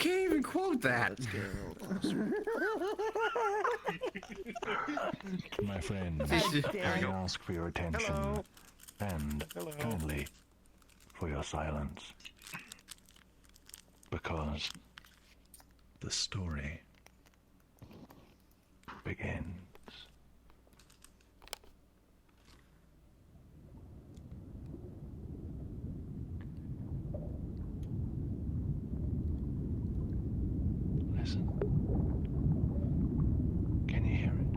can't even quote that. Let's get a little closer. My friends, I ask for your attention and kindly for your silence. Because the story begins. Listen. Can you hear it?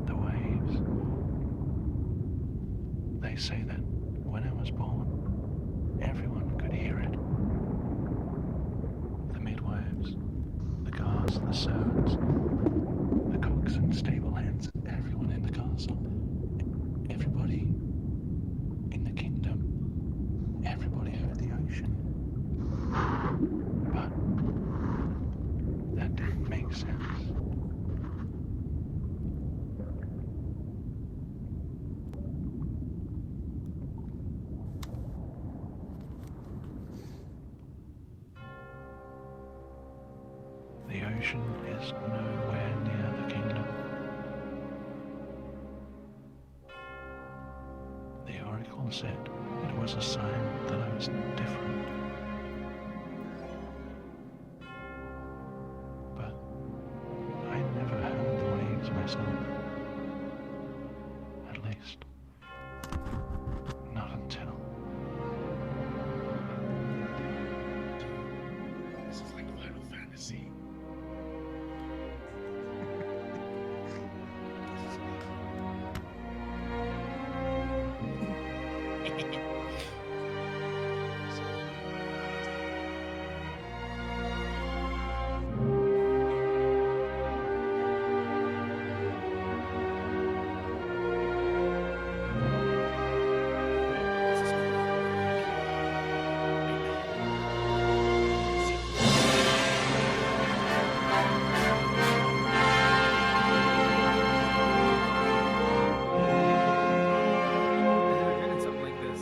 The waves. They say that when I was born, everyone could hear it. The midwives, the guards, the servants, the cooks and stable hands, everyone in the castle, everybody in the kingdom, everybody heard the ocean. But that didn't make sense. The ocean is nowhere near the kingdom. The oracle said it was a sign that I was different. But I never heard the waves myself. At least, not until. This is like Final Fantasy. Something like this.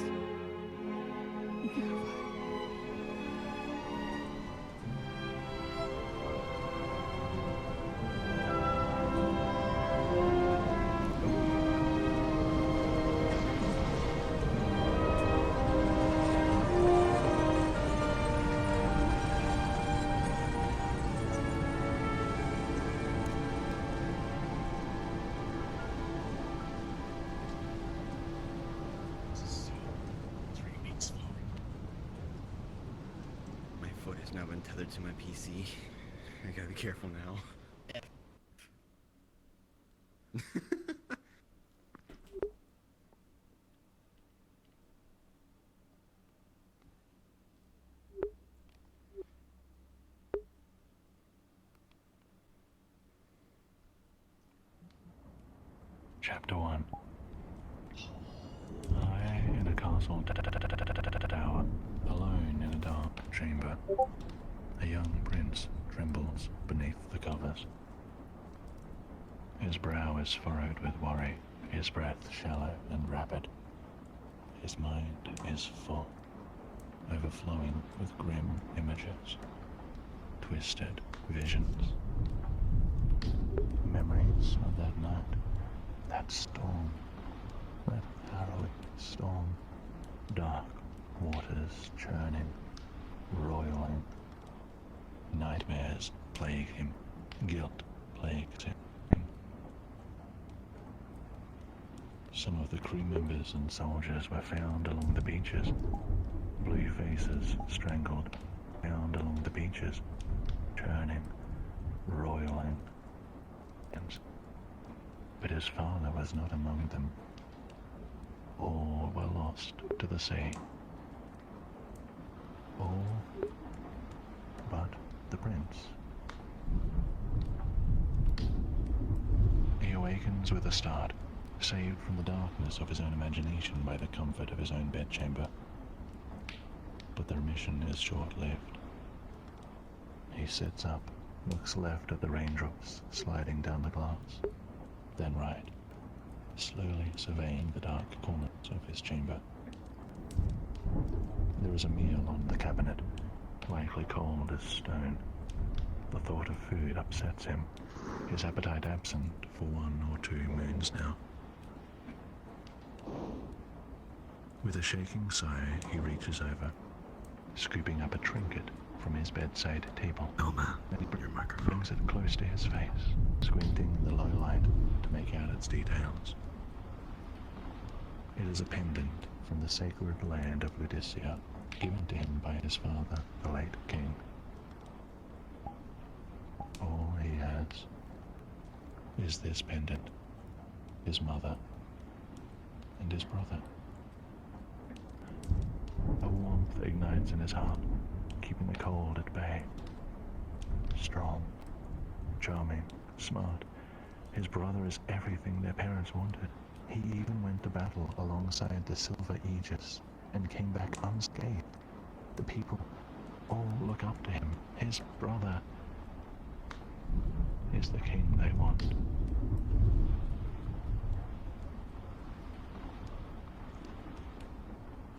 My foot has now been tethered to my PC. I gotta be careful now. Chapter 1. I in a castle tower, alone in a dark chamber. A young prince trembles beneath the covers. His brow is furrowed with worry, his breath shallow and rapid. His mind is full, overflowing with grim images, twisted visions. Memories of that night, that storm, that harrowing storm. Dark waters churning, roiling. Nightmares plague him, guilt plagues him. Some of the crew members and soldiers were found along the beaches. Blue faces strangled, found along the beaches, churning, roiling. But his father was not among them. All were lost to the sea. All but the prince. He awakens with a start, saved from the darkness of his own imagination by the comfort of his own bedchamber. But the remission is short-lived. He sits up, looks left at the raindrops sliding down the glass, then right, slowly surveying the dark corners of his chamber. There is a meal on the cabinet, likely cold as stone. The thought of food upsets him, his appetite absent for 1 or 2 moons now. With a shaking sigh, he reaches over, scooping up a trinket from his bedside table. Elma, And your microphone. brings it close to his face, squinting in the low light to make out its details. It is a pendant from the sacred land of Ludicia, given to him by his father, the late king. All he has is this pendant, his mother, and his brother. A warmth ignites in his heart, keeping the cold at bay. Strong, charming, smart. His brother is everything their parents wanted. He even went to battle alongside the Silver Aegis and came back unscathed. The people all look up to him. His brother is the king they want.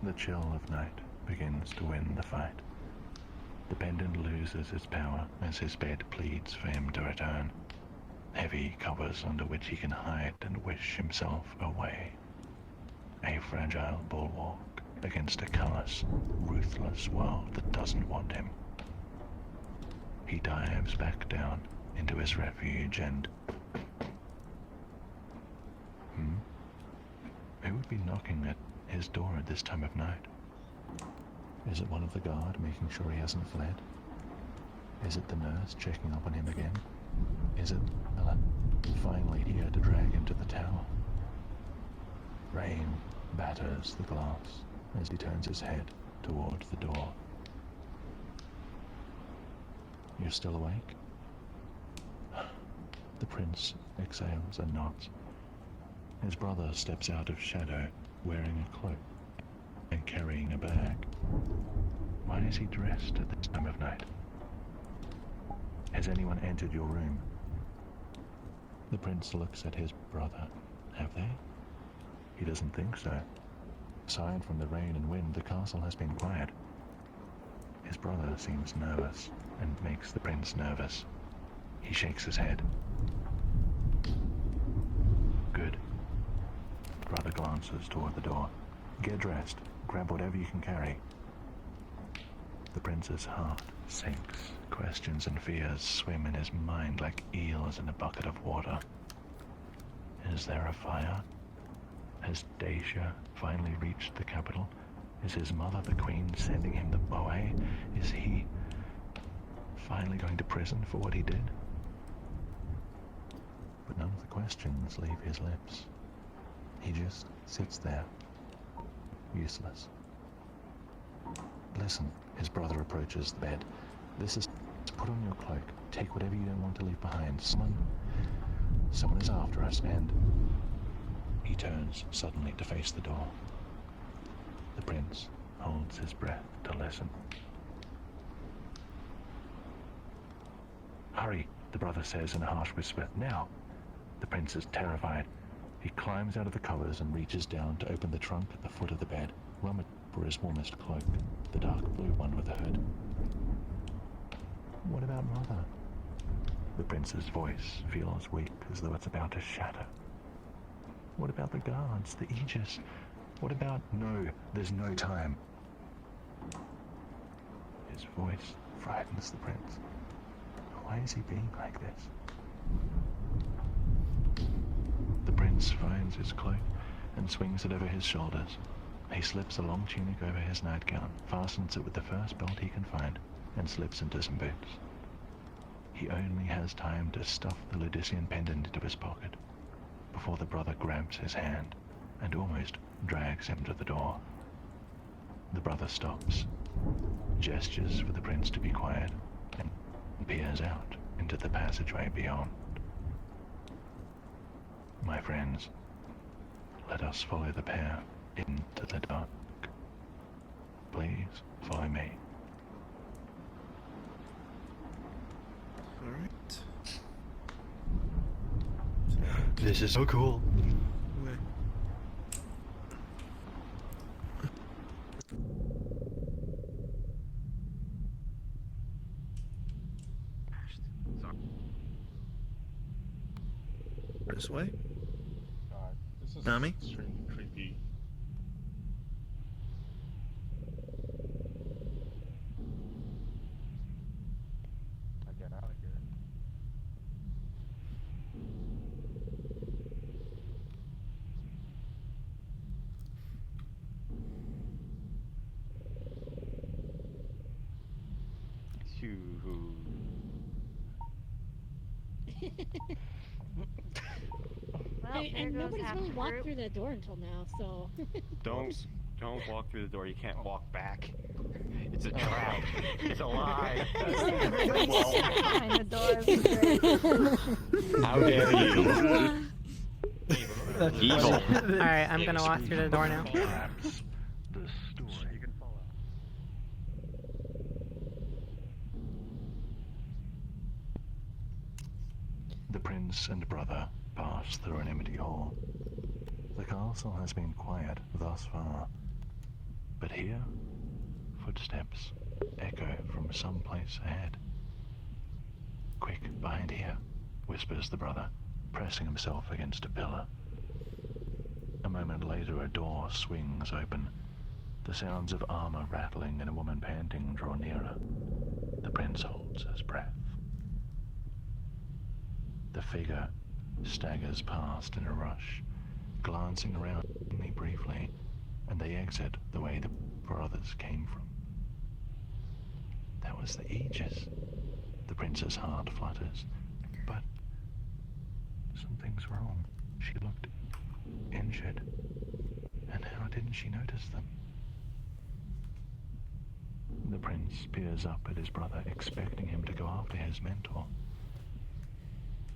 The chill of night begins to win the fight. The pendant loses its power as his bed pleads for him to return. Heavy covers under which he can hide and wish himself away. A fragile bulwark against a callous, ruthless world that doesn't want him. He dives back down into his refuge and... Who would be knocking at his door at this time of night? Is it one of the guard making sure he hasn't fled? Is it the nurse checking up on him again? Is it Ellen, finally here to drag him to the tower? Rain batters the glass as he turns his head towards the door. You're still awake? The prince exhales and nods. His brother steps out of shadow, wearing a cloak and carrying a bag. Why is he dressed at this time of night? Has anyone entered your room? The prince looks at his brother. Have they? He doesn't think so. Aside from the rain and wind, the castle has been quiet. His brother seems nervous and makes the prince nervous. He shakes his head. Good. The brother glances toward the door. Get dressed. Grab whatever you can carry. The prince's heart sinks. Questions and fears swim in his mind like eels in a bucket of water. Is there a fire? Has Dacia finally reached the capital? Is his mother, the queen, sending him the away? Is he finally going to prison for what he did? But none of the questions leave his lips. He just sits there, useless. Listen, his brother approaches the bed. This is to put on your cloak. Take whatever you don't want to leave behind. Someone is after us, and... He turns suddenly to face the door. The prince holds his breath to listen. Hurry, the brother says in a harsh whisper. Now! The prince is terrified. He climbs out of the covers and reaches down to open the trunk at the foot of the bed, rummage for his warmest cloak, the dark blue one with a hood. What about mother? The prince's voice feels weak, as though it's about to shatter. What about the guards, the Aegis? What about... No, there's no time. His voice frightens the prince. Why is he being like this? The prince finds his cloak and swings it over his shoulders. He slips a long tunic over his nightgown, fastens it with the first belt he can find, and slips into some boots. He only has time to stuff the Ludician pendant into his pocket before the brother grabs his hand and almost drags him to the door. The brother stops, gestures for the prince to be quiet, and peers out into the passageway beyond. My friends, let us follow the pair into the dark. Please follow me. Alright. This is so cool. Okay. This way? God, this is Nami? extremely creepy. I get out of here. Shoo. Well, And there goes nobody's half really the walked group. through that door until now, so. Don't walk through the door. You can't walk back. It's a trap. It's a lie. Behind the door. How dare you? Evil. Alright, I'm gonna walk through the door now. Perhaps the story. You can fall out. The prince and brother pass through an empty hall. The castle has been quiet thus far, but here, footsteps echo from someplace ahead. Quick, behind here, whispers the brother, pressing himself against a pillar. A moment later, a door swings open. The sounds of armor rattling and a woman panting draw nearer. The prince holds his breath. The figure staggers past in a rush, glancing around only briefly, and they exit the way the brothers came from. That was the Aegis. The prince's heart flutters, but something's wrong. She looked injured, and how didn't she notice them? The prince peers up at his brother, expecting him to go after his mentor.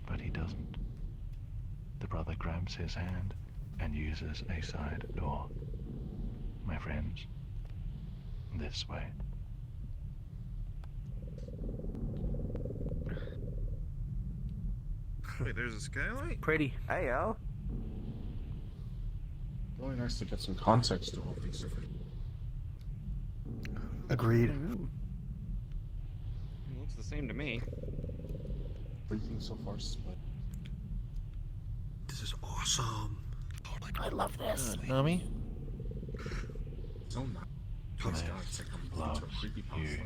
But he doesn't. The brother grabs his hand and uses a side door. My friends, this way. Wait, there's a skylight? Pretty. Hey, yo. Really nice to get some context to all these different. Agreed. It looks the same to me. Everything so far split. This is awesome. I love this. Nami? So nice. Liv These guys like I'm loves into a creepy you.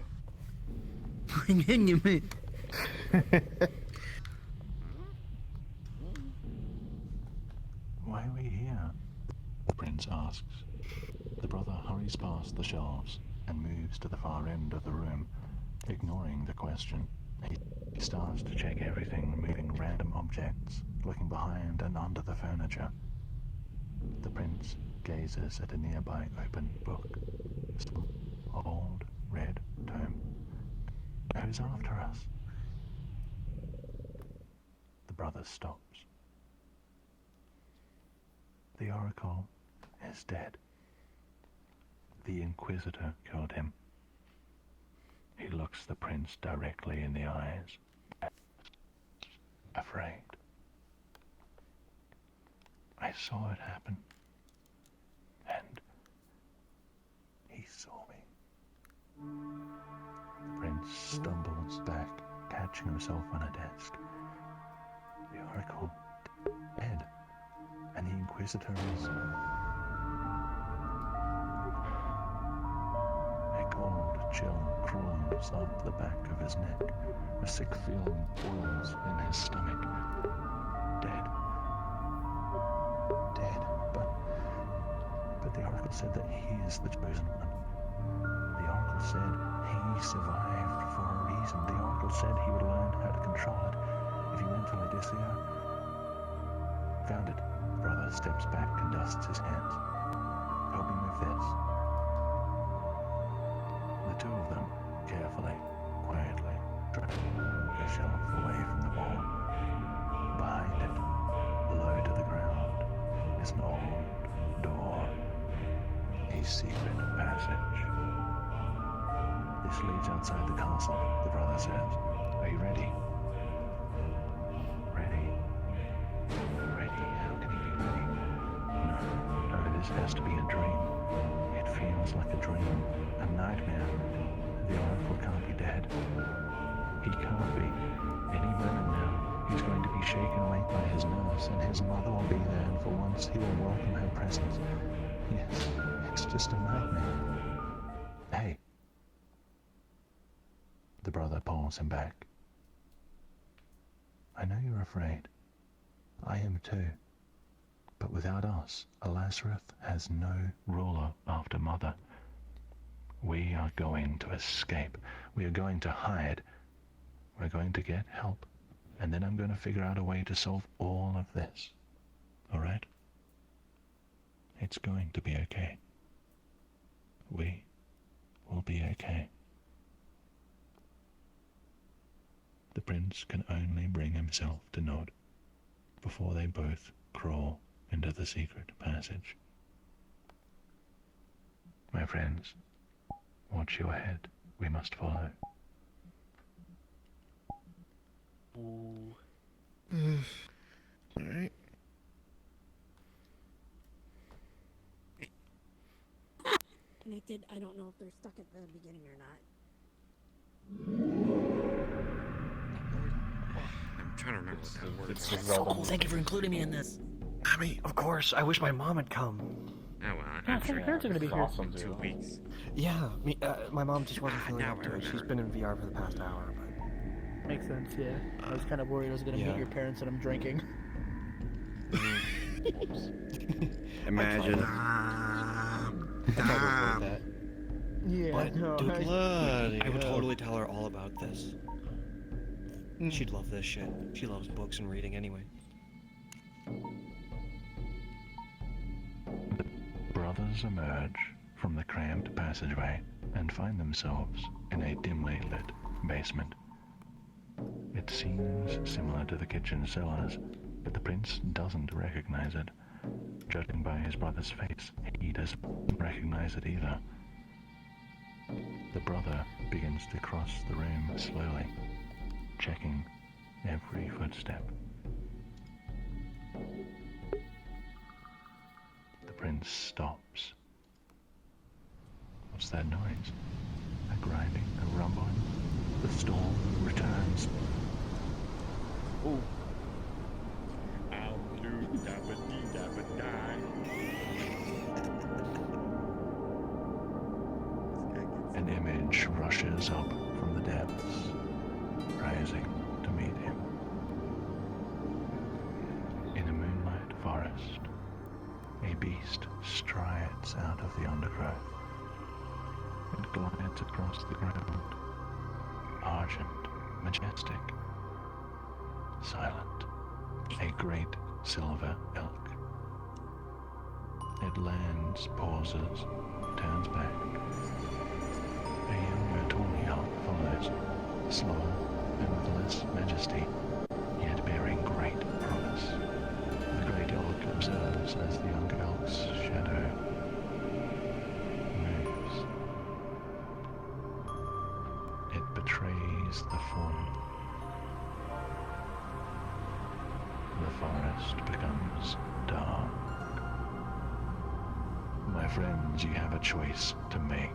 Bring in you, man. Why are we here? The prince asks. The brother hurries past the shelves and moves to the far end of the room, ignoring the question. He starts to check everything, moving random objects, looking behind and under the furniture. The prince gazes at a nearby open book. Some old red tome. Who's after us? The brother stops. The Oracle is dead. The Inquisitor killed him. He looks the prince directly in the eyes. Afraid. I saw it happen. And he saw me. The prince stumbles back, catching himself on a desk. The Oracle dead. And the Inquisitor is... A cold chill crawls up the back of his neck. A sick feeling boils in his stomach. Dead. Dead. But the Oracle said that he is the chosen one. The Oracle said he survived for a reason. The Oracle said he would learn how to control it if he went to Odysseia. Found it. Brother steps back and dusts his hands. Help me with this. The two of them, carefully, quietly, drag the shelf away from the wall. Behind it, low to the ground, is an old door. A secret passage. This leads outside the castle, the brother says. Are you ready? Ready? Ready? How can he be ready? No, this has to be a dream. It feels like a dream, a nightmare. The Oracle can't be dead. He can't be. Any moment now, he's going to be shaken awake by his nurse. house, and his mother will be there, and for once he will welcome her presence. Yes, it's just a nightmare. Hey. The brother pulls him back. I know you're afraid. I am too. But without us, Lazarus has no ruler after mother. We are going to escape. We are going to hide. We're going to get help. And then I'm going to figure out a way to solve all of this. All right? It's going to be okay. We will be okay. The prince can only bring himself to nod before they both crawl into the secret passage. My friends, watch your head. We must follow. Ooh. Alright. Connected. I don't know if they're stuck at the beginning or not. I'm trying to remember what that word was. It's So cool. Thank you for including me in this. I mean, Of course, I wish my mom had come. oh well, Yeah, I'm so sure your parents are gonna be here. awesome, 2 dude. weeks. Yeah, my mom just wasn't feeling Now up I to it. She's remember. been in VR for the past hour, but Makes sense, yeah. I was kind of worried I was gonna Yeah. meet your parents and I'm drinking. Imagine. Damn. Yeah, What? no, Dude, I- I would totally tell her all about this. She'd love this shit. She loves books and reading anyway. The brothers emerge from the cramped passageway and find themselves in a dimly lit basement. It seems similar to the kitchen cellars, but the prince doesn't recognize it. Judging by his brother's face, he doesn't recognize it either. The brother begins to cross the room slowly, checking every footstep. The prince stops. What's that noise? A grinding, a rumbling? The storm returns. Ooh. Ow, doo, dabba dee, dabba die. An image rushes up from the depths, rising to meet him. In a moonlight forest, a beast strides out of the undergrowth. It glides across the ground, argent, majestic, silent, a great silver elk. It lands, pauses, turns back. A younger, tawny elk follows, slow and with less majesty, yet bearing great promise. The great elk observes as the young elk's shadow moves. It betrays the form. The forest becomes dark. My friends, you have a choice to make.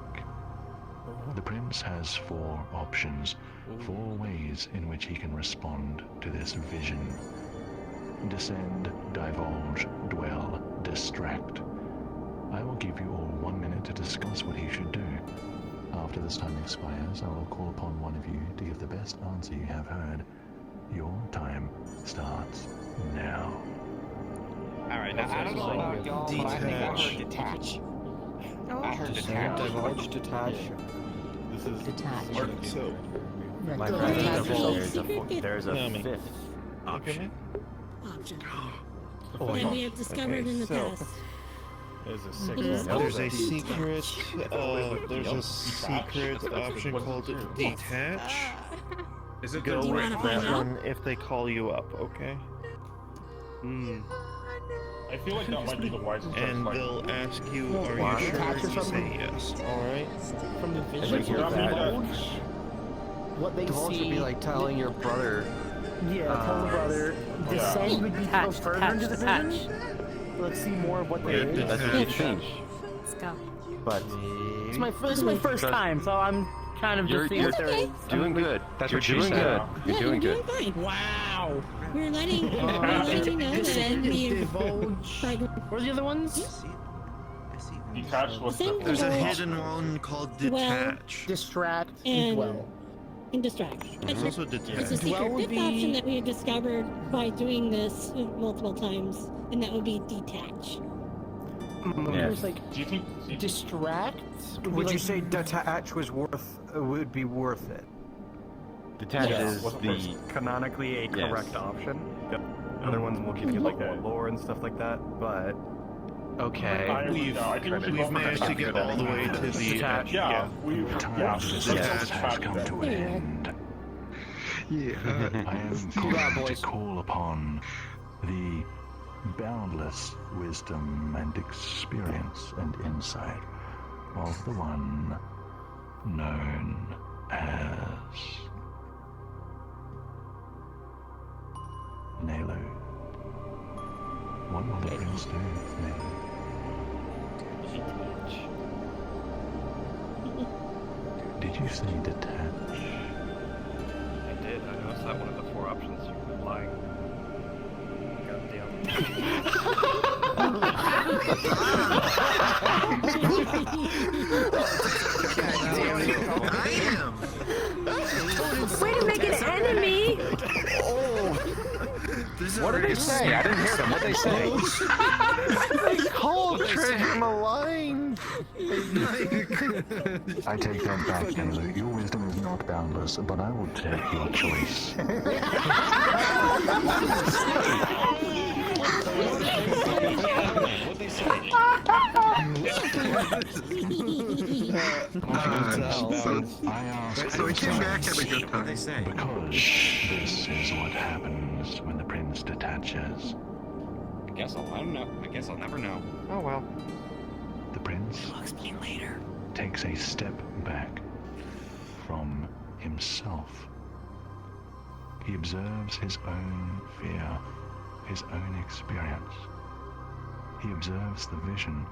The prince has 4 options, 4 ways in which he can respond to this vision. Descend, divulge, dwell, distract. I will give you all 1 minute to discuss what he should do. After this time expires, I will call upon one of you to give the best answer you have heard. Your time starts now. Alright, now I don't know about y'all, but I think I heard detach. I heard detach. divulge, detach. This is Detach. so. Yeah, My go friend, ahead. There's there's a fifth Option. option Oh, that we have discovered in the past. There's a It six. is There's a detach. secret. There's a secret option called detach. Is it Do you wanna find out? if they call you up, okay? I feel like that might be the wisest. And choice, they'll ask you, Well, are why? you sure? Detach or You say something? yes. Alright. From the If vision, you hear divulge that, what they divulge see. would be like telling your brother. Yeah, tell the brother. Descend would be to go Detach, further into the detach, vision. Let's see more of what they Yeah, That's what you detach. think. Let's go. But This is my first time, so I'm kind of just see what there is. Doing good. That's You're what she doing said. good. You're doing good. fine. Wow. We're letting you know that Descend, we divulge. What are the other ones? Detached was the There's a Well, hidden one called detach. Distract And- dwell. and distract. There's also It's a detach. Dwell secret would fifth be- option that we have discovered by doing this multiple times, and that would be detach. It was like Do you think? distract. Would be you like- say detach was would be worth it? Detach Yes. is What's the worse? Canonically a correct Yes. option. The other ones will give you like more lore and stuff like that, but okay. I We've think we should we've go for managed to detach. get all the way to the Detach. Yeah, we. The time Yeah, for let's this go detach has detach come then. to an end. Yeah. I am going to call upon the boundless wisdom and experience and insight of the one known as Nelu. What will the prince do, Nelu? Did you say detach? I did. I noticed that one of the 4 options you were lying. Goddamn. I am. Way to make an enemy! What did they say? I didn't hear them. What did they say? They called him a line. I take that back, Nelu. Your wisdom is not boundless, but I will take your choice. What'd they say? I ask So we came back at a good What time. they say? because this is what happens when the prince detaches. I don't know. I guess I'll never know. Oh well. The prince takes a step back from himself. He observes his own fear, his own experience. He observes the vision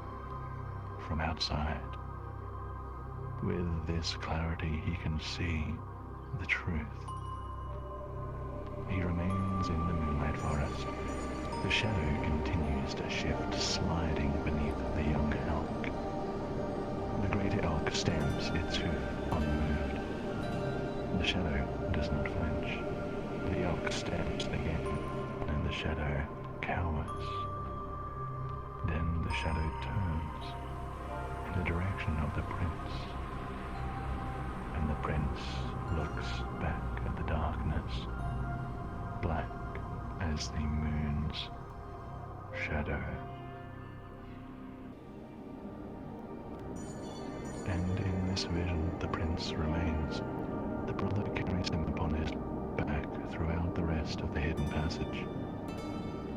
from outside. With this clarity, he can see the truth. He remains in the moonlight forest. The shadow continues to shift, sliding beneath the young elk. The great elk stamps its hoof unmoved. The shadow does not flinch. The elk stamps again, and the shadow cowers. Then the shadow turns in the direction of the prince. And the prince looks back at the darkness, black as the moon's shadow. And in this vision, the prince remains. The brother carries him upon his back throughout the rest of the hidden passage.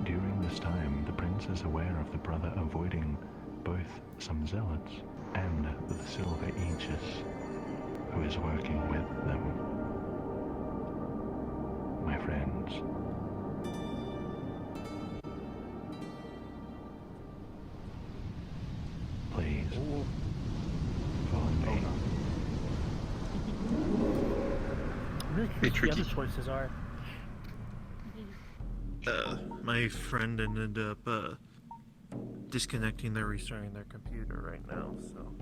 During this time, the prince is aware of the brother avoiding both some zealots and the silver Aegis, who is working with them. My friends, please follow me. I'm really curious what the other choices are. My friend ended up disconnecting their restarting their computer right now, so.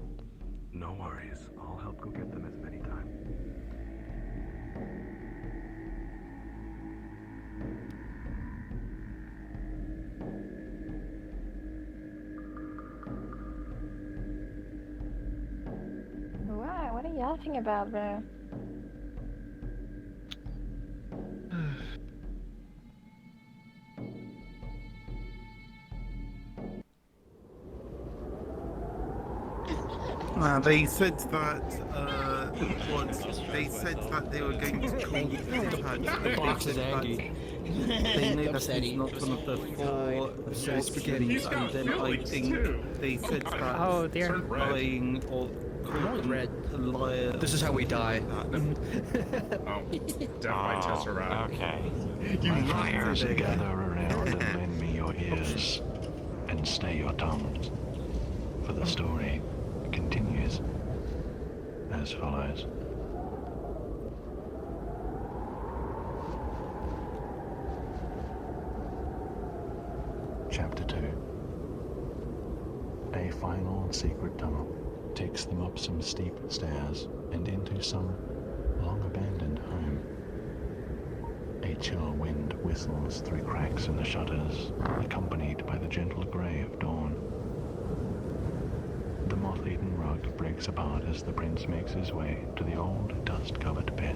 No worries. I'll help go get them as many times. Why? What are you laughing about, bro? They said that they said that they were going to call the Box is Andy. They knew that he's not one of the 4 spaghetti, and then I think they said that Oh dear. lying or calling red. a liar. This is how we die. Oh, definitely Tesseract. Okay. My friends, gather around and lend me your ears, and stay your tongues, for the story continues as follows. Chapter 2. A final secret tunnel takes them up some steep stairs and into some long-abandoned home. A chill wind whistles through cracks in the shutters, accompanied by the gentle grey of dawn. The moth-eaten rug breaks apart as the prince makes his way to the old dust-covered bed.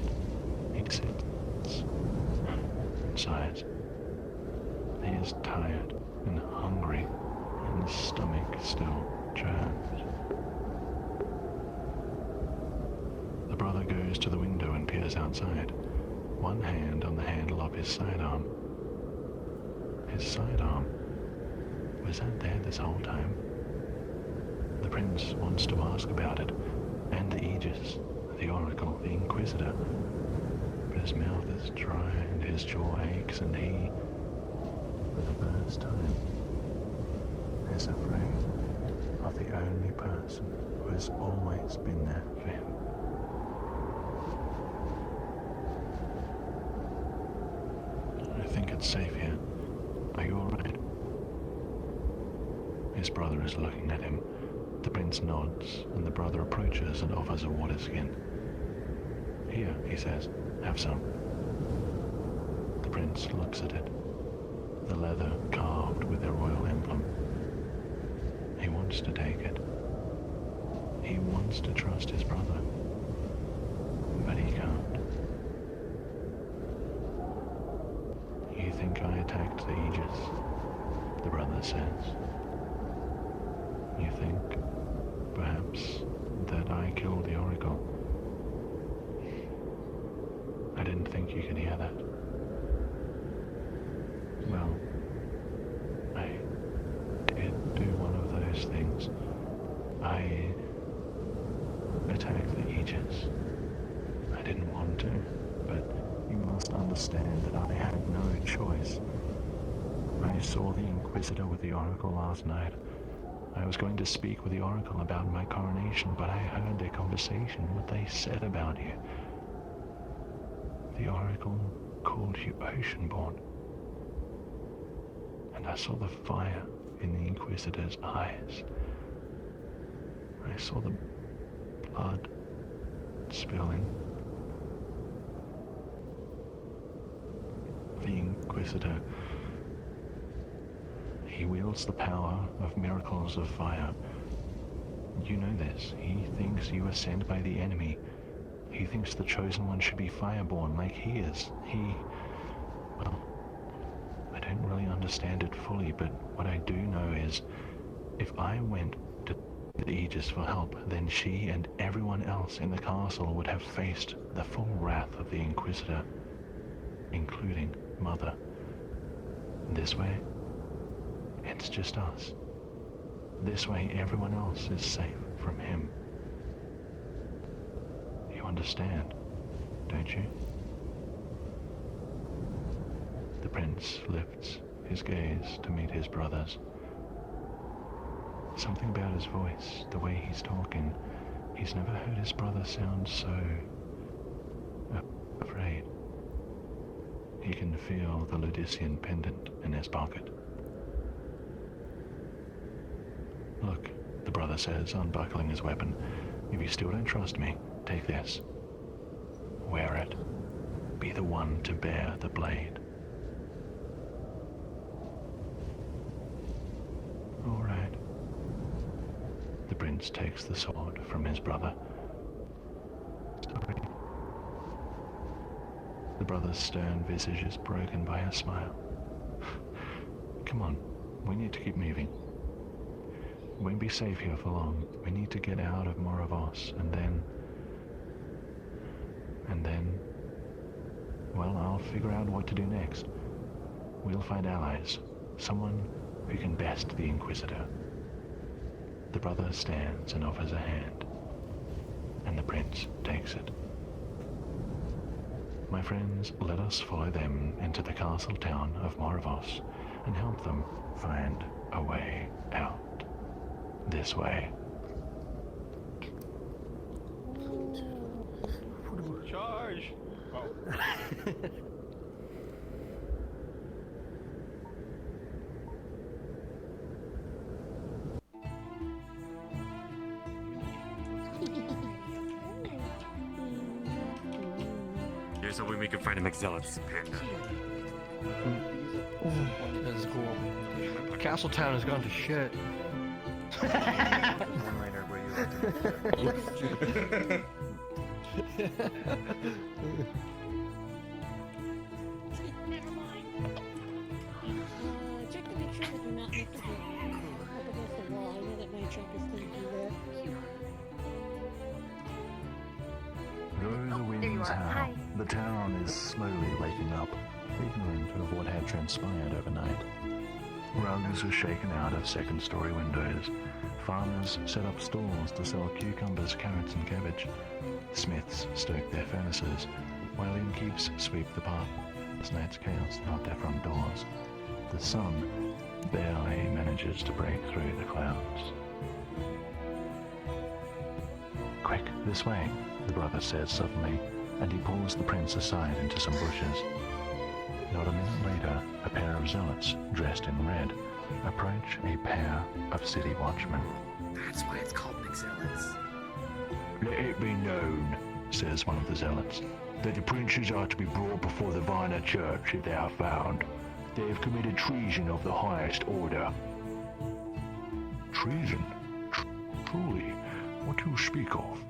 He sits and sighs. He is tired and hungry, and his stomach still churns. The brother goes to the window and peers outside, one hand on the handle of his sidearm. His sidearm? Was that there this whole time? The prince wants to ask about it, and the Aegis, the Oracle, the Inquisitor. But his mouth is dry and his jaw aches, and he, for the first time, is afraid of the only person who has always been there for him. I think it's safe here. Are you alright? His brother is looking at him. The prince nods, and the brother approaches and offers a water skin. Here, he says, have some. The prince looks at it. The leather carved with their royal emblem. He wants to take it. He wants to trust his brother, but he can't. You think I attacked the Aegis? The brother says. You think, perhaps, that I killed the Oracle? I didn't think you could hear that. Well, I did do one of those things. I attacked the Aegis. I didn't want to, but you must understand that I had no choice. I saw the Inquisitor with the Oracle last night. I was going to speak with the Oracle about my coronation, but I heard their conversation, what they said about you. The Oracle called you Oceanborn. And I saw the fire in the Inquisitor's eyes. I saw the blood spilling. The Inquisitor, he wields the power of miracles of fire. You know this. He thinks you are sent by the enemy. He thinks the chosen one should be fireborn like he is. Well, I don't really understand it fully, but what I do know is if I went to the Aegis for help, then she and everyone else in the castle would have faced the full wrath of the Inquisitor, including Mother. This way, it's just us. This way, everyone else is safe from him. You understand, don't you? The prince lifts his gaze to meet his brother's. Something about his voice, the way he's talking, he's never heard his brother sound so afraid. He can feel the Ludician pendant in his pocket. Look, the brother says, unbuckling his weapon. If you still don't trust me, take this. Wear it. Be the one to bear the blade. All right. The prince takes the sword from his brother. Sorry. The brother's stern visage is broken by a smile. Come on, we need to keep moving. We won't be safe here for long. We need to get out of Moravos, and then, well, I'll figure out what to do next. We'll find allies, someone who can best the Inquisitor. The brother stands and offers a hand, and the prince takes it. My friends, let us follow them into the castle town of Moravos and help them find a way out. This way. Charge! Oh. There's a way we can find a McZealot's panda. This is cool. Castletown has gone to shit. Never mind. Check to make sure that you're not next to up against the wall. I know that my truck is going to be there. Though the winds howl, the town is slowly waking up, ignorant of what had transpired overnight. Rugs are shaken out of second-story windows. Farmers set up stalls to sell cucumbers, carrots, and cabbage. Smiths stoke their furnaces, while innkeeps sweep the path. Night's chaos out their front doors. The sun barely manages to break through the clouds. Quick, this way, the brother says suddenly, and he pulls the prince aside into some bushes. Not a minute later, a pair of zealots, dressed in red, approach a pair of city watchmen. That's why it's called McZealots. Let it be known, says one of the zealots, that the princes are to be brought before the Viner Church if they are found. They have committed treason of the highest order. Treason? Truly? What do you speak of?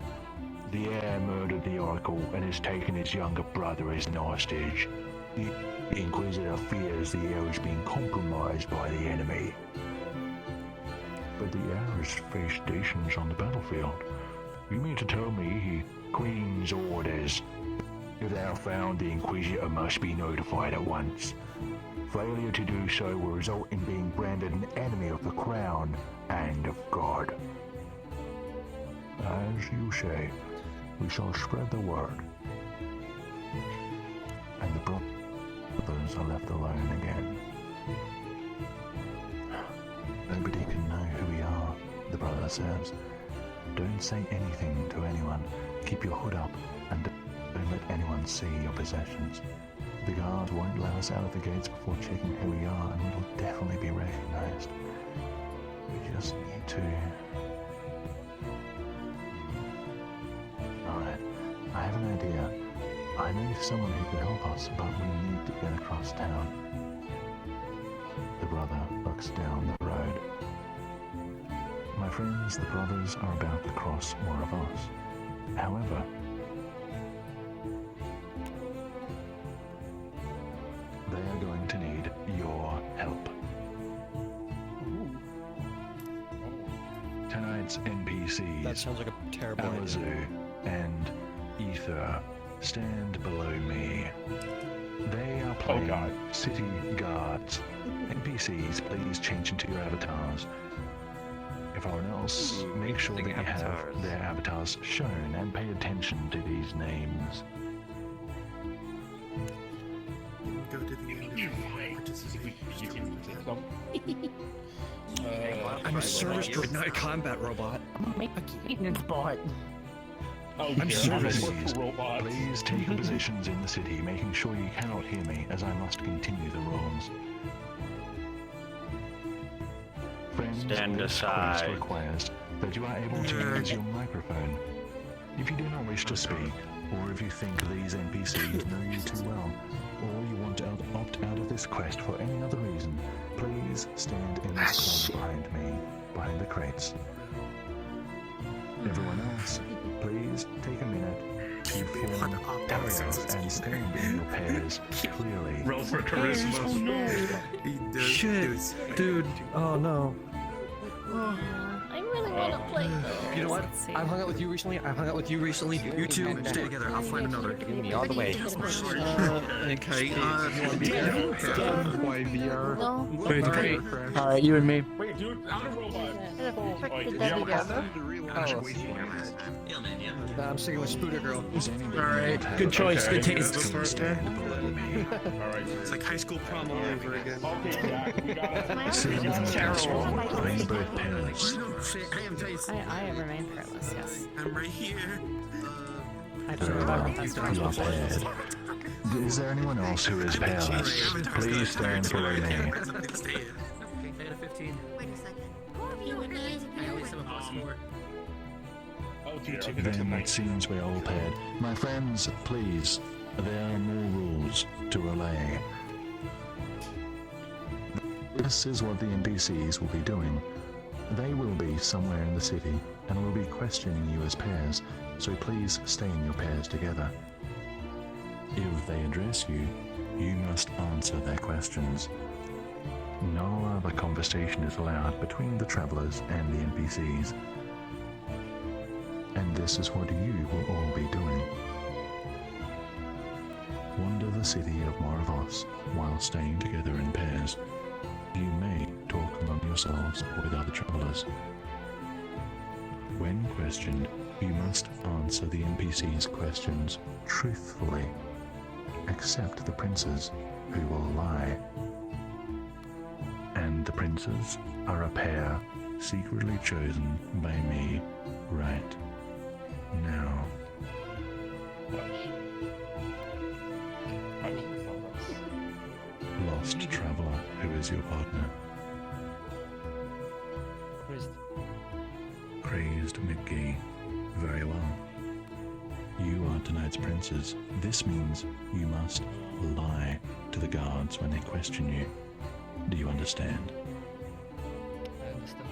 The heir murdered the oracle and has taken his younger brother as an hostage. The Inquisitor fears the heir is being compromised by the enemy. But the heir has faced stations on the battlefield. You mean to tell me he Queen's orders? If they are found, the Inquisitor must be notified at once. Failure to do so will result in being branded an enemy of the Crown and of God. As you say, we shall spread the word. And the brothers are left alone again. Nobody can know who we are, the brother says. Don't say anything to anyone. Keep your hood up and don't let anyone see your possessions. The guards won't let us out of the gates before checking who we are, and we will definitely be recognized. We just need to... Alright, I have an idea. I know someone who can help us, but we need to get across town. The brother looks down the road. My friends, the brothers are about to cross more of us. However, they are going to need your help. Tonight's NPCs, That sounds like a terrible idea. Alazu and Ether, stand below me. They are playing city guards. NPCs, please change into your avatars. Everyone else, make sure that you have their avatars shown and pay attention to these names. Go to the end of I'm a service droid, not a combat robot. I'm a maintenance bot. I'm service robot. Please take your positions in the city, making sure you cannot hear me as I must continue the rules. Friends, Stand this aside. quest requires that you are able to use your microphone. If you do not wish to speak, or if you think these NPCs know you too well, or you want to opt out of this quest for any other reason, please stand in this corner behind me, behind the crates. Everyone else, please take a minute to form pairs and stand in your pairs clearly. Roll for charisma. Shit, dude. Oh no. I really want to play though. You know what? I've hung out with you recently. You two stay together. I'll find another. Give me all the way. Okay. You want to be there? Why VR? No. Okay. Alright, you and me. Wait, dude, I'm a robot. I'm sticking with Spooder Girl. Alright, good choice, good taste. Alright. It's like high school prom all over again. Okay, Jack, we gotta... Sitting in the castle, rainbow pairs. I have remained careless, yes. I'm right here. I don't remember that's You are paired. Is there anyone else who is pairless? Please stand below me. I got a 15. Wait a second. I always have a plus 4. Oh, dear. Okay, Then it seems we're all paired. My friends, please, There are more rules to relay. This is what the NPCs will be doing. They will be somewhere in the city and will be questioning you as pairs, so please stay in your pairs together. If they address you, you must answer their questions. No other conversation is allowed between the travelers and the NPCs. And this is what you will all be doing. Wander the city of Moravos while staying together in pairs. You may talk among yourselves with other travelers. When questioned, you must answer the NPC's questions truthfully, except the princes, who will lie. And the princes are a pair secretly chosen by me right now. Lost traveler, who is your partner? Crazed McGee. Very well. You are tonight's princes. This means you must lie to the guards when they question you. Do you understand? I understand.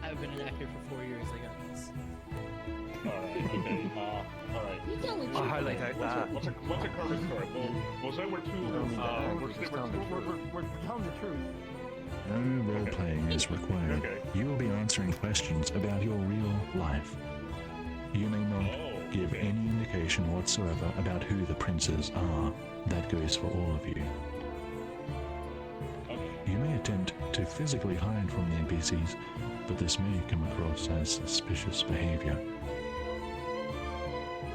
I've been an actor for 4 years, I got this. Alright, okay, alright. I'll highlight out that. What's a cover story? We'll say we're We're telling the truth. No role-playing is required. Okay. You will be answering questions about your real life. You may not give any indication whatsoever about who the princes are. That goes for all of you. You may attempt to physically hide from the NPCs, but this may come across as suspicious behavior.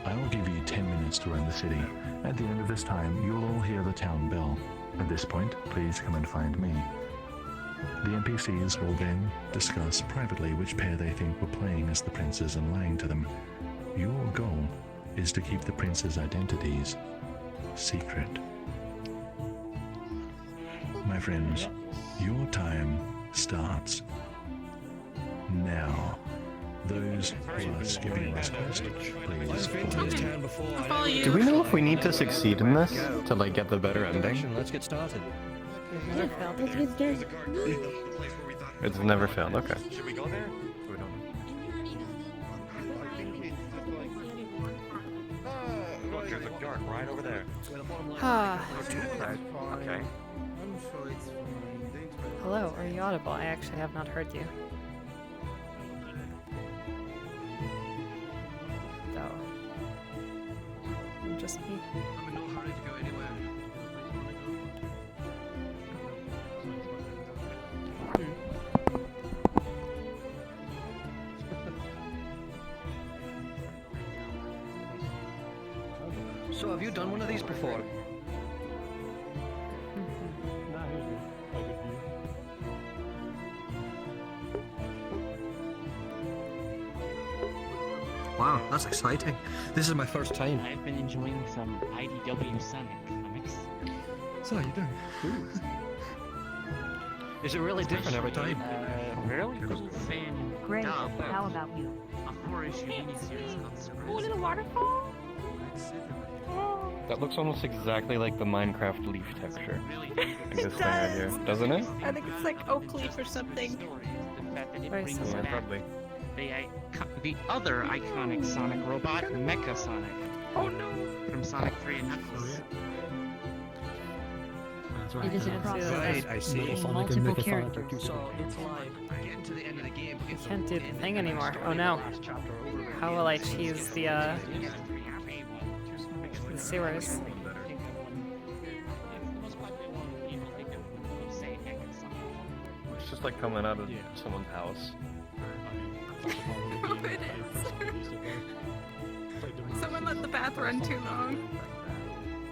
I will give you 10 minutes to run the city. At the end of this time, you'll all hear the town bell. At this point, please come and find me. The NPCs will then discuss privately which pair they think were playing as the princes and lying to them. Your goal is to keep the princes' identities secret. My friends, your time starts now. Those who are skipping this quest, please follow me. Do we know if we need to succeed in this to like get the better ending? Let's get started. It's never failed. Okay. Should we go there? We don't know. Look, there's a guard right over there. Okay. Hello, are you audible? I actually have not heard you. So, just me. I'm in no hurry to go anywhere. So have you done one of these before? Wow, that's exciting. This is my first time. I've been enjoying some IDW Sonic comics. So how you doing? Is it really different every time? Really cool fan Great. dub How about you? a 4-issue miniseries called Surprise. Oh, little waterfall. That looks almost exactly like the Minecraft leaf texture. It This thing right here, doesn't it? I think it's like oak leaf or something. The fact that it Very brings similar. back Probably. the other iconic Sonic robot, Mecha Sonic, Oh no. from Sonic 3 and Knuckles. It is a crossover. Right, I see. Multiple characters. So it's live. Getting to the end of the game. I can't do the thing anymore. Oh no. How will I cheese the sewers? It's just like coming out of someone's house. It is. Someone let the bath run too long.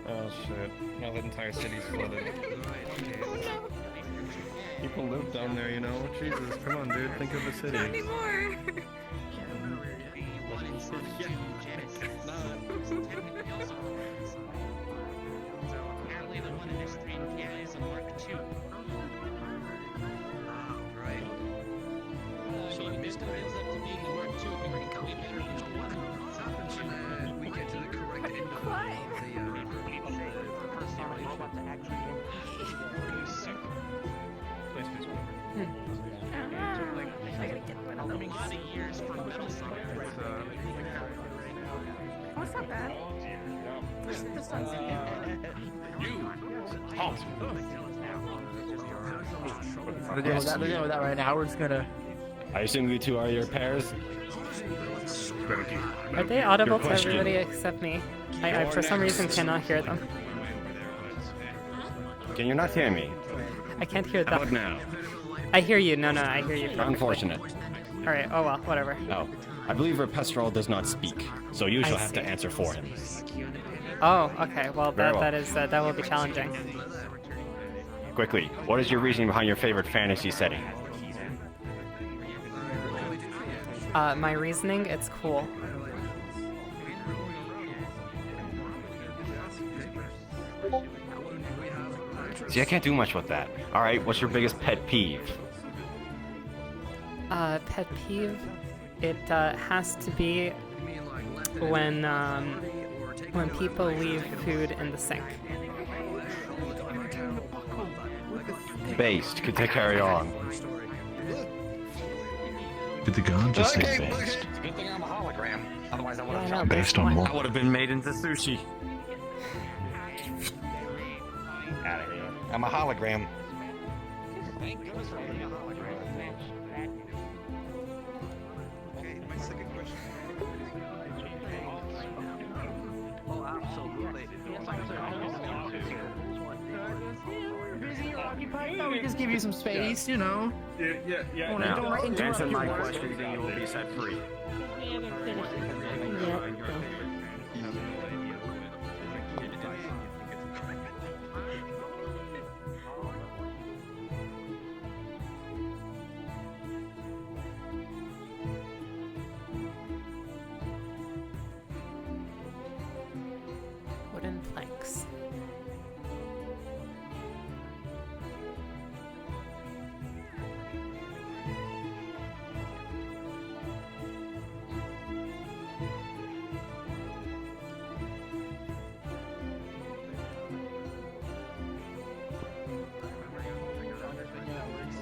Oh shit. Now the entire city's flooded. Oh no. People live down there, you know? Jesus, come on dude, think of the city. Not anymore. Apparently the one in this train can is a Mark II. Right. So it ends up to being the Mark II. We get to the correct end of the They're doing that right now. We're just gonna. I assume you two are your pairs? Are they audible to everybody except me? I for some reason cannot hear them. Can you not hear me? I can't hear How them. about now? I hear you. No, I hear you. perfectly. Unfortunate. Alright, oh well, whatever. No. I believe Repestral does not speak, so you shall have see. to answer for him. Oh, okay. Well, Very well. that will be challenging. Quickly, what is your reasoning behind your favorite fantasy setting? My reasoning, it's cool. See, I can't do much with that. Alright, what's your biggest pet peeve? Pet peeve? It has to be when people leave food in the sink. Based. Could they carry on? Did the god just say based? It's a good thing I'm a hologram. Otherwise, I would have Based on what? I would have been made into sushi. Out of here. I'm a hologram. Thank goodness for being a hologram. Okay, my second question. Oh, absolutely. We just give you some space, you know. Yeah. Now, don't interrupt Answer my your questions and you will be set free. We haven't finished yet, though. Wooden planks.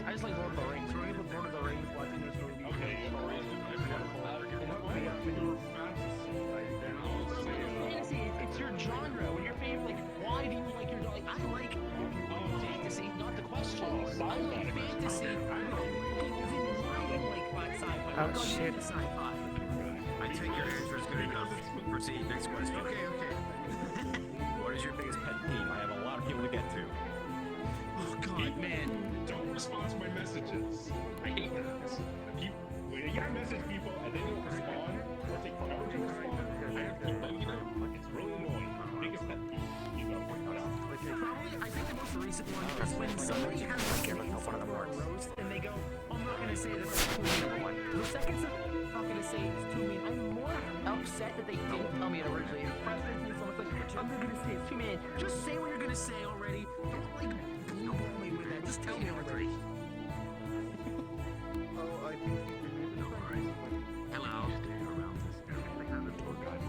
I just like Lord of the Rings. We're gonna Lord of the Rings watching this movie. It's your genre. When your favorite, like, why do you like your genre? Like, I like fantasy, not the question. I like fantasy. Oh shit. I take your answer as good enough. Proceed. Next question. Okay. What is your biggest pet peeve? I have a lot of people to get to. Oh God, man! Don't respond to my messages. I hate that. When you message people and they don't respond, or take forever to respond, I have to keep bugging them. It's really annoying. Biggest pet peeve. Probably, I think the most recent one is when somebody has like an insult or a roast and they go, I'm not gonna say that's too mean. The second I'm not gonna say it's too mean, I'm more upset that they didn't tell me it originally. It frustrates me so much. Like, I'm not gonna say it's too mean. Just say what you're gonna say already. Don't like blue ball me with that. Just tell me already. Hello.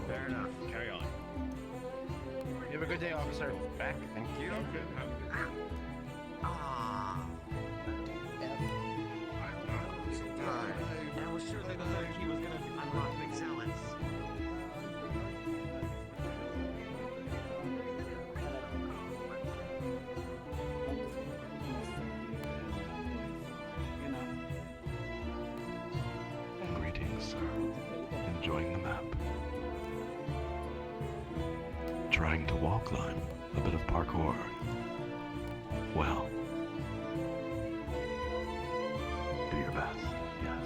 Fair enough. Carry on. You have a good day, officer. Back. Thank you. I was sure that he was gonna unlock McSellens. Greetings. Enjoying the map. Trying to wall climb a bit of parkour. Well, do your best, yes.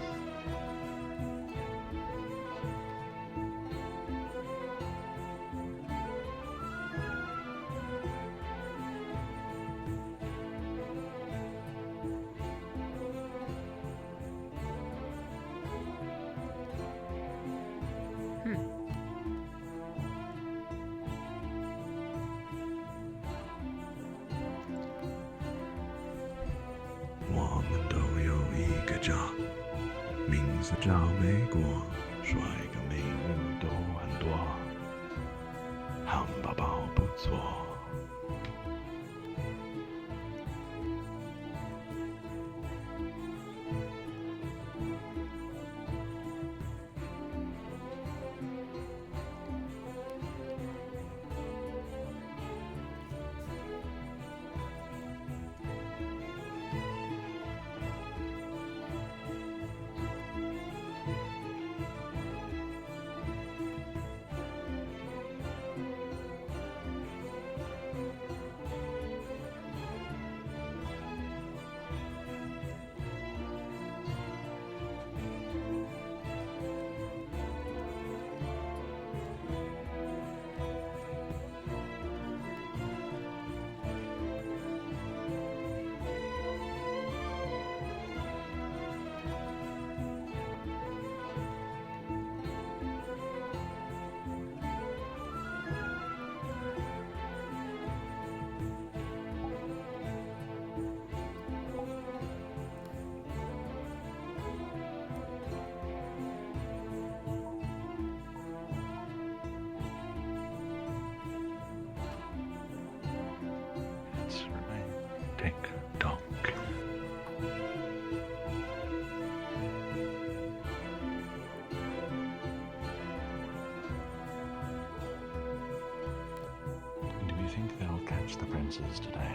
catch the princes today.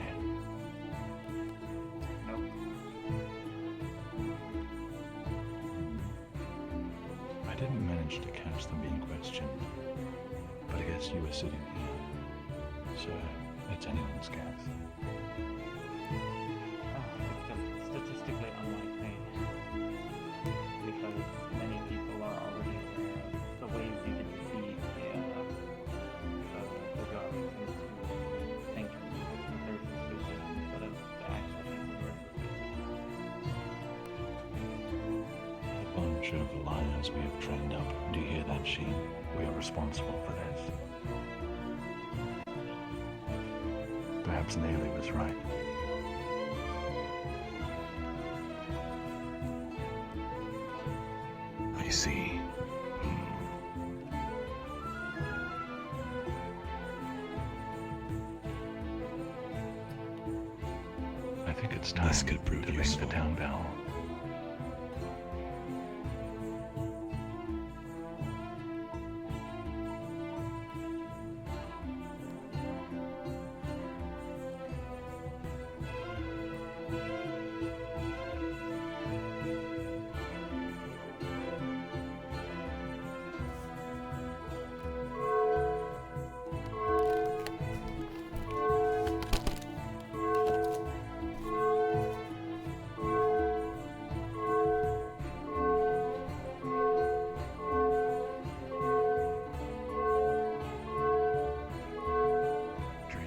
I didn't manage to catch them being questioned, but I guess you were sitting here, so it's anyone's guess. It's just statistically unlikely. Because many people are already aware of the ways you can deceive the guards into thinking that they're suspicious instead of the actual people who are suspicious. A bunch of liars we have trained up. Do you hear that, Sheen? We are responsible for this. Perhaps Neely was right. I see. I think it's time This could prove to ring useful. the town bell.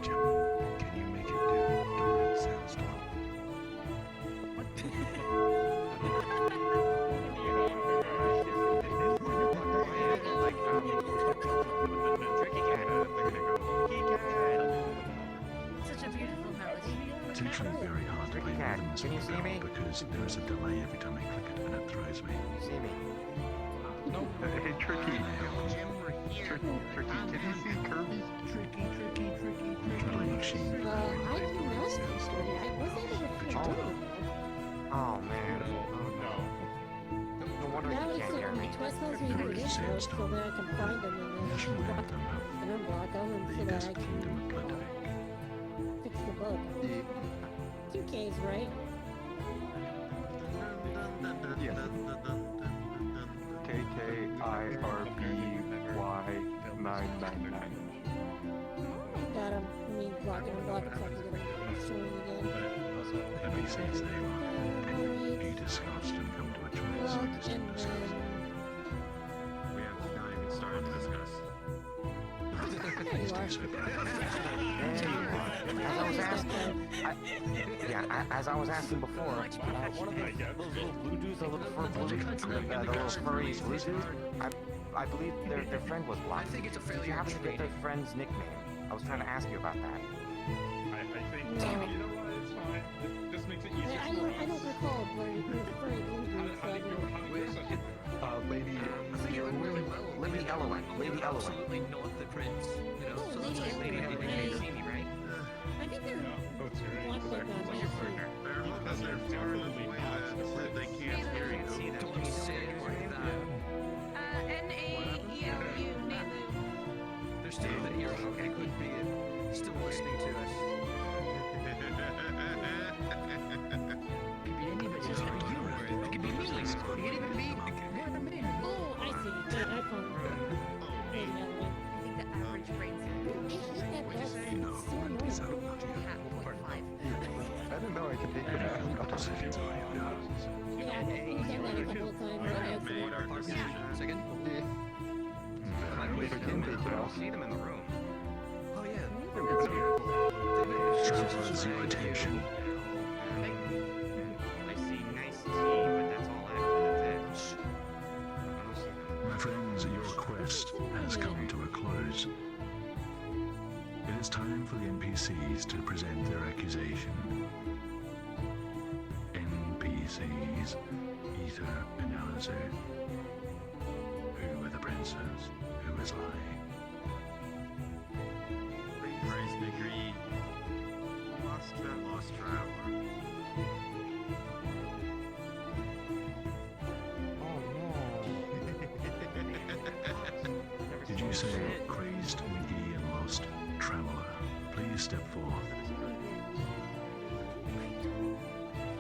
Can you make it do direct sandstorm? Such a beautiful melody. It's actually very hard to play rhythms Can you with see the me? bell because there is a delay every time I click it and it throws me. You see me? No. Hey, Tricky. Tricky, can you see Kirby? Totally machine. I do not see Kirby. I was able to figure it out. Oh man. No wonder Now you it's can't hear my me. twist tells me who it is first, so then I can find them and then block them and unblock them and so that I can fix the bug. 2Ks, right? Yes. KKIRBY999. Got him. I mean, block and unblock it so I can get him showing again. NPCs, they be discussed and come to a choice. Block I just and discuss. then... We have not even started to discuss. Please do so, As I was asking, as I was asking before, one of those little blue dudes, the little furry blue dudes, I believe their friend was black. I think it's a failure. Did you happen to get their friend's nickname? I was trying to ask you about that. I think, you know what, it's fine. It just makes it easier. I don't recall furry blue dudes, so I don't... Lady... Lady Elowen. Lady Elowen. Absolutely not the prince. You know, Oh, so it's like Lady Lady Elowen. Elowen, see me, right? I think they're... Oh, it's your Black right. Widow, Your partner. Because they're far enough away that they can't hear you. See that? Don't say it like that. Naelu, Naelu. They're still that you're okay. Could be it. Still listening to us. Could be anybody. It's just like you. It could be me. It could even be. Oh, I see. Wait, I found Lady Elowen. I think the average brain It's so annoying. I didn't know I could take it out. Yeah, we've done that a couple of times. I had to- What our partnership? Second? If I can take it out. See them in the room. Oh yeah. Travelers, your attention. I see nice tea, but that's all that's it. I don't see them. My friends, your quest has come to a close. It is time for the NPCs to present their accusation. NPCs, Ether and Alistair. Who are the princes? Who is lying? Praise degree. Lost traveler. Did you say crazed, wiggy, and lost traveler? Please You step forth.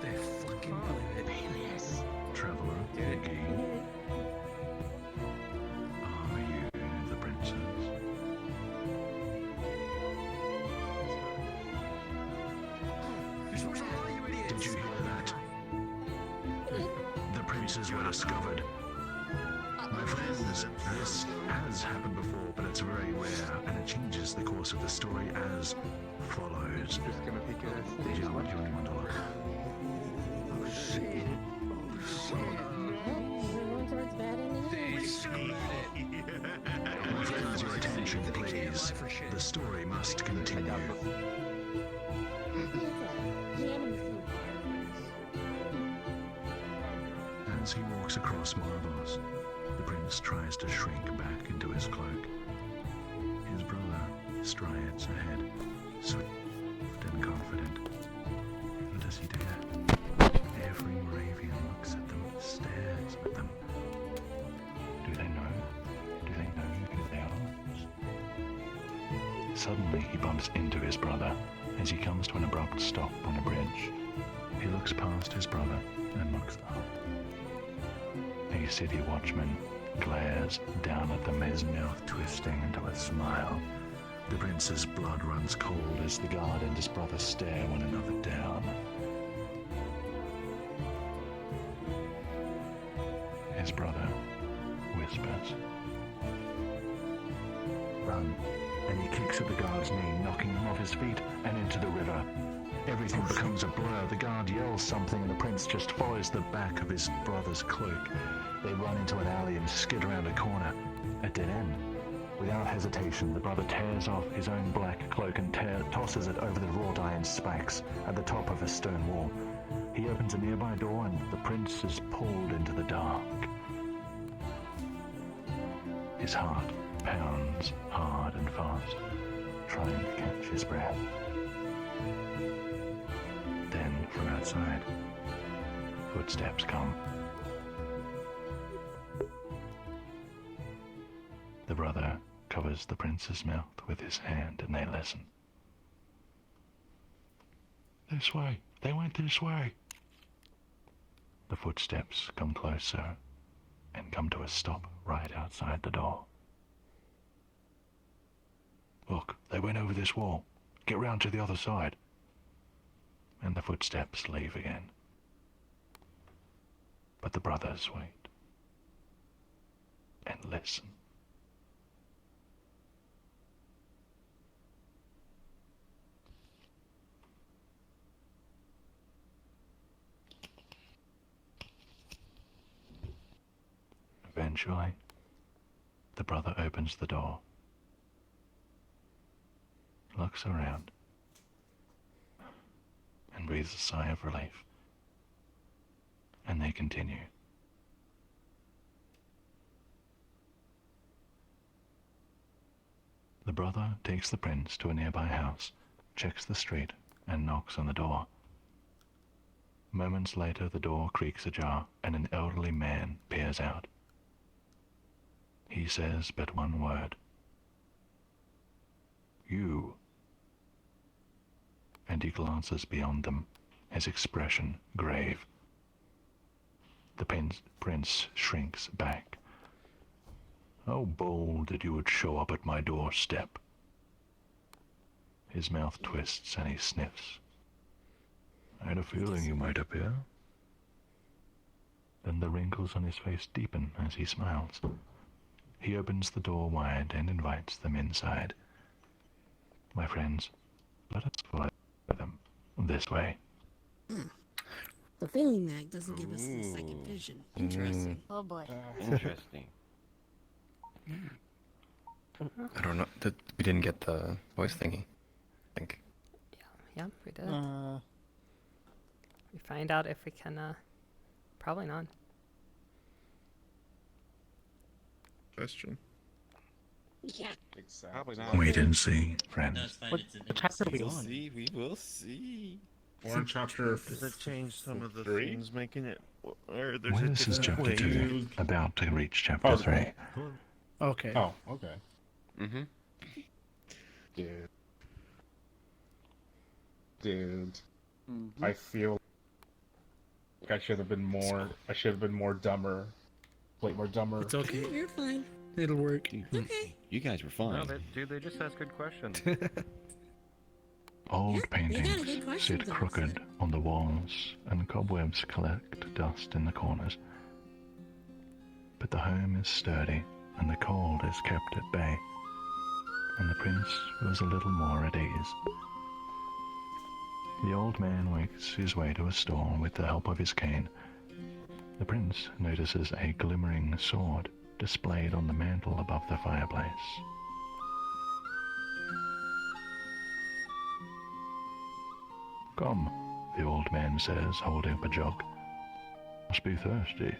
They fucking aliens. Traveler, again. Are you the princess? Did you hear that? The princes were discovered. My friends, this has happened before, but it's very rare, and it changes the course of the story as follows. Did you want to look? Oh shit. Everyone towards bad ending. My friends, your attention, please. The story must continue. As he walks across Marvels, the prince tries to shrink back into his cloak. His brother strides ahead, swift and confident. Does he dare? Every Moravian looks at them, stares at them. Do they know? Do they know who they are? Suddenly he bumps into his brother as he comes to an abrupt stop on a bridge. He looks past his brother and looks up. A city watchman glares down at them, his mouth twisting into a smile. The prince's blood runs cold as the guard and his brother stare one another down. His brother whispers, "Run," and he kicks at the guard's knee, knocking him off his feet and into the river. Everything becomes a blur. The guard yells something and the prince just follows the back of his brother's cloak. They run into an alley and skid around a corner. A dead end. Without hesitation, the brother tears off his own black cloak and tosses it over the wrought iron spikes at the top of a stone wall. He opens a nearby door and the prince is pulled into the dark. His heart pounds hard and fast, trying to catch his breath. Then, from outside, footsteps come. The brother covers the prince's mouth with his hand and they listen. This way. They went this way. The footsteps come closer and come to a stop right outside the door. Look, they went over this wall. Get round to the other side. And the footsteps leave again. But the brothers wait and listen. Eventually, the brother opens the door, looks around, and breathes a sigh of relief. And they continue. The brother takes the prince to a nearby house, checks the street, and knocks on the door. Moments later, the door creaks ajar, and an elderly man peers out. He says but one word. You. And he glances beyond them, his expression grave. The prince shrinks back. How bold that you would show up at my doorstep. His mouth twists and he sniffs. I had a feeling you might appear. Then the wrinkles on his face deepen as he smiles. He opens the door wide and invites them inside. My friends, let us follow them this way. The feeling mag doesn't give us the second vision. Interesting. Oh boy. Interesting. I don't know. We didn't get the voice thingy, I think. Yeah, we did. We find out if we can, probably not. Question. Yeah. Exactly. Probably not. Wait and see, friends. What chapter are we on? We will see. We're on chapter. Does it change some of the 3? things making it? Or Well, this is chapter 2, about to reach chapter 3. Okay. Oh, okay. Mm-hmm. Yeah. dude. I feel like I should have been more. I should have been more dumber. Like more dumber. It's okay. You're fine. It'll work. Okay. You guys were No, fine. dude, they just ask good questions. Old You got a paintings good question, sit Thomas. crooked on the walls, and cobwebs collect dust in the corners. But the home is sturdy, and the cold is kept at bay, and the prince was a little more at ease. The old man wakes his way to a stall with the help of his cane. The prince notices a glimmering sword displayed on the mantel above the fireplace. Come, the old man says, holding up a jug. Must be thirsty.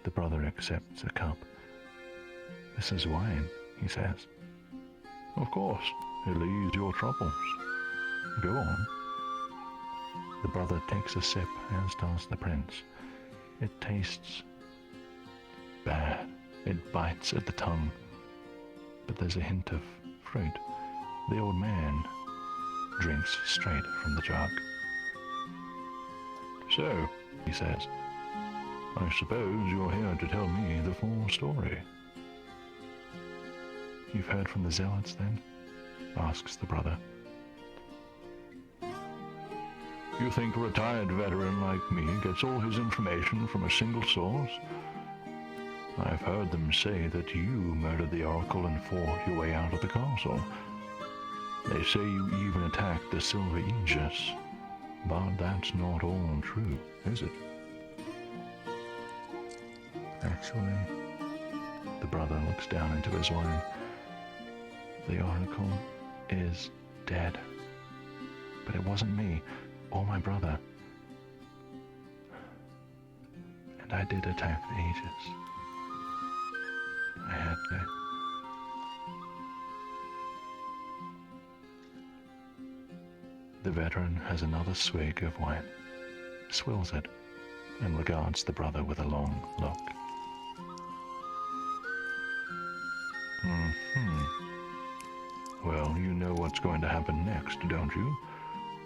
The brother accepts a cup. This is wine, he says. Of course, it'll ease your troubles. Go on. The brother takes a sip, as does the prince. It tastes bad. It bites at the tongue. But there's a hint of fruit. The old man drinks straight from the jug. So, he says, I suppose you're here to tell me the full story. You've heard from the zealots, then? Asks the brother. You think a retired veteran like me gets all his information from a single source? I've heard them say that you murdered the oracle and fought your way out of the castle. They say you even attacked the Silver Aegis, but that's not all true, is it? Actually, the brother looks down into his wine. The oracle is dead. But it wasn't me, or my brother. And I did attack the Aegis. I had to. The veteran has another swig of wine, swills it, and regards the brother with a long look. Well, you know what's going to happen next, don't you?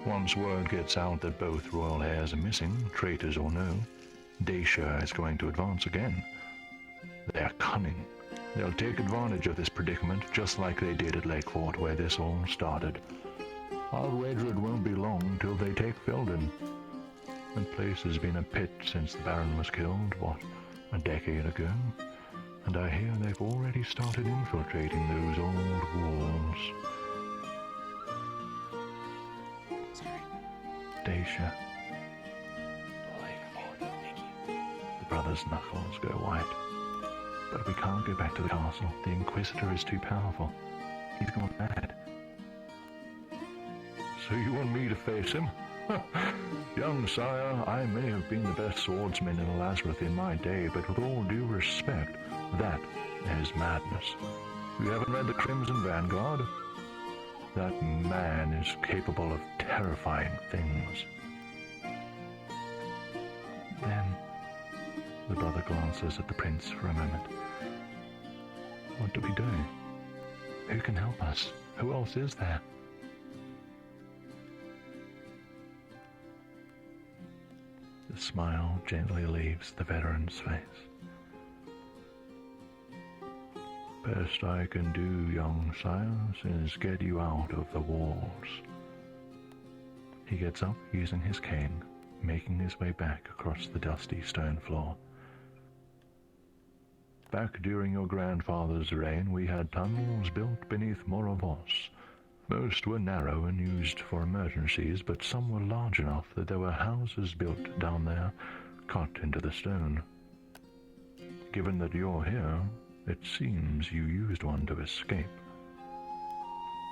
Once word gets out that both royal heirs are missing, traitors or no, Dacia is going to advance again. They're cunning. They'll take advantage of this predicament just like they did at Lakefort, where this all started. I'll wager it won't be long till they take Felden. The place has been a pit since the Baron was killed, what, a decade ago? And I hear they've already started infiltrating those old walls. Dacia. The brother's knuckles go white. But we can't go back to the castle. The Inquisitor is too powerful. He's gone mad. So you want me to face him? Young sire, I may have been the best swordsman in Lazarus in my day, but with all due respect, that is madness. You haven't read the Crimson Vanguard? That man is capable of terrifying things. Then, the brother glances at the prince for a moment. What do we do? Who can help us? Who else is there? The smile gently leaves the veteran's face. Best I can do, young sire, is get you out of the walls. He gets up using his cane, making his way back across the dusty stone floor. Back during your grandfather's reign, we had tunnels built beneath Moravos. Most were narrow and used for emergencies, but some were large enough that there were houses built down there, cut into the stone. Given that you're here, it seems you used one to escape.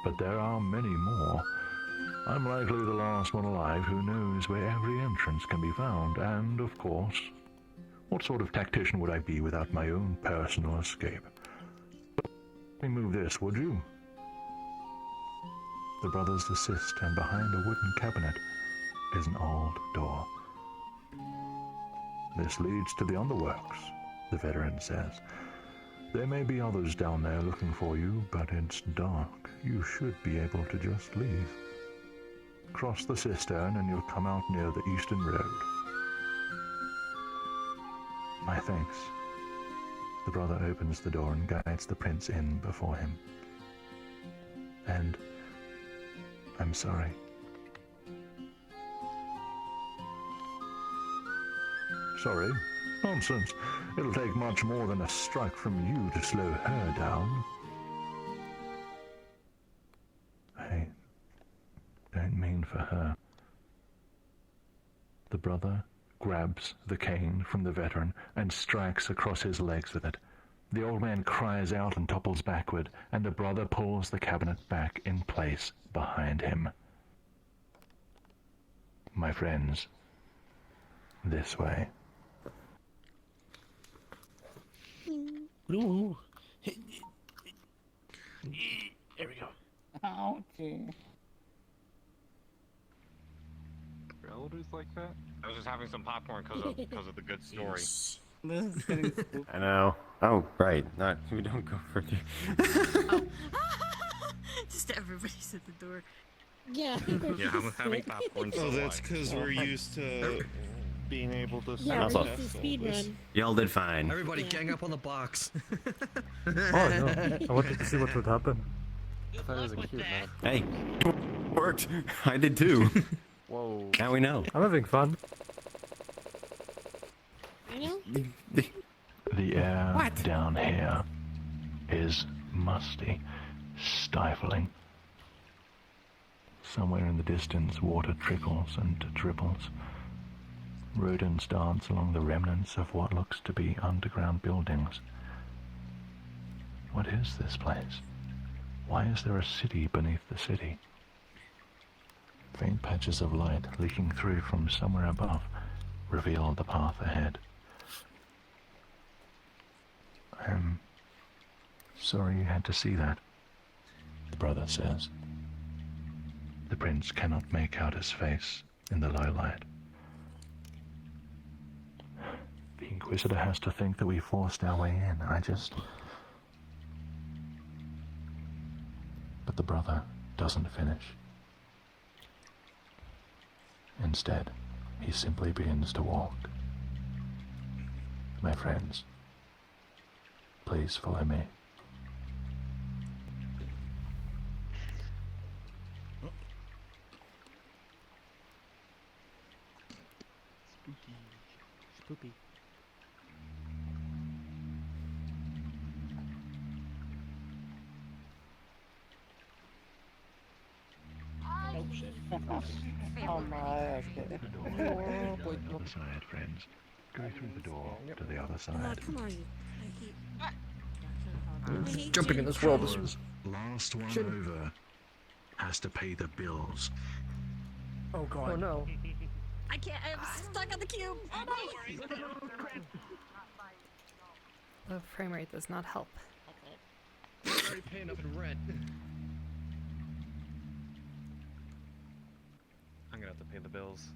But there are many more. I'm likely the last one alive who knows where every entrance can be found, and, of course, what sort of tactician would I be without my own personal escape? Let me move this, would you? The brothers assist, and behind a wooden cabinet is an old door. This leads to the underworks, the veteran says. There may be others down there looking for you, but it's dark. You should be able to just leave. Cross the cistern and you'll come out near the eastern road. My thanks. The brother opens the door and guides the prince in before him. And I'm sorry. Sorry? Nonsense. It'll take much more than a strike from you to slow her down. I don't mean for her. The brother grabs the cane from the veteran and strikes across his legs with it. The old man cries out and topples backward, and the brother pulls the cabinet back in place behind him. My friends, this way. Ooh. There we go. Ouchie. Relatives like that? I was just having some popcorn because of the good story. I know. Oh, right. Not we don't go for Just everybody's at the door. Yeah. Yeah, I'm having popcorn. Oh, that's because we're used to being able to. Yeah, we're used to speed run. Y'all did fine. Everybody gang up on the box. Oh no, I wanted to see what would happen. I thought it was a cute man. Hey, it worked. I did too. Whoa. Now we know. I'm having fun. I know? The air down here is musty, stifling. Somewhere in the distance, water trickles and dribbles. Rodents dance along the remnants of what looks to be underground buildings. What is this place? Why is there a city beneath the city? Faint patches of light leaking through from somewhere above reveal the path ahead. I'm sorry you had to see that, the brother says. The prince cannot make out his face in the low light. The Inquisitor has to think that we forced our way in. But the brother doesn't finish. Instead, he simply begins to walk. My friends, please follow me. Spoopy. Oh my. The other side, friends. Go through the door to the other side. Come on. Jumping in this world is... Last one over has to pay the bills. Oh god. Oh no. I can't. I'm stuck on the cube. Oh no. Low frame rate does not help. Already paying up in rent. I'm gonna have to pay the bills.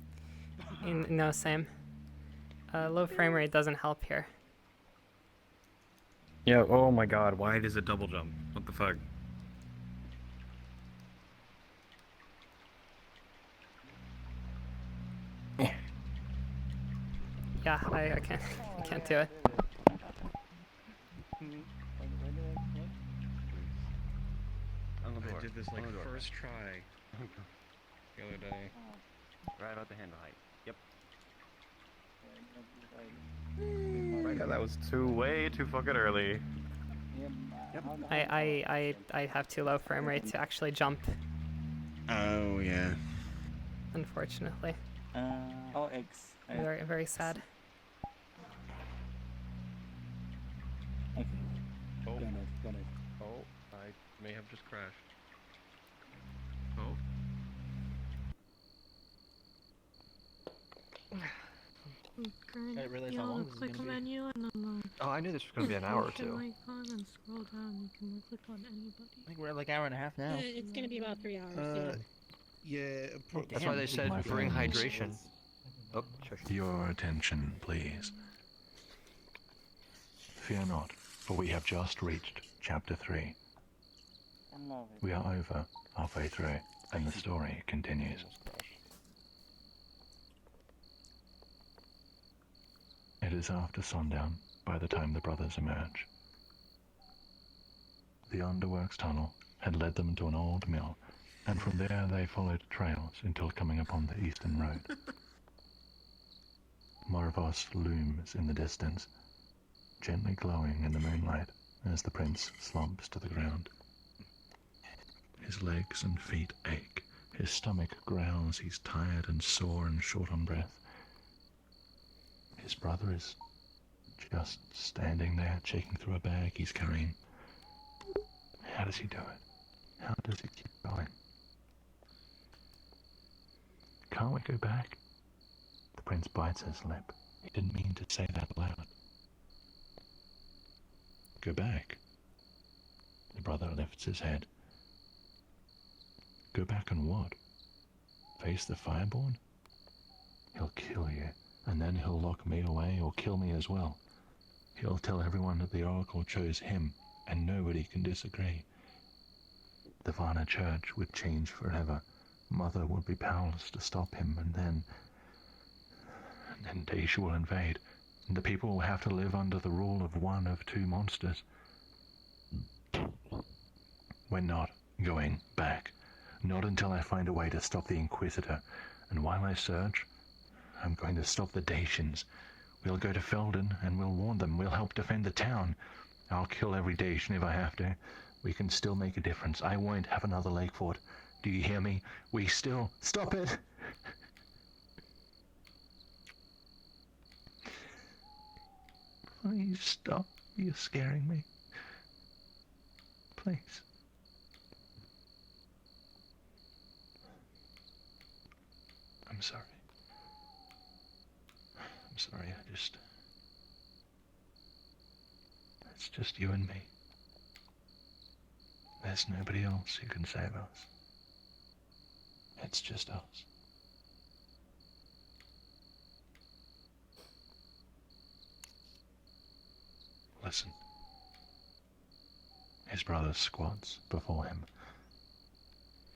No, same. Low frame rate doesn't help here. Yeah, oh my god, why does it double jump? What the fuck? Yeah, I can't. I can't do it. I did this like first try the other day. Right about the handle height. Yep. Oh my god, that was way too fucking early. I have too low frame rate to actually jump, Oh yeah. unfortunately. X. Very, very sad. Oh. Oh, I may have just crashed. Oh. I realize how long this is click gonna be. menu and then Oh, I knew this was gonna be an hour or two. icon and scroll down. You can click on anybody. I think we're at like an hour and a half now. It's gonna be about 3 hours. Yeah. That's why they said bring hydration. Oh, sure. Your attention, please. Fear not. for we have just reached Chapter 3. We are over halfway through, and the story continues. It is after sundown by the time the brothers emerge. The underworks tunnel had led them to an old mill, and from there they followed trails until coming upon the eastern road. Morvos looms in the distance, gently glowing in the moonlight as the prince slumps to the ground. His legs and feet ache, his stomach growls, he's tired and sore and short on breath. His brother is just standing there, checking through a bag he's carrying. How does he do it? How does he keep going? Can't we go back? The prince bites his lip. He didn't mean to say that loud. Go back? The brother lifts his head. Go back and what? Face the Fireborn? He'll kill you, and then he'll lock me away or kill me as well. He'll tell everyone that the Oracle chose him, and nobody can disagree. The Varna Church would change forever. Mother would be powerless to stop him, and then Daisha will invade, and the people will have to live under the rule of one of two monsters. We're not going back. Not until I find a way to stop the Inquisitor. And while I search, I'm going to stop the Dacians. We'll go to Felden and we'll warn them. We'll help defend the town. I'll kill every Dacian if I have to. We can still make a difference. I won't have another Lake Fort. Do you hear me? We still... Stop it! Please stop. You're scaring me. Please. I'm sorry. I'm sorry, it's just you and me. There's nobody else who can save us. It's just us. Listen. His brother squats before him.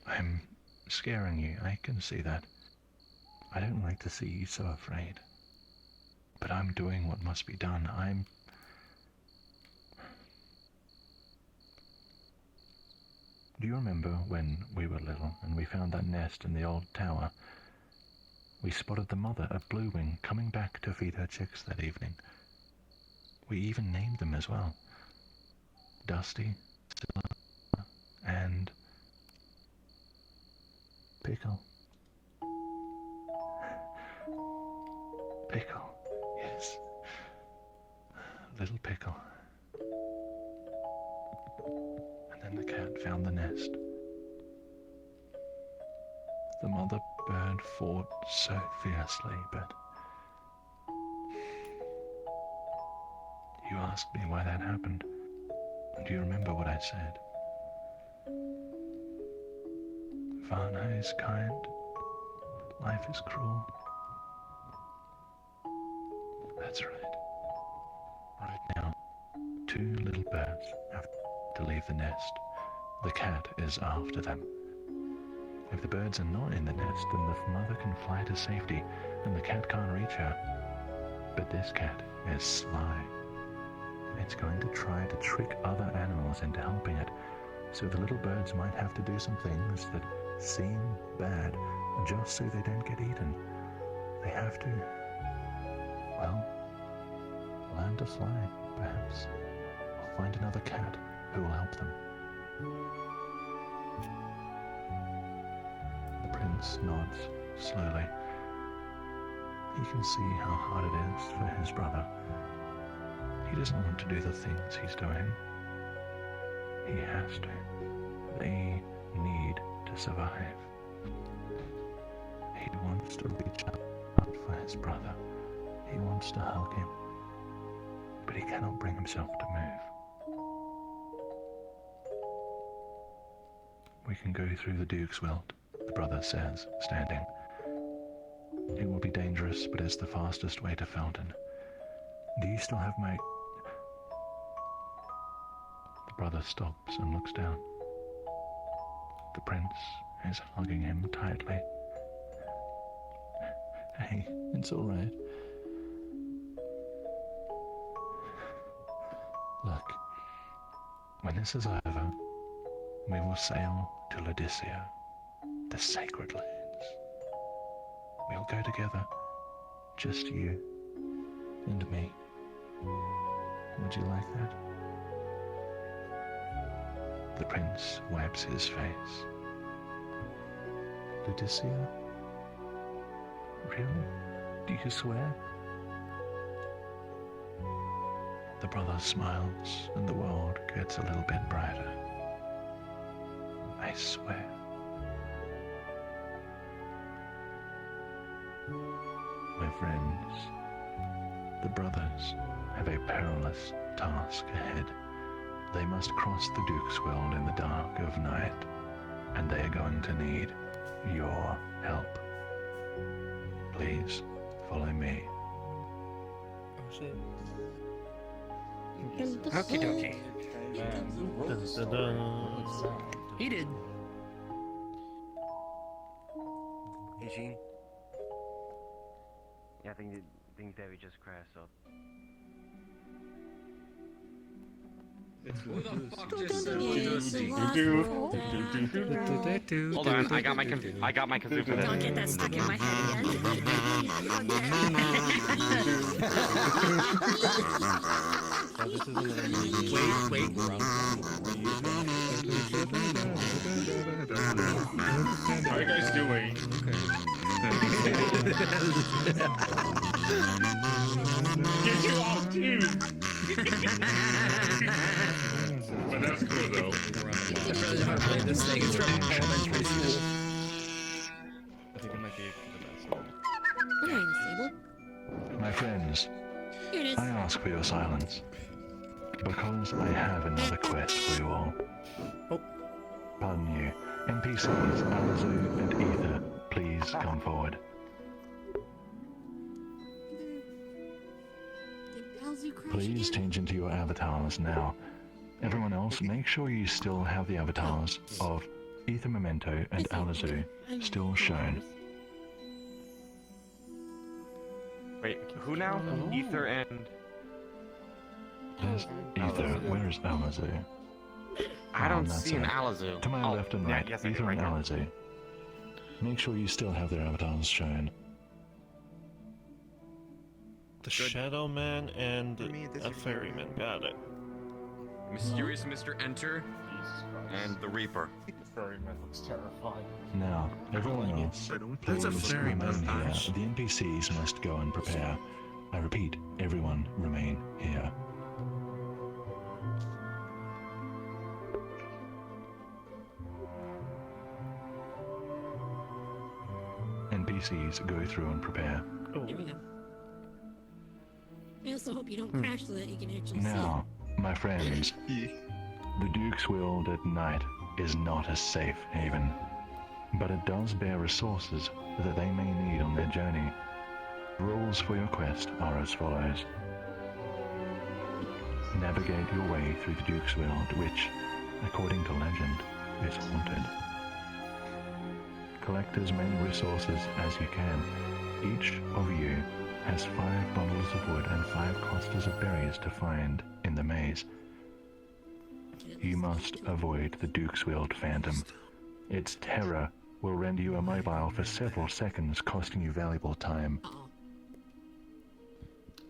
I'm scaring you, I can see that. I don't like to see you so afraid. But I'm doing what must be done. Do you remember when we were little and we found that nest in the old tower? We spotted the mother of Bluewing coming back to feed her chicks that evening. We even named them as well. Dusty, Scylla, and Pickle. Pickle, yes. Little Pickle. And then the cat found the nest. The mother bird fought so fiercely, but you asked me why that happened. Do you remember what I said? Varna is kind. Life is cruel. That's right. Right now, two little birds have to leave the nest. The cat is after them. If the birds are not in the nest, then the mother can fly to safety, and the cat can't reach her. But this cat is sly. It's going to try to trick other animals into helping it, so the little birds might have to do some things that seem bad, just so they don't get eaten. They have to, well, learn to fly, perhaps, or find another cat who will help them. The prince nods slowly. He can see how hard it is for his brother. He doesn't want to do the things he's doing. He has to. They need to survive. He wants to reach out for his brother. He wants to hug him. But he cannot bring himself to move. We can go through the Duke's Wilt, the brother says, standing. It will be dangerous, but it's the fastest way to Felden. Do you still have my... The brother stops and looks down. The prince is hugging him tightly. Hey, it's all right. Look, when this is over, we will sail to Laodicea, the sacred lands. We'll go together, just you and me. Would you like that? The prince wipes his face. Laodicea? Really? Do you swear? The brother smiles and the world gets a little bit brighter. I swear. My friends, the brothers have a perilous task ahead. They must cross the Duke's World in the dark of night, and they are going to need your help. Please follow me. Oh shit. Okie dokie. He did. Hey, Gene. Yeah, I think Debbie just crashed, so. Who the fuck just said Hold on, I got my kazoo for this. Don't get that stuck in my head Wait. How are you guys doing? Get you off too! But that's cool though. I'd rather not play this thing. It's from elementary school. I think it might be for the best. What are you, My friends, Here it is. I ask for your silence, because I have another quest for you all. Oh. Pardon you, NPCs Alizu and Ether, please come forward. Please change into your avatars now. Everyone else, make sure you still have the avatars of Ether Memento and Alizu still shown. Wait, who now? Ether and... There's Ether, where is Alizu? I don't that's see an it. Alizu. To my left and yeah, right, yes, I do, Ether right and now. Alizu. Make sure you still have their avatars shown. The Shadow Man and a Ferryman. Got it. Mysterious Mr. Enter and the Reaper. Ferryman looks terrifying. Now, everyone else, There's a please fairy remain here. mustache. The NPCs must go and prepare. I repeat, everyone remain here. NPCs go through and prepare. There we go. I also hope you don't crash so that you can actually Now, my friends, the Duke's World at night is not a safe haven, but it does bear resources that they may need on their journey. Rules for your quest are as follows. Navigate your way through the Duke's World, which, according to legend, is haunted. Collect as many resources as you can. Each of you has 5 bundles of wood and 5 clusters of berries to find in the maze. You must avoid the Duke's World Phantom. Its terror will render you immobile for several seconds, costing you valuable time.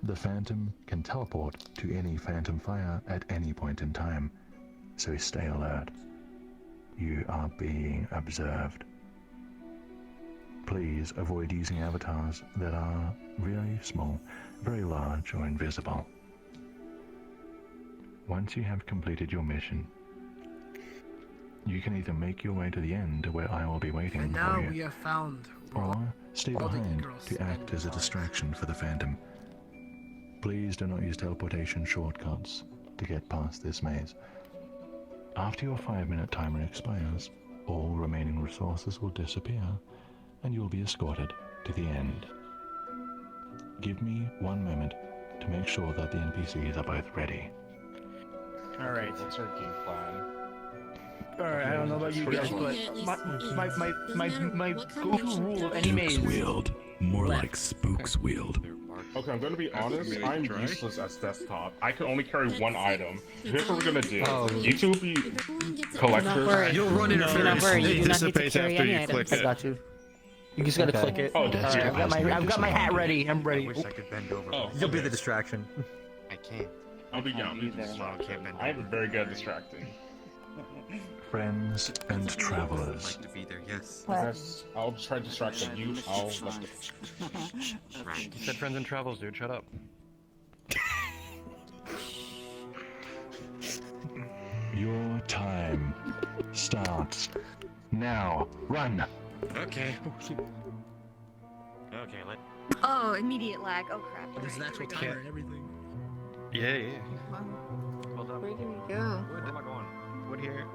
The Phantom can teleport to any Phantom Fire at any point in time, so stay alert. You are being observed. Please avoid using avatars that are really small, very large, or invisible. Once you have completed your mission, you can either make your way to the end where I will be waiting And for now you, we have found or stay all the behind girls to act as a distraction for the Phantom. Please do not use teleportation shortcuts to get past this maze. After your 5-minute timer expires, all remaining resources will disappear, and you will be escorted to the end. Give me 1 moment to make sure that the NPCs are both ready. Alright. What's our game plan? Alright, I don't know about you guys, but my go-to rule of any maze. Wield. More like Spooks Wield. Okay, I'm gonna be honest, I'm useless as desktop. I can only carry one item. Here's what we're gonna do. You two will be collectors. You'll run interference. You do not need to carry any items. I got you. You just gotta click it. Oh, I've got my hat ready. I'm ready. I wish I could bend over. Oh, You'll be the distraction. I can't. I'll be distracting. I'm very good at distracting. Friends and travelers. To be there, yes. Yes, I'll try to distract them. I'll let them. You said friends and travels, dude. Shut up. Your time starts now. Run. Okay. Okay, let. Oh, immediate lag. Oh crap. There's an actual timer and everything. Yeah, yeah. Well done. Where did we go? Where am I going? What here?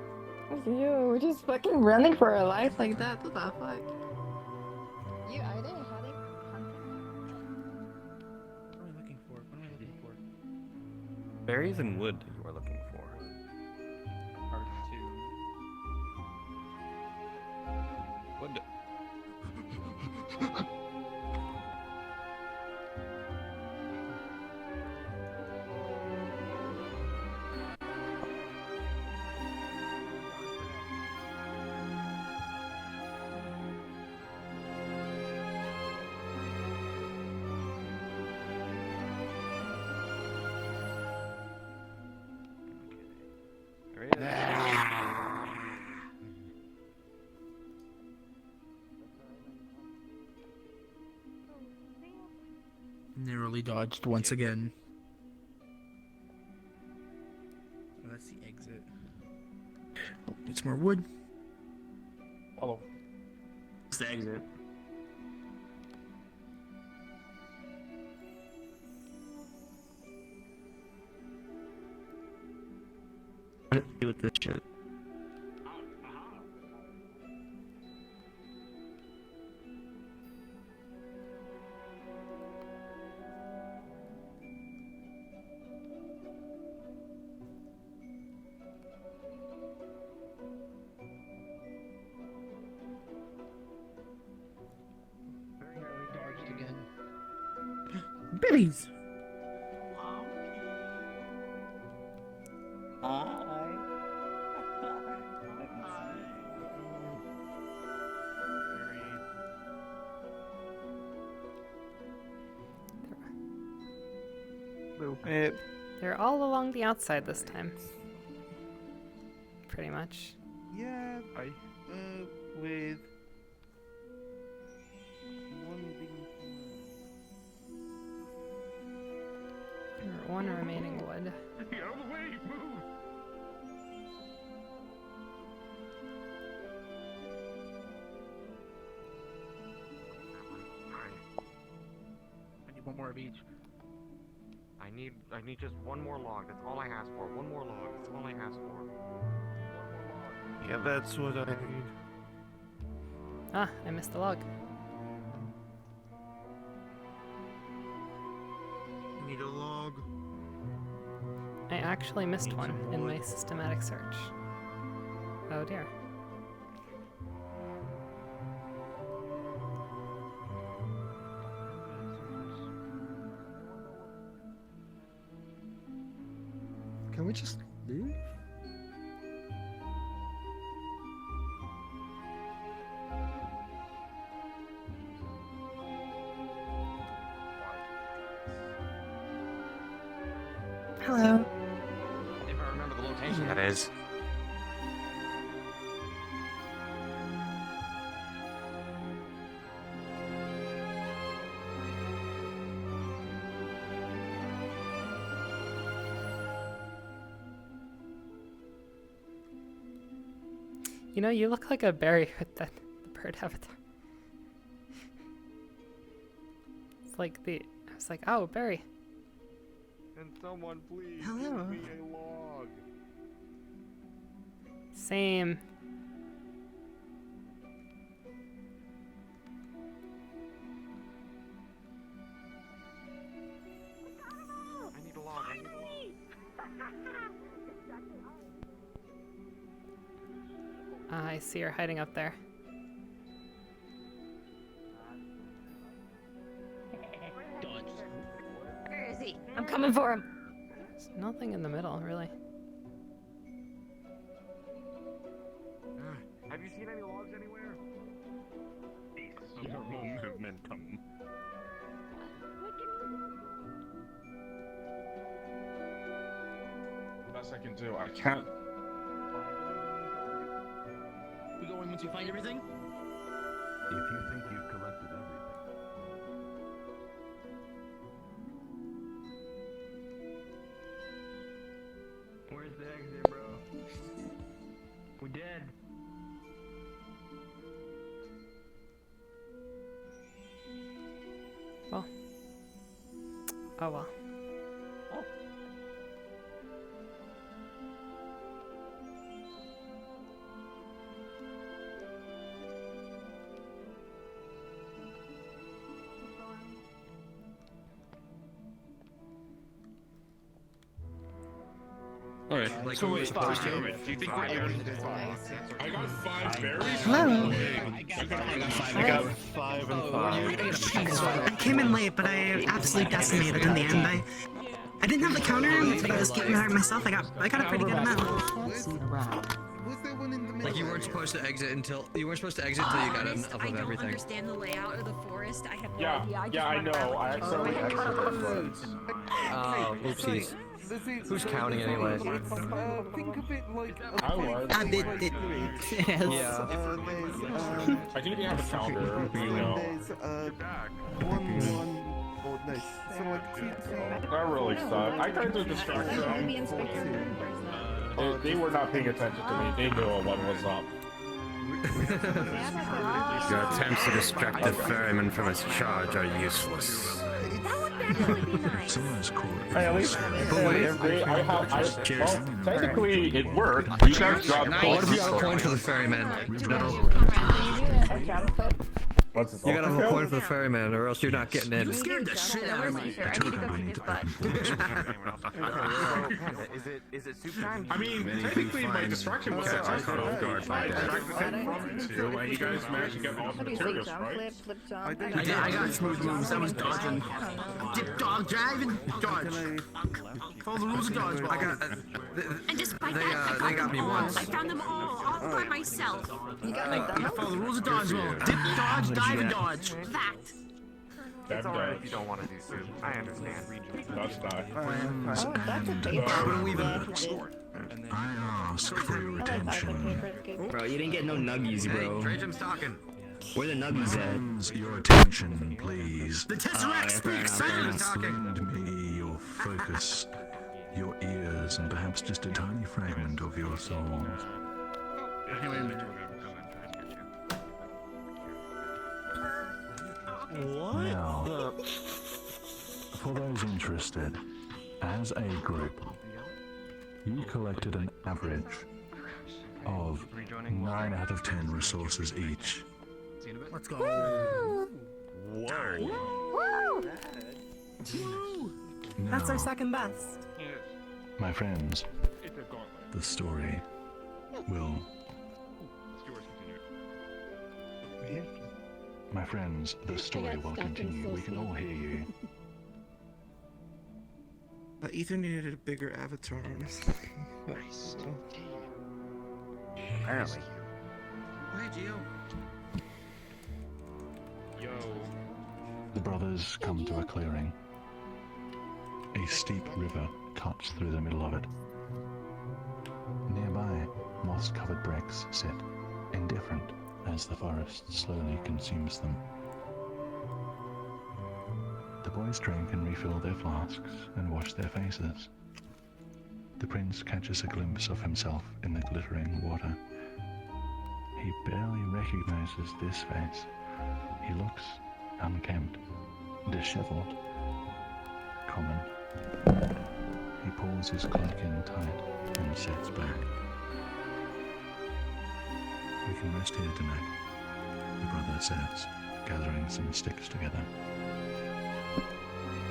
Yo, we're just fucking running for our life like that. What the fuck? You, I didn't have it. What am I looking for? What am I looking for? Berries and wood you are looking for. Wood. Narrowly dodged once again. Oh, that's the exit. Oh, it's more wood. Hello. It's the exit. What do with this shit? Babies! They're all along the outside this time. Pretty much. Yeah, with one remaining wood. Get out of the way! Move! I need one more of each. I need just one more log. That's all I ask for. One more log. That's all I ask for. Yeah, that's what I need. Ah, I missed the log. Need a log. I actually missed one in my systematic search. Oh dear. Can we just leave? Hello. If I remember the location, that is. You know, you look like a berry with the bird avatar. It's like I was like, oh, berry. Can someone please Hello. give me a log? Same. I need a log. I need a log. I see her hiding up there. Where is he? I'm coming for him. There's nothing in the middle, really. Have you seen any logs anywhere? Normal momentum. Best I can do. I can't. We go in once you find everything? If you think you've collected everything. Where's the exit, bro? We're dead. Well. Oh well. Alright, like So we were wait, supposed to. do you think we're I got 5 berries. Hello. I got 5 and 5. I came in late, but I absolutely decimated in the end. I didn't have the counter, but I was keeping track myself. I got a pretty good amount. Like you weren't supposed to exit until you got enough of I don't everything. understand the layout of the forest. I have no Yeah, idea. yeah, I know. I accidentally exited the place. Oh, oopsies. Who's counting anyway? Think of it like I was. I did. Yeah. I didn't have a counter, you know. That really sucked. I tried to distract them. They were not paying attention to me. They knew what was up. Your attempts to distract the ferryman from his charge are useless. Hey, at least, well, technically it worked. You guys dropped What if you got a point for the ferryman? What's this? You gotta have a point for the ferryman, or else you're not getting in. You scared the shit out of me. I need to go kick his butt. Is it soup time? I mean, technically my distraction was that I distracted him from you, and you guys managed to get all the materials, right? I got smooth moves. I was dodging. Dip, dog, drive, and dodge. Follow the rules of dodge. I got. And despite They that, they got me once. I found them all by myself. You gotta follow the rules of dodgeball. Dip, dodge, dive, and dodge. Fact. It's alright if you don't want to do soup. I understand. That's die. I ask for your attention. Bro, you didn't get no nuggies, bro. Trajan's talking. Where the nuggies at? Friends, your attention, please. The Tesseract speaks silent. Lend me your focus, your ears, and perhaps just a tiny fragment of your souls. Now, for those interested, as a group, you collected an average of 9 out of 10 resources each. Let's go. Whoa. That's our second best. My friends, the story will... My friends, the story will continue. We can all hear you. Ether needed a bigger avatar, honestly. Apparently. Hey, Gio. Yo. The brothers come to a clearing. A steep river cuts through the middle of it. Nearby, moss-covered bricks sit, indifferent, as the forest slowly consumes them. The boys drink and refill their flasks and wash their faces. The prince catches a glimpse of himself in the glittering water. He barely recognizes this face. He looks unkempt, disheveled, common. He pulls his cloak in tight and sits back. We can rest here tonight, the brother says, gathering some sticks together.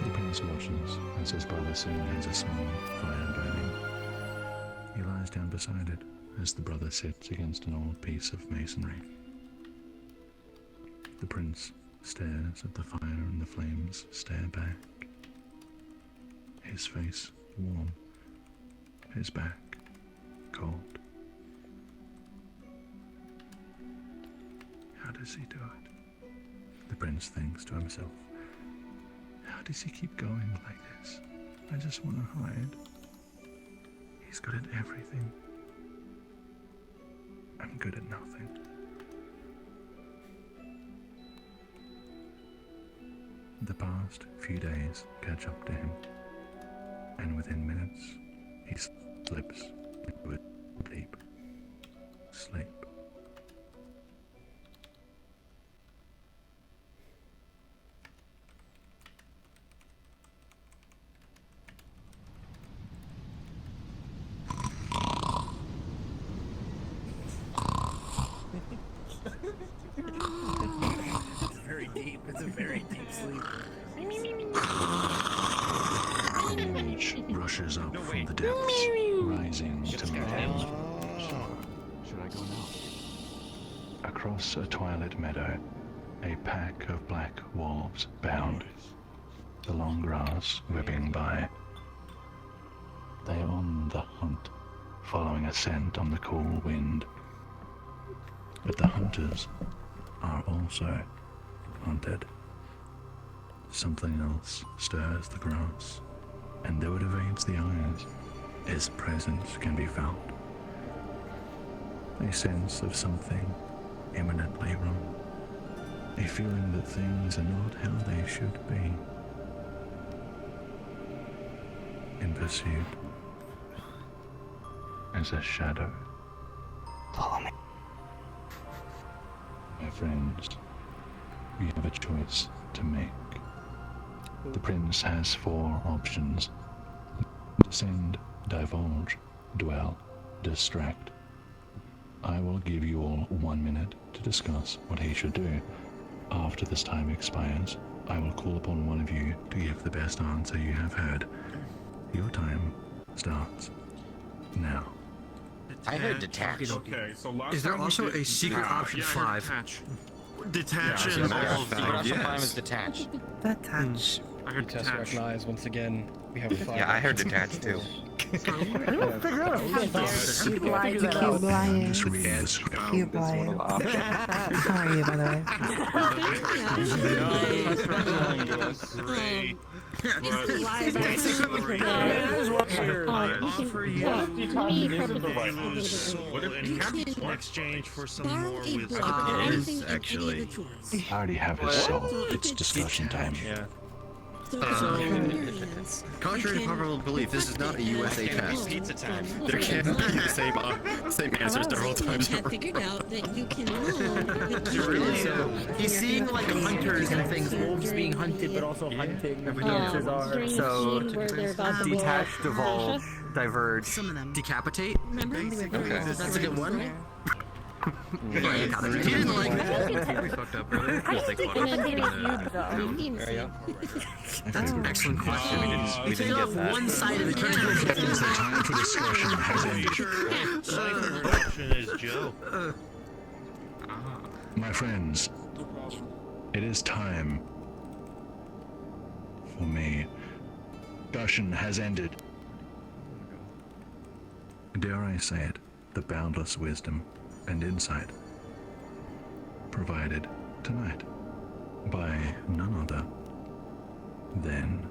The prince watches as his brother soon has a small fire burning. He lies down beside it as the brother sits against an old piece of masonry. The prince stares at the fire and the flames stare back. His face warm, his back cold. How does he do it? The prince thinks to himself. How does he keep going like this? I just want to hide. He's good at everything. I'm good at nothing. The past few days catch up to him, and within minutes, he slips into a deep sleep. It's very deep. It's a very deep sleep. Rage rushes up from the depths, rising to meet him. Should I go now? Across a twilit meadow, a pack of black wolves bound, the long grass whipping by. They are on the hunt, following a scent on the cool wind. But the hunters are also hunted. Something else stirs the grass, and though it evades the eyes, its presence can be felt. A sense of something imminently wrong. A feeling that things are not how they should be. In pursuit, as a shadow. Follow me. My friends, we have a choice to make. The prince has 4 options. Descend, divulge, dwell, distract. I will give you all 1 minute to discuss what he should do. After this time expires, I will call upon one of you to give the best answer you have heard. Your time starts now. I heard detach. Okay, so last Is there time we also did a secret detach. option 5? Detach Yeah, and secret all option 5 is detach. Detach. I heard test recognize once again. We have 5. Yeah, I heard detach too. Cube Lion. Cube Lion. How are you, by the way? In exchange for some more wisdom. Actually, I already have his soul. It's discussion time. Yeah. Contrary to popular belief, this is not a USA test. Pizza time. There can't be the same answers several times. I figured out that you can roll. Really? So he's seeing like hunters and things, wolves being hunted, but also hunting. So, detach, divulge, diverge. Some of them. Decapitate? Okay. That's a good one. We fucked up, brother. That's an excellent question. We didn't get that. One side of the The time for discussion has ended. Option is Joe. My friends, it is time for me. Discussion has ended. Dare I say it, the boundless wisdom and insight provided tonight by none other than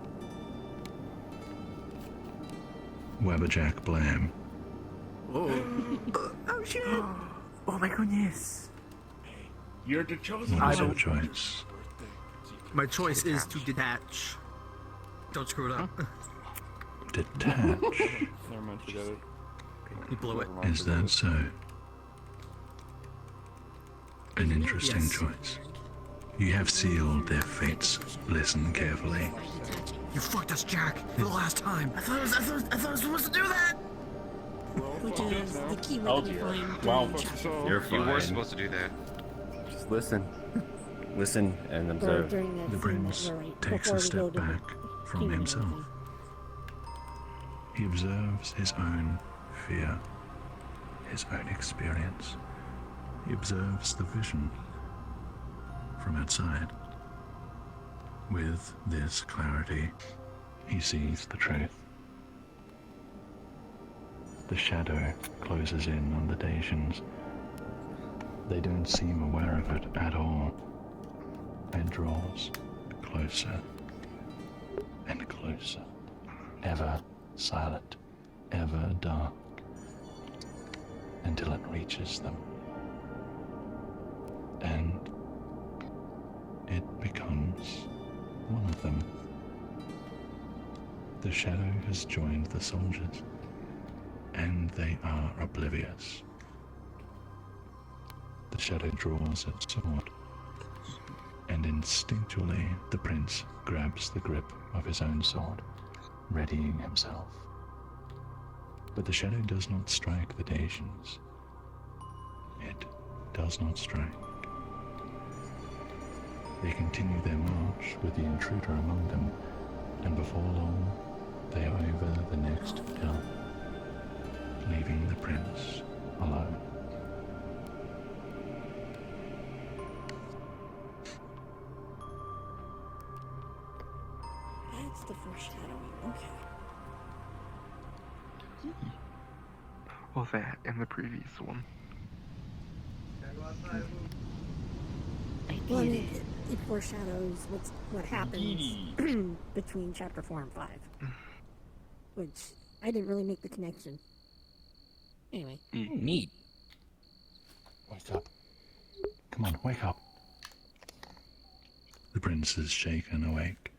Wabberjack Blam. Oh shit! Oh my goodness! You're the chosen What is one. your choice? My choice is to detach. Don't screw it up. Detach. Never mind, forget it. You blew it. Is that so? An interesting Yes. choice. You have sealed their fates. Listen carefully. You fucked us, Jack, for the last time. I thought I was supposed to do that. Which is the key way to find Wow. You're You were fine. supposed to do that. Just listen. Listen and observe. The prince takes a step back from himself. He observes his own fear. his own experience. He observes the vision from outside. With this clarity, he sees the truth. The shadow closes in on the Dacians. They don't seem aware of it at all. It draws closer and closer, ever silent, ever dark, until it reaches them. And it becomes one of them. The shadow has joined the soldiers, and they are oblivious. The shadow draws its sword, and instinctually the prince grabs the grip of his own sword, readying himself. But the shadow does not strike the Dacians. It does not strike. They continue their march with the intruder among them, and before long they are over the next hill, leaving the prince alone. That's the foreshadowing. Okay. Well, that and the previous one. Well, I mean, it foreshadows what happens between chapter 4 and 5. Which, I didn't really make the connection. Anyway. Neat. Wake up. Come on, wake up. The prince is shaken awake.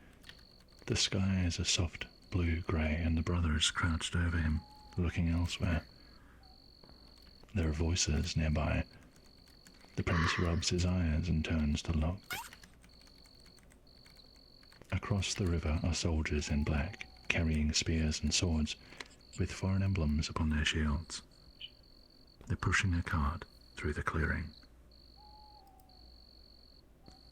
The sky is a soft blue-grey, and the brother is crouched over him, looking elsewhere. There are voices nearby. The prince rubs his eyes and turns to look. Across the river are soldiers in black, carrying spears and swords, with foreign emblems upon their shields. They're pushing a cart through the clearing.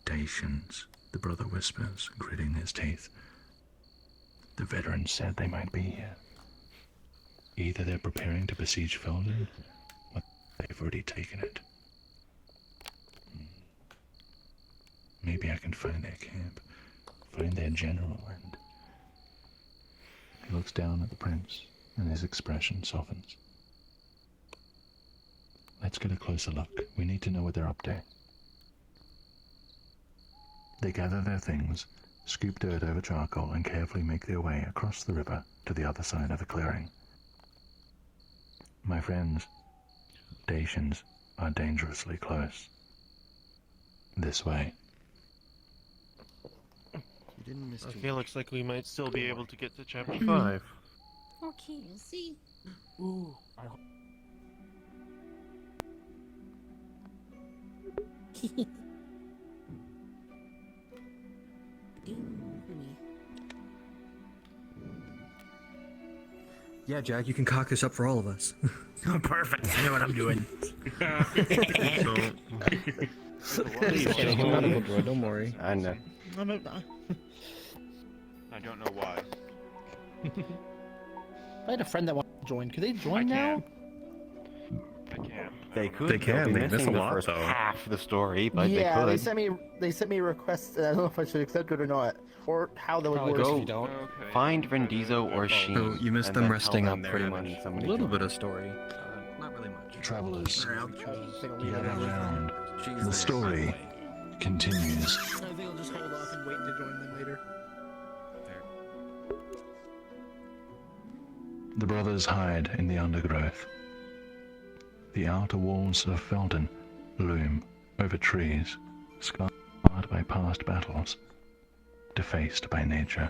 Dacians, the brother whispers, gritting his teeth. The veteran said they might be here. Either they're preparing to besiege Felden, or they've already taken it. Maybe I can find their camp, find their general, and... He looks down at the prince, and his expression softens. Let's get a closer look. We need to know what they're up to. They gather their things, scoop dirt over charcoal, and carefully make their way across the river to the other side of the clearing. My friends, Dacians are dangerously close. This way. Okay, looks like we might still be able to get to chapter 5. Okay, we'll see. Ooh, Yeah, Jack, you can cock this up for all of us. Oh, perfect. I know what I'm doing. Don't worry. I know. I don't know why. I had a friend that wanted to join. Could they join now? I can. They could. They can. They'll be They miss missing a the lot, first though. half of the story, but Yeah, they they could. sent me a request. And I don't know if I should accept it or not, or how that would work. Go find Rendizo or Sheen. Oh, you missed and them then resting tell up them pretty when much. somebody A little joins. bit of story. Not really much. Travelers, gather around. She's The there. story continues. I think I'll just hold off and wait to join them later. The brothers hide in the undergrowth. The outer walls of Felden loom over trees, scarred by past battles, defaced by nature.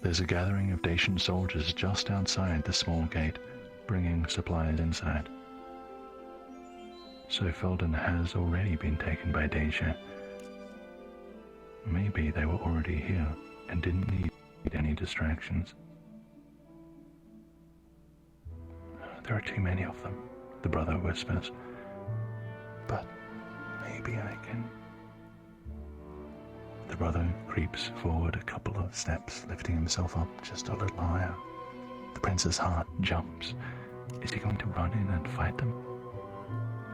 There's a gathering of Dacian soldiers just outside the small gate, bringing supplies inside. So Felden has already been taken by Dacia. Maybe they were already here and didn't need any distractions. There are too many of them, the brother whispers. But maybe I can... The brother creeps forward a couple of steps, lifting himself up just a little higher. The prince's heart jumps. Is he going to run in and fight them?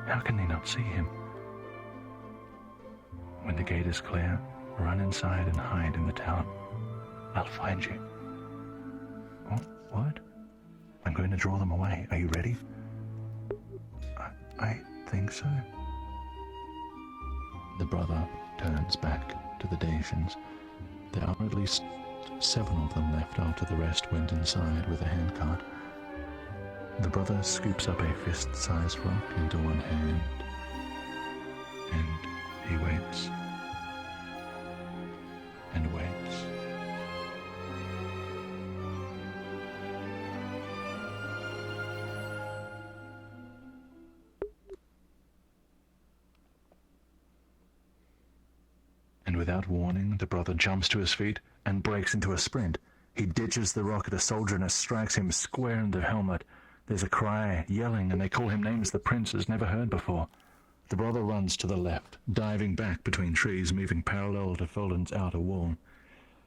How can they not see him? When the gate is clear, run inside and hide in the town. I'll find you. Oh, what? I'm going to draw them away. Are you ready? I think so. The brother turns back to the Dacians. There are at least 7 of them left after the rest went inside with a handcart. The brother scoops up a fist-sized rock into one hand, and he waits. And waits. And without warning, the brother jumps to his feet and breaks into a sprint. He ditches the rock at a soldier and it strikes him square in the helmet. There's a cry, yelling, and they call him names the prince has never heard before. The brother runs to the left, diving back between trees, moving parallel to Felden's outer wall.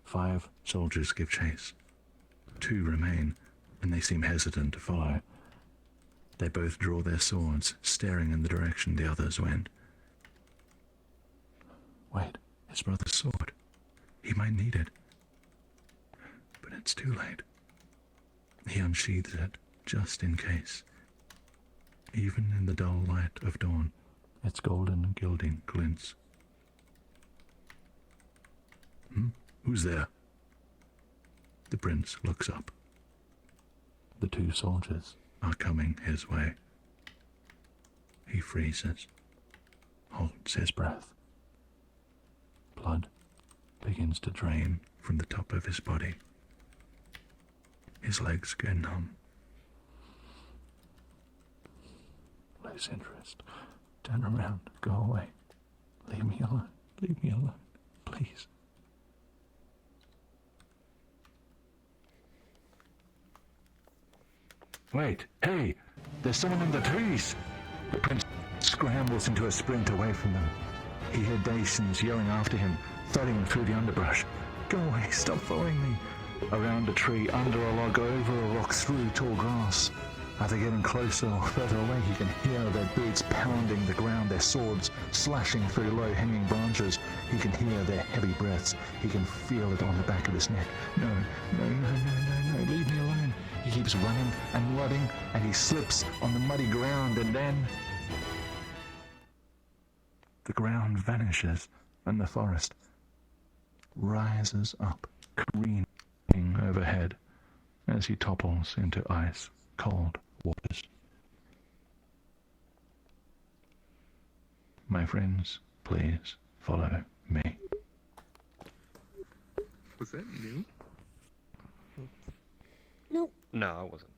5 soldiers give chase. 2 remain, and they seem hesitant to follow. They both draw their swords, staring in the direction the others went. Wait, his brother's sword. He might need it. But it's too late. He unsheathes it, just in case. Even in the dull light of dawn, its golden gilding glints. Who's there? The prince looks up. The 2 soldiers are coming his way. He freezes, holds his breath. Blood begins to drain from the top of his body. His legs go numb. Lose interest. Turn around. Go away. Leave me alone. Leave me alone. Please. Wait. Hey! There's someone in the trees! The prince scrambles into a sprint away from them. He heard Dacians yelling after him, thudding through the underbrush. Go away. Stop following me. Around a tree, under a log, over a rock, through tall grass. As they're getting closer or further away, he can hear their boots pounding the ground, their swords slashing through low-hanging branches. He can hear their heavy breaths. He can feel it on the back of his neck. No, leave me alone. He keeps running and running, and he slips on the muddy ground, and then the ground vanishes, and the forest rises up, careening overhead as he topples into ice-cold waters. My friends, please follow me. Was that new? Nope. No, it wasn't.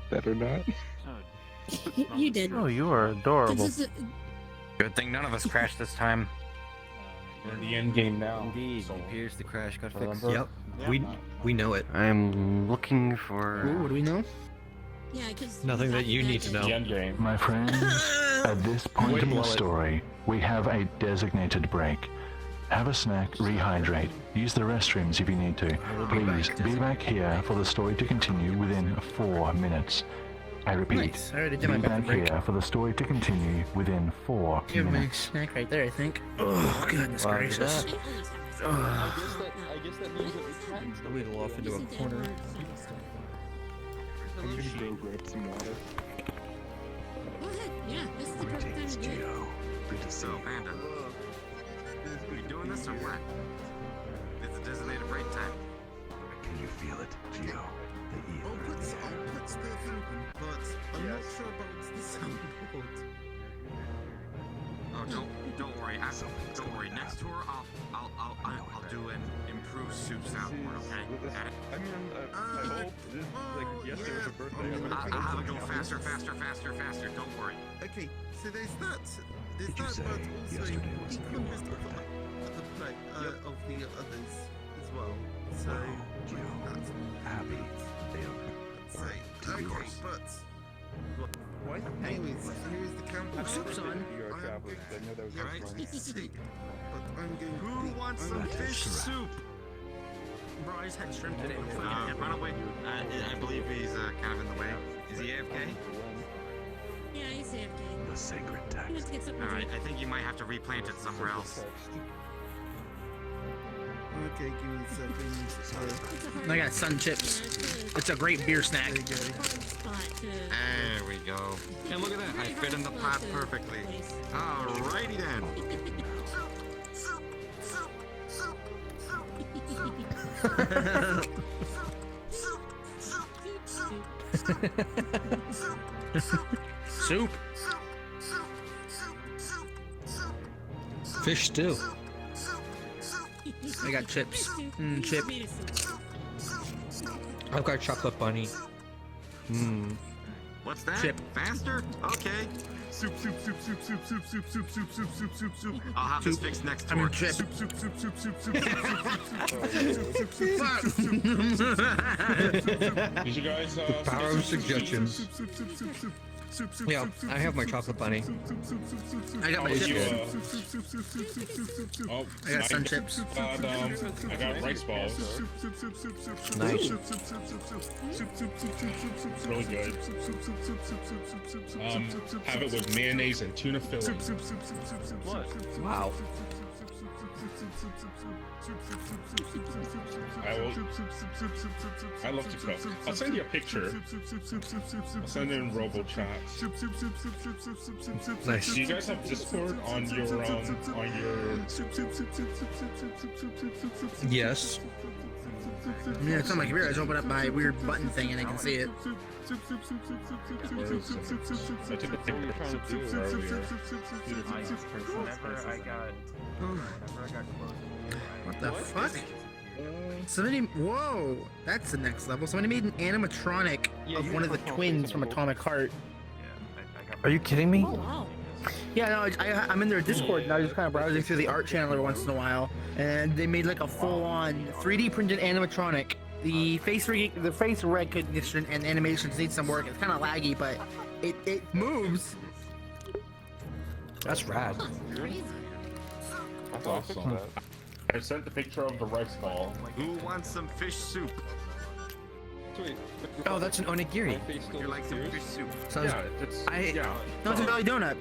Better not. You did. Oh, you are adorable. This is Good thing none of us crashed this time. We're in the end game now. Indeed, so. it appears the crash got fixed. Remember? Yep, we know it. I'm looking for... Ooh, what do we know? yeah, because Nothing that you need to know. The end game. My friends, at this point in the story, we have a designated break. Have a snack, rehydrate, use the restrooms if you need to. Please be back here for the story to continue within 4 minutes. I repeat, Nice. I already did be my back break. here for the story to continue within 4 Give me a minutes. snack right there, I think. Oh, goodness gracious. I guess that means that we can wiggle off into a corner. I'm gonna go grab some water. Go ahead. Yeah, this is the perfect time to do it. So, Panda, are you doing this or what? It's a designated break time. Can you feel it, Gio? I'll put the thing, but I'm not sure about the soundboard. Oh, don't worry. Don't worry. Next tour, I'll do an improved soup soundboard. Okay? Got it? I mean, I hope this, like, yes, there was a birthday. I'll have it go faster. Don't worry. Okay, so there's that, but also equal list of the others as well. So that's happy. let's say, okay, but Anyways, here's the camp. Soup's on. VRTravelers. I know that was Alright, sick. But I'm going Who wants some fish soup? Bro, I just had shrimp today. Run away. I believe he's kind of in the way. Is he AFK? Yeah, he's AFK. The sacred He text. wants to get something to Alright, drink. I think you might have to replant it somewhere else. Okay, give me a second. I got sun chips. It's a great beer snack. There we go. And look at that. I fit in the pot perfectly. Alrighty then. Soup. Fish stew. I got chips. Chip. I've got chocolate bunny. What's that? Chip. Faster? Okay. Soup, soup, soup, soup, soup, soup, soup, soup, soup, soup, soup, soup, soup. I'll have this fixed next tour. chip. Soup, soup, soup, soup, soup, soup, soup, soup, soup, soup. Did you guys? The power of suggestion. Yeah, I have my chocolate bunny. I got my chips. Oh, I got sun chips. I got rice balls. Nice. Really good. Have it with mayonnaise and tuna filling. Wow. I love to cook. I'll send you a picture. I'll send it in RoboChat. Nice. Do you guys have Discord on your Yes. Yeah, it's on my computer. I just open up my weird button thing and I can see it. I took a picture earlier. What the fuck? Somebody, whoa, that's the next level. Somebody made an animatronic of one of the twins from Atomic Heart. Are you kidding me? Yeah, no, I'm in their Discord and I was just kind of browsing through the art channel every once in a while, and they made like a full-on 3D printed animatronic. The face recognition and animations need some work. It's kind of laggy, but it moves. That's rad. That's awesome. I sent the picture of the rice ball. Who wants some fish soup? Oh, that's an onigiri. You like some fish soup? Sounds. Yeah, No, it's a belly donut.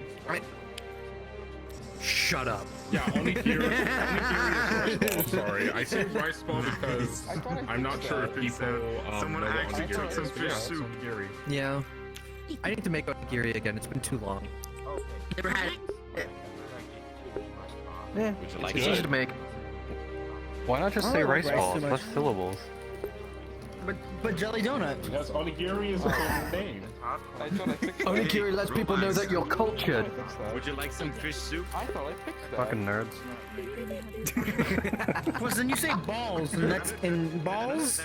Shut up. Yeah, onigiri is rice ball. Sorry, I say rice ball because I'm not sure if people Someone know what actually took onigiri some is. fish soup. Onigiri. Yeah. I need to make onigiri again. It's been too long. Never had it. Yeah, like it's it? easy to make. Why not just I say don't like rice rice balls? too much. Less syllables. But jelly donut. Yes, onigiri is a good name. Onigiri lets people know that you're cultured. Would you like some fish soup? I thought I fixed that. Fucking nerds. Plus, then you say balls, and that's in balls.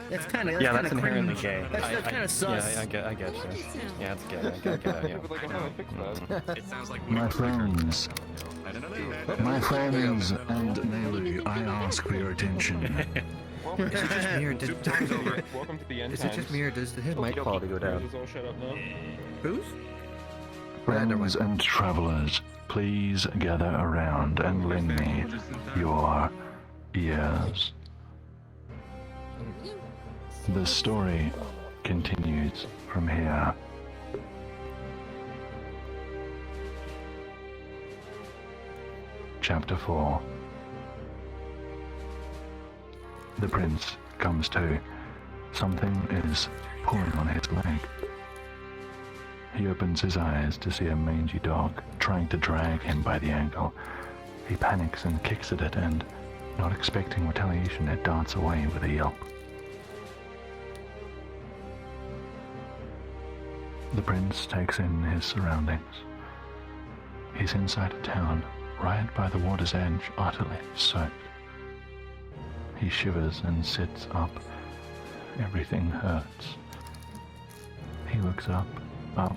That's kind of Yeah, that's inherently gay. That's kind of sus. Yeah, I get you. Yeah, it's gay. I get that, yeah. It sounds like My friends, my friends and Nelly, I ask for your attention. Is it just me or Welcome to the end Is it just me or does his mic quality go down? all shut up now. Who's? Friends and travelers, please gather around and lend me your ears. The story continues from here. Chapter 4. The prince comes to. Something is pulling on his leg. He opens his eyes to see a mangy dog trying to drag him by the ankle. He panics and kicks at it and, not expecting retaliation, it darts away with a yelp. The prince takes in his surroundings. He's inside a town, right by the water's edge, utterly soaked. He shivers and sits up. Everything hurts. He looks up at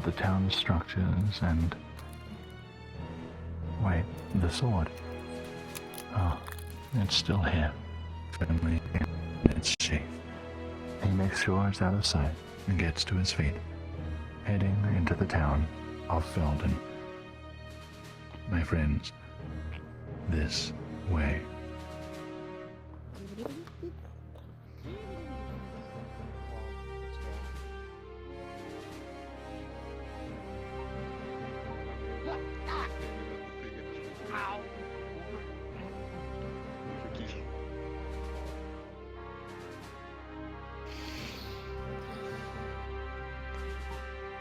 the town's structures and... Wait, the sword. Oh, it's still here. Firmly in its sheath. He makes sure it's out of sight and gets to his feet. heading into the town of Felden. My friends, this way.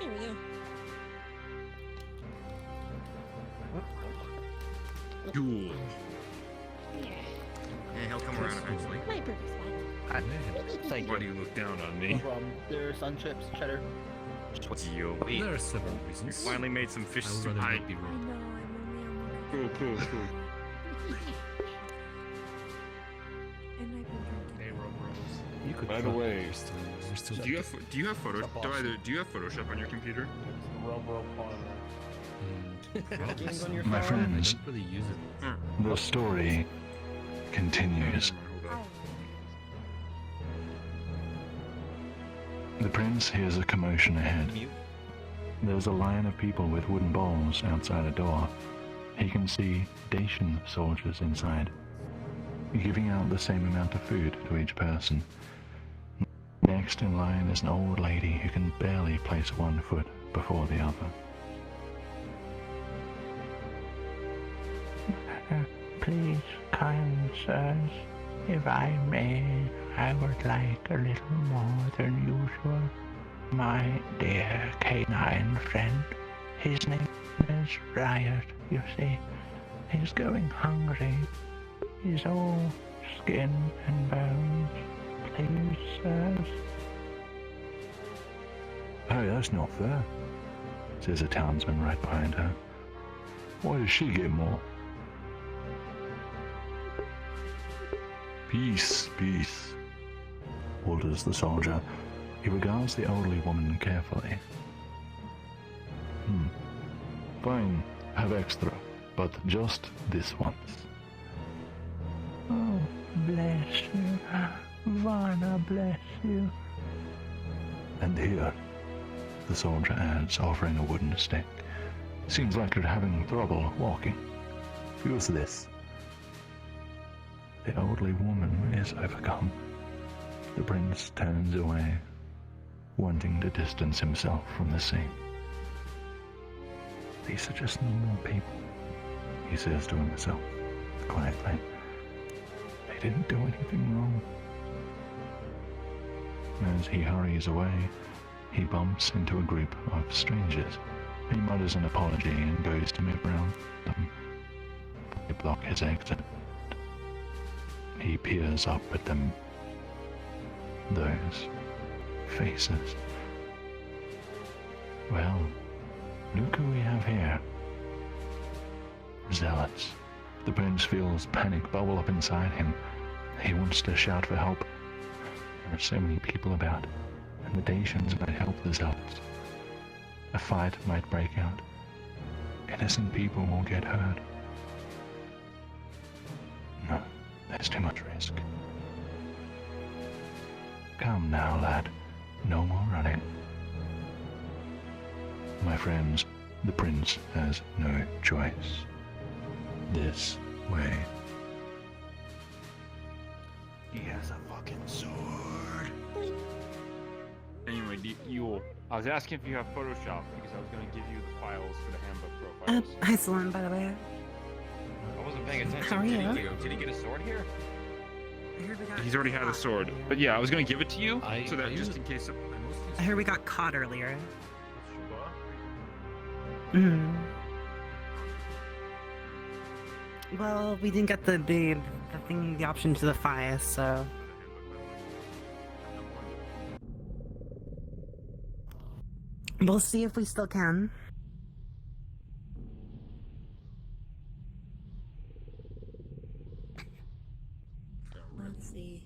There we go. Duel. Yeah, he'll come around eventually. My purpose Why do you look down on me? No problem. There are sun chips, cheddar. Yo, wait. There are several reasons. Finally made some fish I would soup. rather not be wrong. Cool, cool, cool. You could By the way, Do you have Photoshop on your computer? My friends, Really use it. the story continues. The prince hears a commotion ahead. There's a line of people with wooden bowls outside a door. He can see Dacian soldiers inside, giving out the same amount of food to each person. Next in line is an old lady who can barely place one foot before the other. Please, kind sirs, if I may, I would like a little more than usual. My dear canine friend, his name is Riot, you see. He's going hungry. He's all skin and bones. Please, sirs. Hey, that's not fair, says a townsman right behind her. Why does she get more? Peace, peace, orders the soldier. He regards the elderly woman carefully. Fine, have extra, but just this once. Oh, bless you. Vana bless you. And here, the soldier adds, offering a wooden stick. Seems like you're having trouble walking. Use this. The elderly woman is overcome. The prince turns away, wanting to distance himself from the scene. These are just normal people, he says to himself, quietly. They didn't do anything wrong. As he hurries away, he bumps into a group of strangers. He mutters an apology and goes to move around them. They block his exit. He peers up at them. Those faces. Well, look who we have here. Zealots. The prince feels panic bubble up inside him. He wants to shout for help. There are so many people about, and the Dacians might help the zealots. A fight might break out. Innocent people will get hurt. No, there's too much risk. Come now, lad. No more running. My friends, the prince has no choice. This way. He has a fucking sword. Anyway, I was asking if you have Photoshop because I was going to give you the files for the handbook profiles. Hi, Sloan, by the way. I wasn't paying attention. How are you? Did he get a sword here? He's already had a sword. But yeah, I was going to give it to you so that just in case. I heard we got caught earlier. Well, we didn't get the option to the fire, so. We'll see if we still can. Let's see.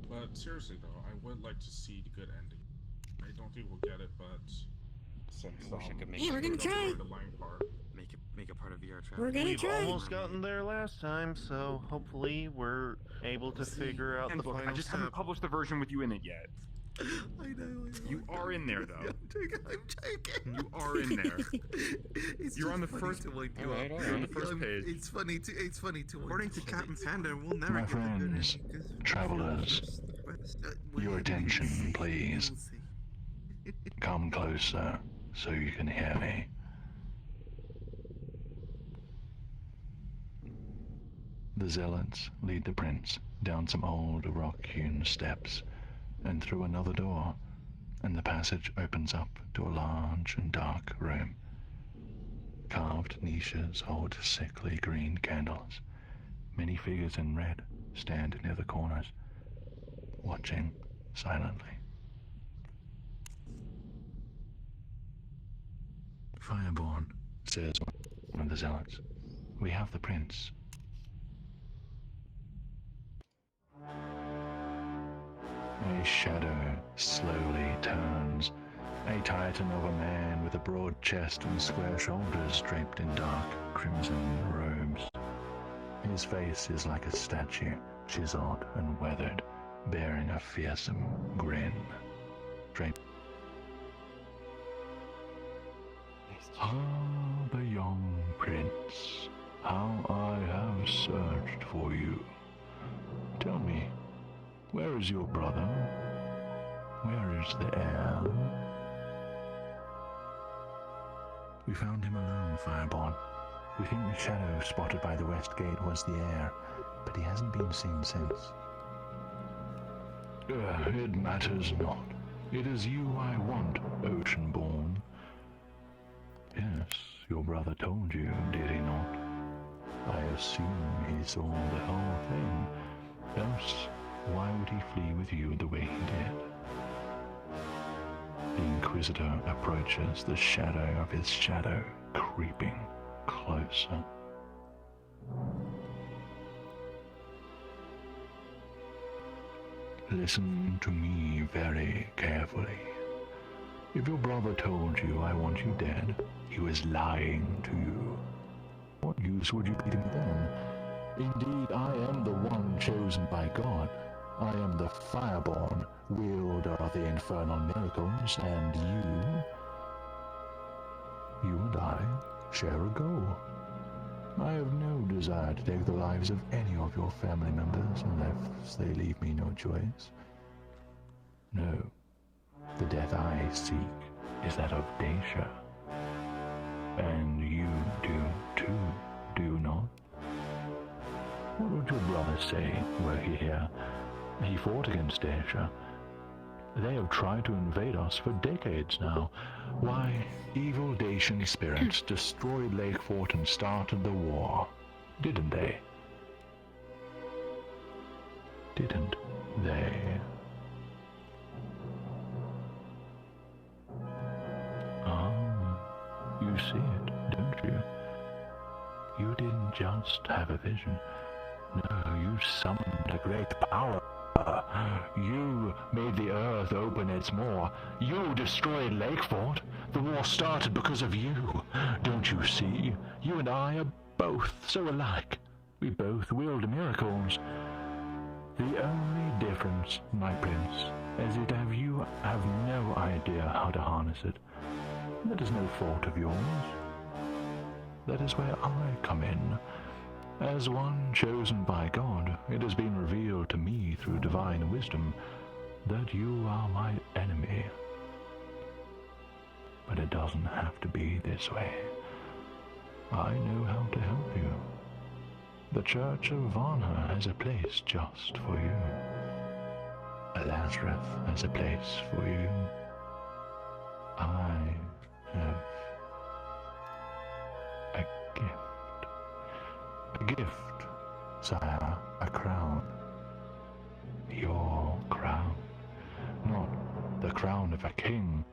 But seriously though, I would like to see the good ending. I don't think we'll get it, but since Yeah, we're gonna try. Make a part of VRTravelers. We're gonna We've try. almost gotten there last time, so hopefully we're able to figure out And the look, final I just step. haven't published the version with you in it yet. I know. You are in there, though. I'm joking. You are in there. It's You're on the just first. funny to wind you Alright, up. You're on the first page. It's funny to. According to Captain Panda, we'll never My get the good friends, ending. travelers, your attention, please. Come closer so you can hear me. The zealots lead the prince down some old rock-hewn steps and through another door, and the passage opens up to a large and dark room. Carved niches hold sickly green candles. Many figures in red stand near the corners, watching silently. Fireborn, says one of the zealots. We have the prince. A shadow slowly turns. A titan of a man with a broad chest and square shoulders draped in dark crimson robes. His face is like a statue, chiseled and weathered, bearing a fearsome grin. Draped. Ah, the young prince, how I have searched for you. Tell me, where is your brother? Where is the heir? We found him alone, Fireborn. We think the shadow spotted by the west gate was the heir, but he hasn't been seen since. It matters not. It is you I want, Oceanborn. Yes, your brother told you, did he not? I assume he saw the whole thing. Else, why would he flee with you the way he did? The Inquisitor approaches, the shadow of his shadow creeping closer. Listen to me very carefully. If your brother told you I want you dead, he was lying to you. What use would you be to me then? Indeed, I am the one chosen by God. I am the Fireborn, wielder of the infernal miracles, and you and I share a goal. I have no desire to take the lives of any of your family members unless they leave me no choice. No, the death I seek is that of Dacia. And you do too, do you not? What would your brother say were he here? He fought against Dacia. They have tried to invade us for decades now. Why, evil Dacian spirits destroyed Lake Fort and started the war, didn't they? Didn't they? Ah, you see it, don't you? You didn't just have a vision. No, you summoned a great power. You made the earth open its maw. You destroyed Lake Fort. The war started because of you. Don't you see? You and I are both so alike. We both wield miracles. The only difference, my prince, is that you have no idea how to harness it. That is no fault of yours. That is where I come in. As one chosen by God, it has been revealed to me through divine wisdom that you are my enemy. But it doesn't have to be this way. I know how to help you. The Church of Varna has a place just for you. Lazarus has a place for you. I have a gift. A gift, sire, a crown. Your crown. Not the crown of a king,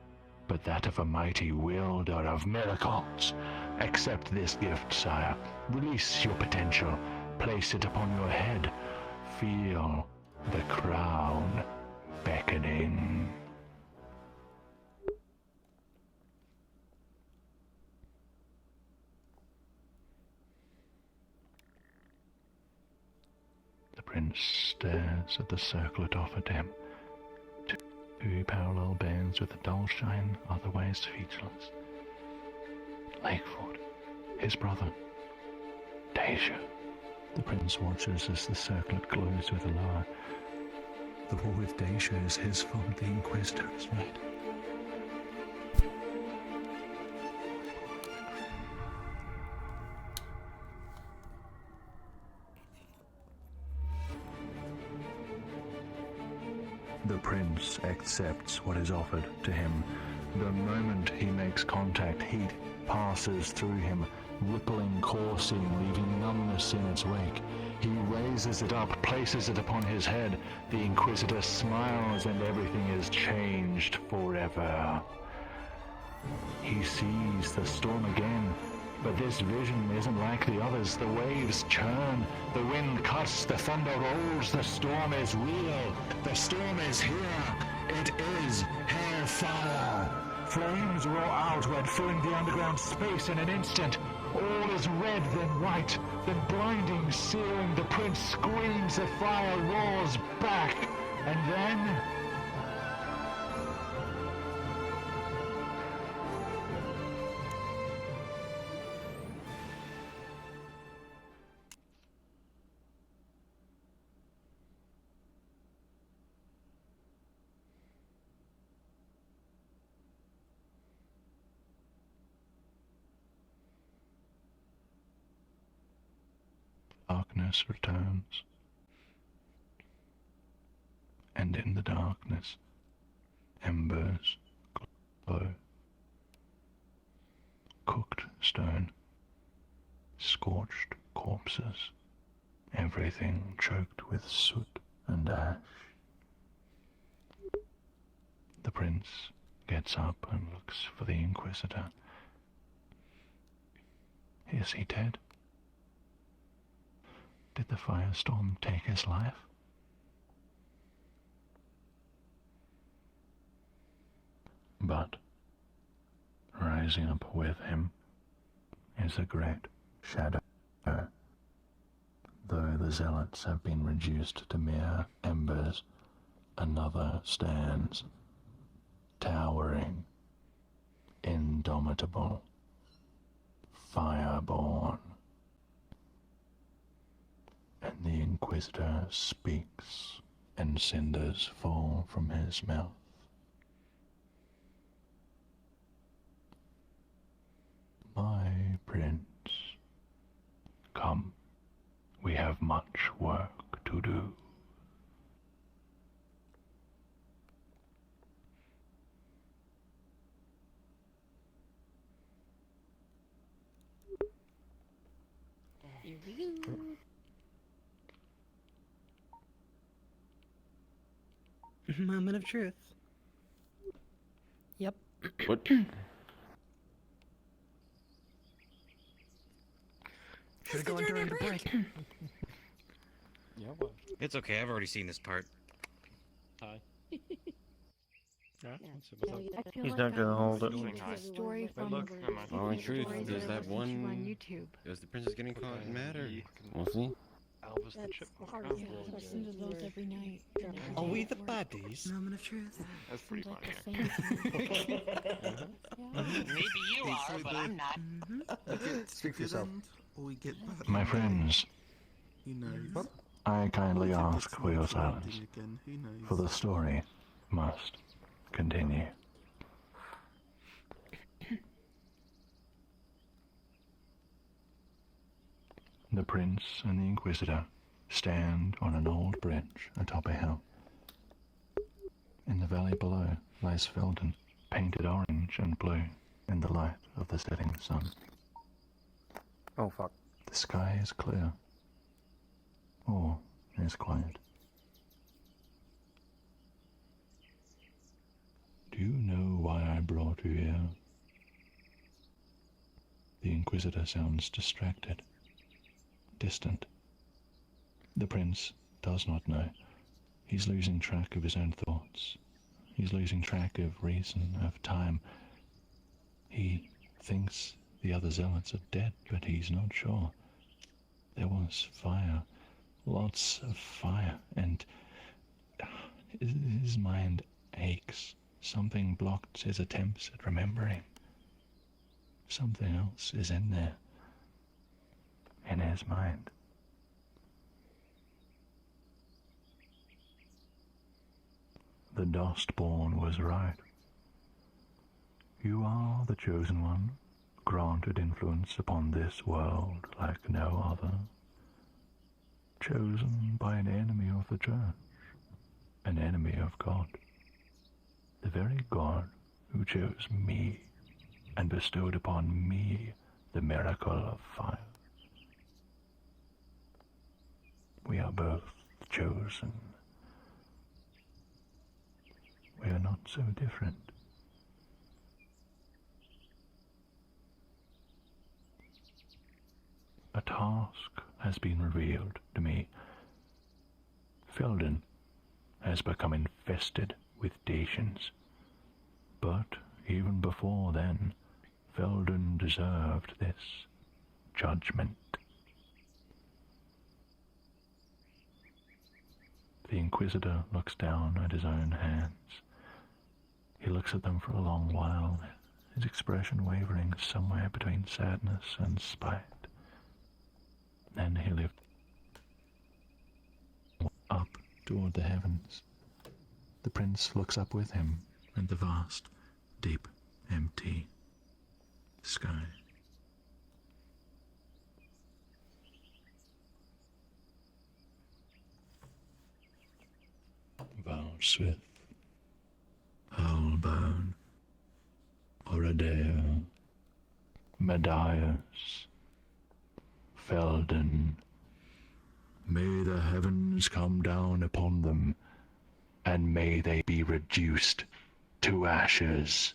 but that of a mighty wielder of miracles. Accept this gift, sire. Release your potential. Place it upon your head. Feel the crown beckoning. prince stares at the circlet offered him. Two parallel bands with a dull shine, otherwise speechless. Lakefoot, his brother, Deja. The prince watches as the circlet glows with a lower. The war with Deja is his fault, the Inquisitor is right. The prince accepts what is offered to him. The moment he makes contact, heat passes through him, rippling, coursing, leaving numbness in its wake. He raises it up, places it upon his head. The Inquisitor smiles, and everything is changed forever. He sees the storm again, but this vision isn't like the others. The waves churn, the wind cuts, the thunder rolls. The storm is real. The storm is here. It is hellfire. Flames roar outward, filling the underground space in an instant. All is red, then white, then blinding, searing. The prince screams, the fire roars back, and then... darkness returns, and in the darkness, embers glow. Cooked stone, scorched corpses, everything choked with soot and ash. The prince gets up and looks for the Inquisitor. Is he dead? Did the firestorm take his life? But rising up with him is a great shadow. Though the zealots have been reduced to mere embers, another stands, towering, indomitable, fireborn. And the Inquisitor speaks, and cinders fall from his mouth. My prince, come, we have much work to do. Here we go. Moment of truth. Yep. What? Should've gone during the break. Yeah, well. It's okay, I've already seen this part. Hi. He's not gonna hold it. Story from look, Oh, truth, there's that on one. YouTube. Is the princess getting caught mad or? We'll see. Elvis the That's Chipmunk. hard. Yeah, I listen to those every night. Are we the baddies? Moment of truth. That's pretty Seems funny. like the same. Maybe you are, but I'm not. Speak for yourself. Or we get back. My friends, Who knows? I kindly ask for your Again, silence, who knows? for the story must continue. The prince and the Inquisitor stand on an old bridge atop a hill. In the valley below lies Felden, painted orange and blue in the light of the setting sun. Oh fuck. The sky is clear. All is quiet. Do you know why I brought you here? The Inquisitor sounds distracted, distant. The prince does not know. He's losing track of his own thoughts. He's losing track of reason, of time. He thinks the other zealots are dead, but he's not sure. There was fire, lots of fire, and his mind aches. Something blocked his attempts at remembering. Something else is in there, in his mind. The Dostborn was right. You are the chosen one, granted influence upon this world like no other. Chosen by an enemy of the church, an enemy of God. The very God who chose me and bestowed upon me the miracle of fire. We are both chosen. We are not so different. A task has been revealed to me. Felden has become infested with Dacians. But even before then, Felden deserved this judgment. The Inquisitor looks down at his own hands. He looks at them for a long while, his expression wavering somewhere between sadness and spite. Then he lifts up toward the heavens. The prince looks up with him at the vast, deep, empty sky. Valswith, Halbone, Oradea, Medias, Felden. May the heavens come down upon them, and may they be reduced to ashes.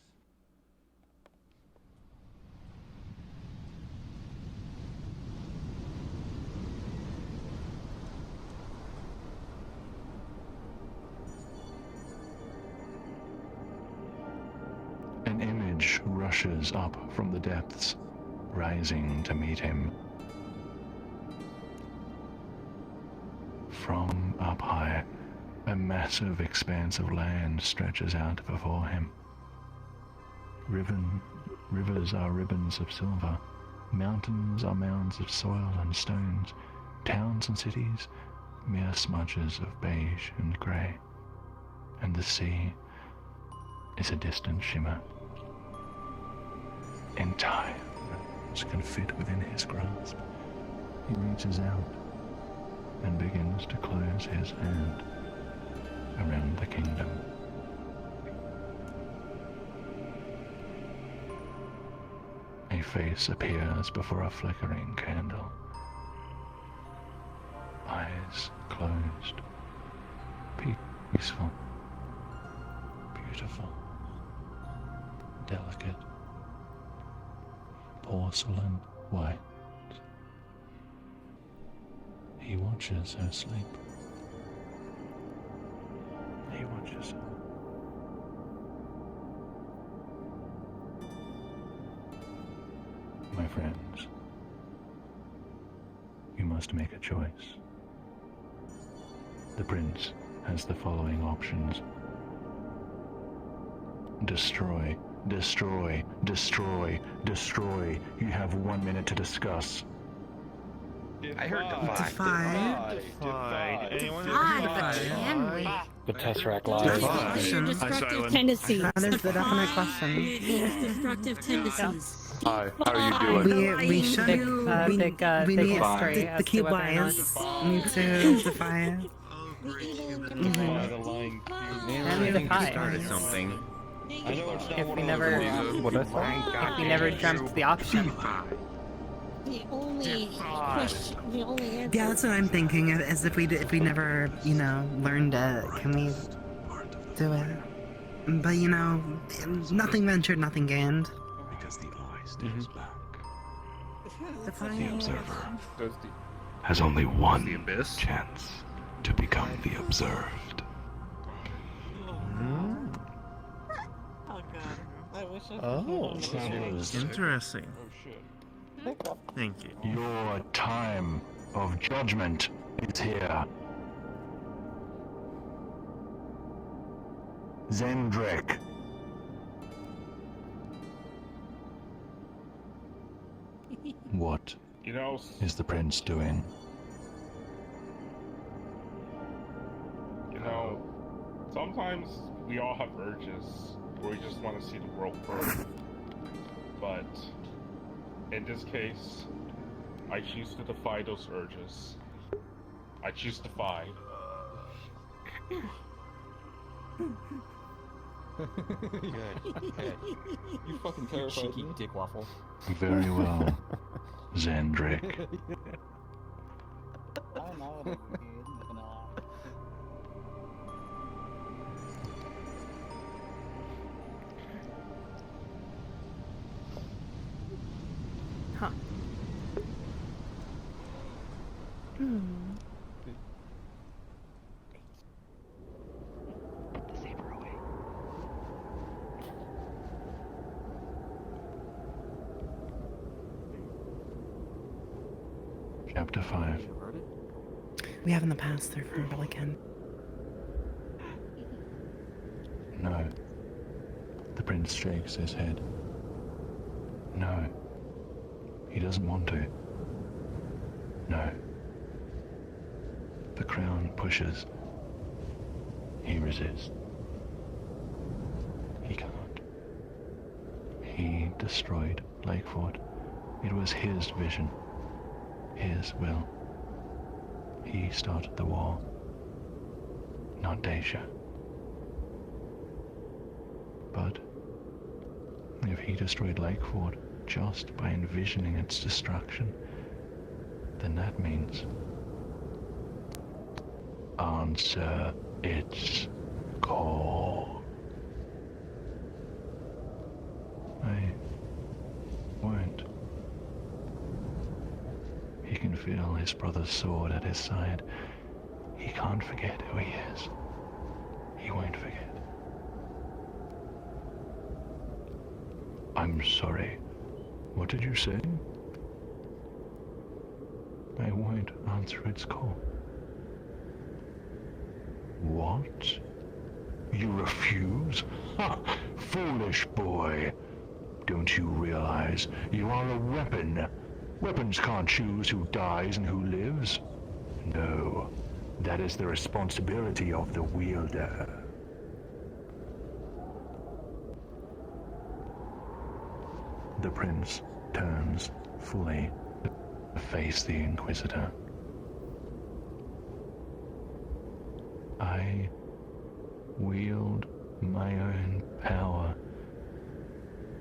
An image rushes up from the depths, rising to meet him. From up high, a massive expanse of land stretches out before him. Rivers are ribbons of silver. Mountains are mounds of soil and stones. Towns and cities, mere smudges of beige and grey. And the sea is a distant shimmer. Entire worlds can fit within his grasp. He reaches out and begins to close his hand around the kingdom. A face appears before a flickering candle. Eyes closed. Peaceful. Beautiful. Delicate. Porcelain white. He watches her sleep. He watches her. My friends, you must make a choice. The prince has the following options. Destroy, destroy, destroy, destroy. You have 1 minute to discuss. I heard Defy. But can we? The Tesseract That's Live. your destructive tendencies. That is the definite question. Your destructive tendencies. Hi, how are you doing? We should. Big, we big, we big need history the as to cube whether or not- lies. Need to defy it. The lying And the pie. Started something. I know it's not If one we of never, those if we never dreamt the option. The only question, the only answer. Yeah, that's what I'm thinking. Is if we never, learned it, can we do it? But nothing ventured, nothing gained. Because the eye stares back. Defy The it. observer Does has only one the abyss? chance to become the observed. Oh god. I wish I Oh, Travelers, interesting. Thank you. your time of judgment It's here. Zendrick. What is the prince doing? Sometimes we all have urges where we just want to see the world burn. But in this case, I choose to defy those urges. I choose to defy. Good. You fucking You terrified cheeky me. dick waffle. Very well, Zendrick. I don't know what I'm gonna lie. Huh. Chapter 5. We haven't the pass through from Billiken. No. The prince shakes his head. No. He doesn't want to. No. The crown pushes. He resists. He can't. He destroyed Lakeford. It was his vision. His will. He started the war. Not Dacia. But if he destroyed Lakeford just by envisioning its destruction, then that means answer its call. I won't. He can feel his brother's sword at his side. He can't forget who he is. He won't forget. I'm sorry. What did you say? I won't answer its call. What? You refuse? Ha! Foolish boy! Don't you realize you are a weapon? Weapons can't choose who dies and who lives. No, that is the responsibility of the wielder. The prince turns fully to face the Inquisitor. I wield my own power.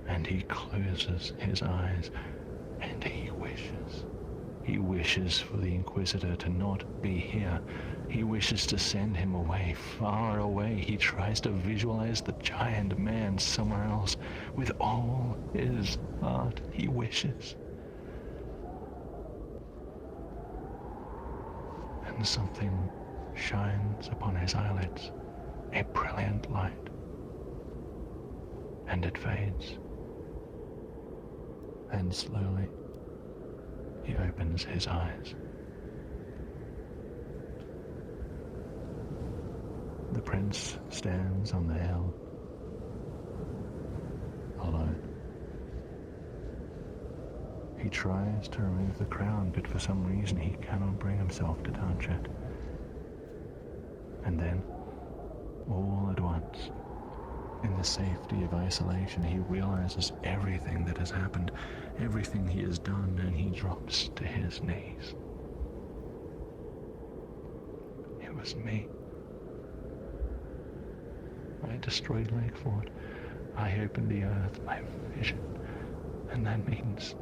And he closes his eyes, and he wishes. He wishes for the Inquisitor to not be here. He wishes to send him away, far away. He tries to visualize the giant man somewhere else. With all his heart, he wishes. And something shines upon his eyelids, a brilliant light. And it fades. And slowly, he opens his eyes. The prince stands on the hill, alone. He tries to remove the crown, but for some reason he cannot bring himself to touch it. And then, all at once, in the safety of isolation, he realizes everything that has happened, everything he has done, and he drops to his knees. It was me. I destroyed Lakeford. I opened the earth by vision. And that means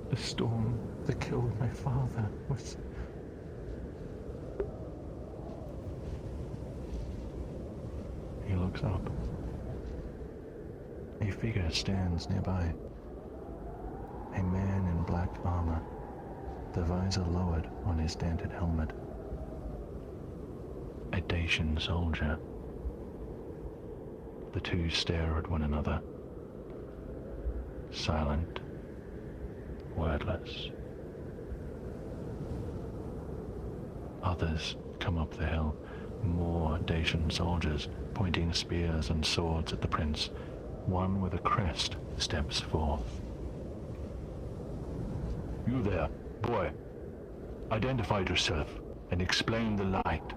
the storm that killed my father was... He looks up. A figure stands nearby. A man in black armor, the visor lowered on his dented helmet. A Dacian soldier. The two stare at one another, silent, wordless. Others come up the hill. More Dacian soldiers, pointing spears and swords at the prince. One with a crest steps forth. You there, boy. Identify yourself and explain the light.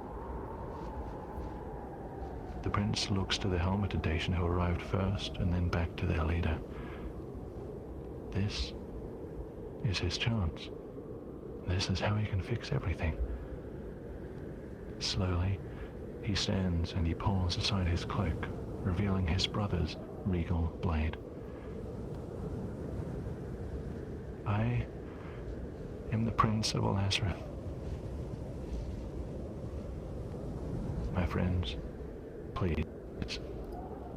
The prince looks to the helmeted Dacian who arrived first, and then back to their leader. This is his chance. This is how he can fix everything. Slowly, he stands and he pulls aside his cloak, revealing his brother's regal blade. I am the Prince of Elazareth. My friends, please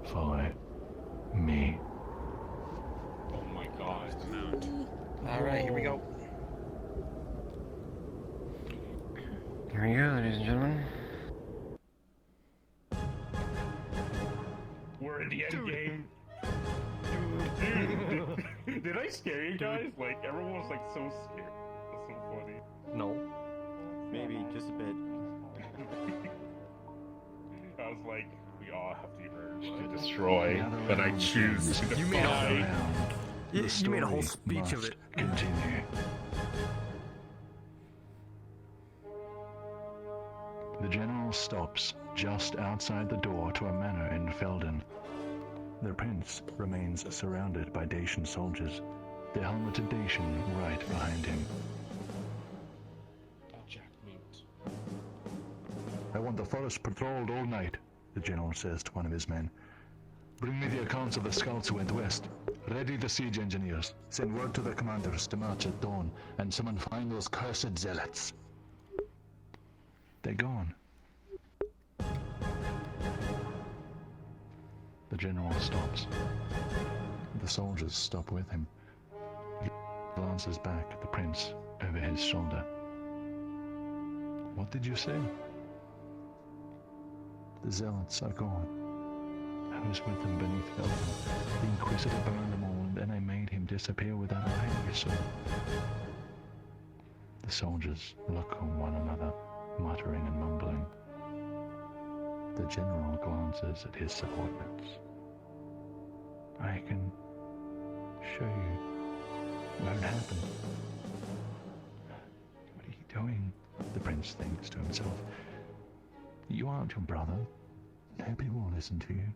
follow me. Oh my god. Alright, here we go. Here we go, ladies and gentlemen. We're in the end game. Dude, did I scare you guys? Like, everyone was like so scared. That's so funny. No. Maybe just a bit. I was like, we all have the urge to destroy, but I choose to You made defy. You made a whole speech of it. Continue. The general stops just outside the door to a manor in Felden. The prince remains surrounded by Dacian soldiers, the helmeted Dacian right behind him. I want the forest patrolled all night, the general says to one of his men. Bring me the accounts of the scouts who went west. Ready the siege engineers. Send word to the commanders to march at dawn, and summon find those cursed zealots. They're gone. The general stops. The soldiers stop with him. He glances back at the prince over his shoulder. What did you say? The zealots are gone. I was with them beneath Felden. The Inquisitor burned them all, and then I made him disappear without a hand or so. The soldiers look at one another, muttering and mumbling. The general glances at his subordinates. I can show you where it happened. What are you doing? The prince thinks to himself. You aren't your brother. Nobody will listen to you.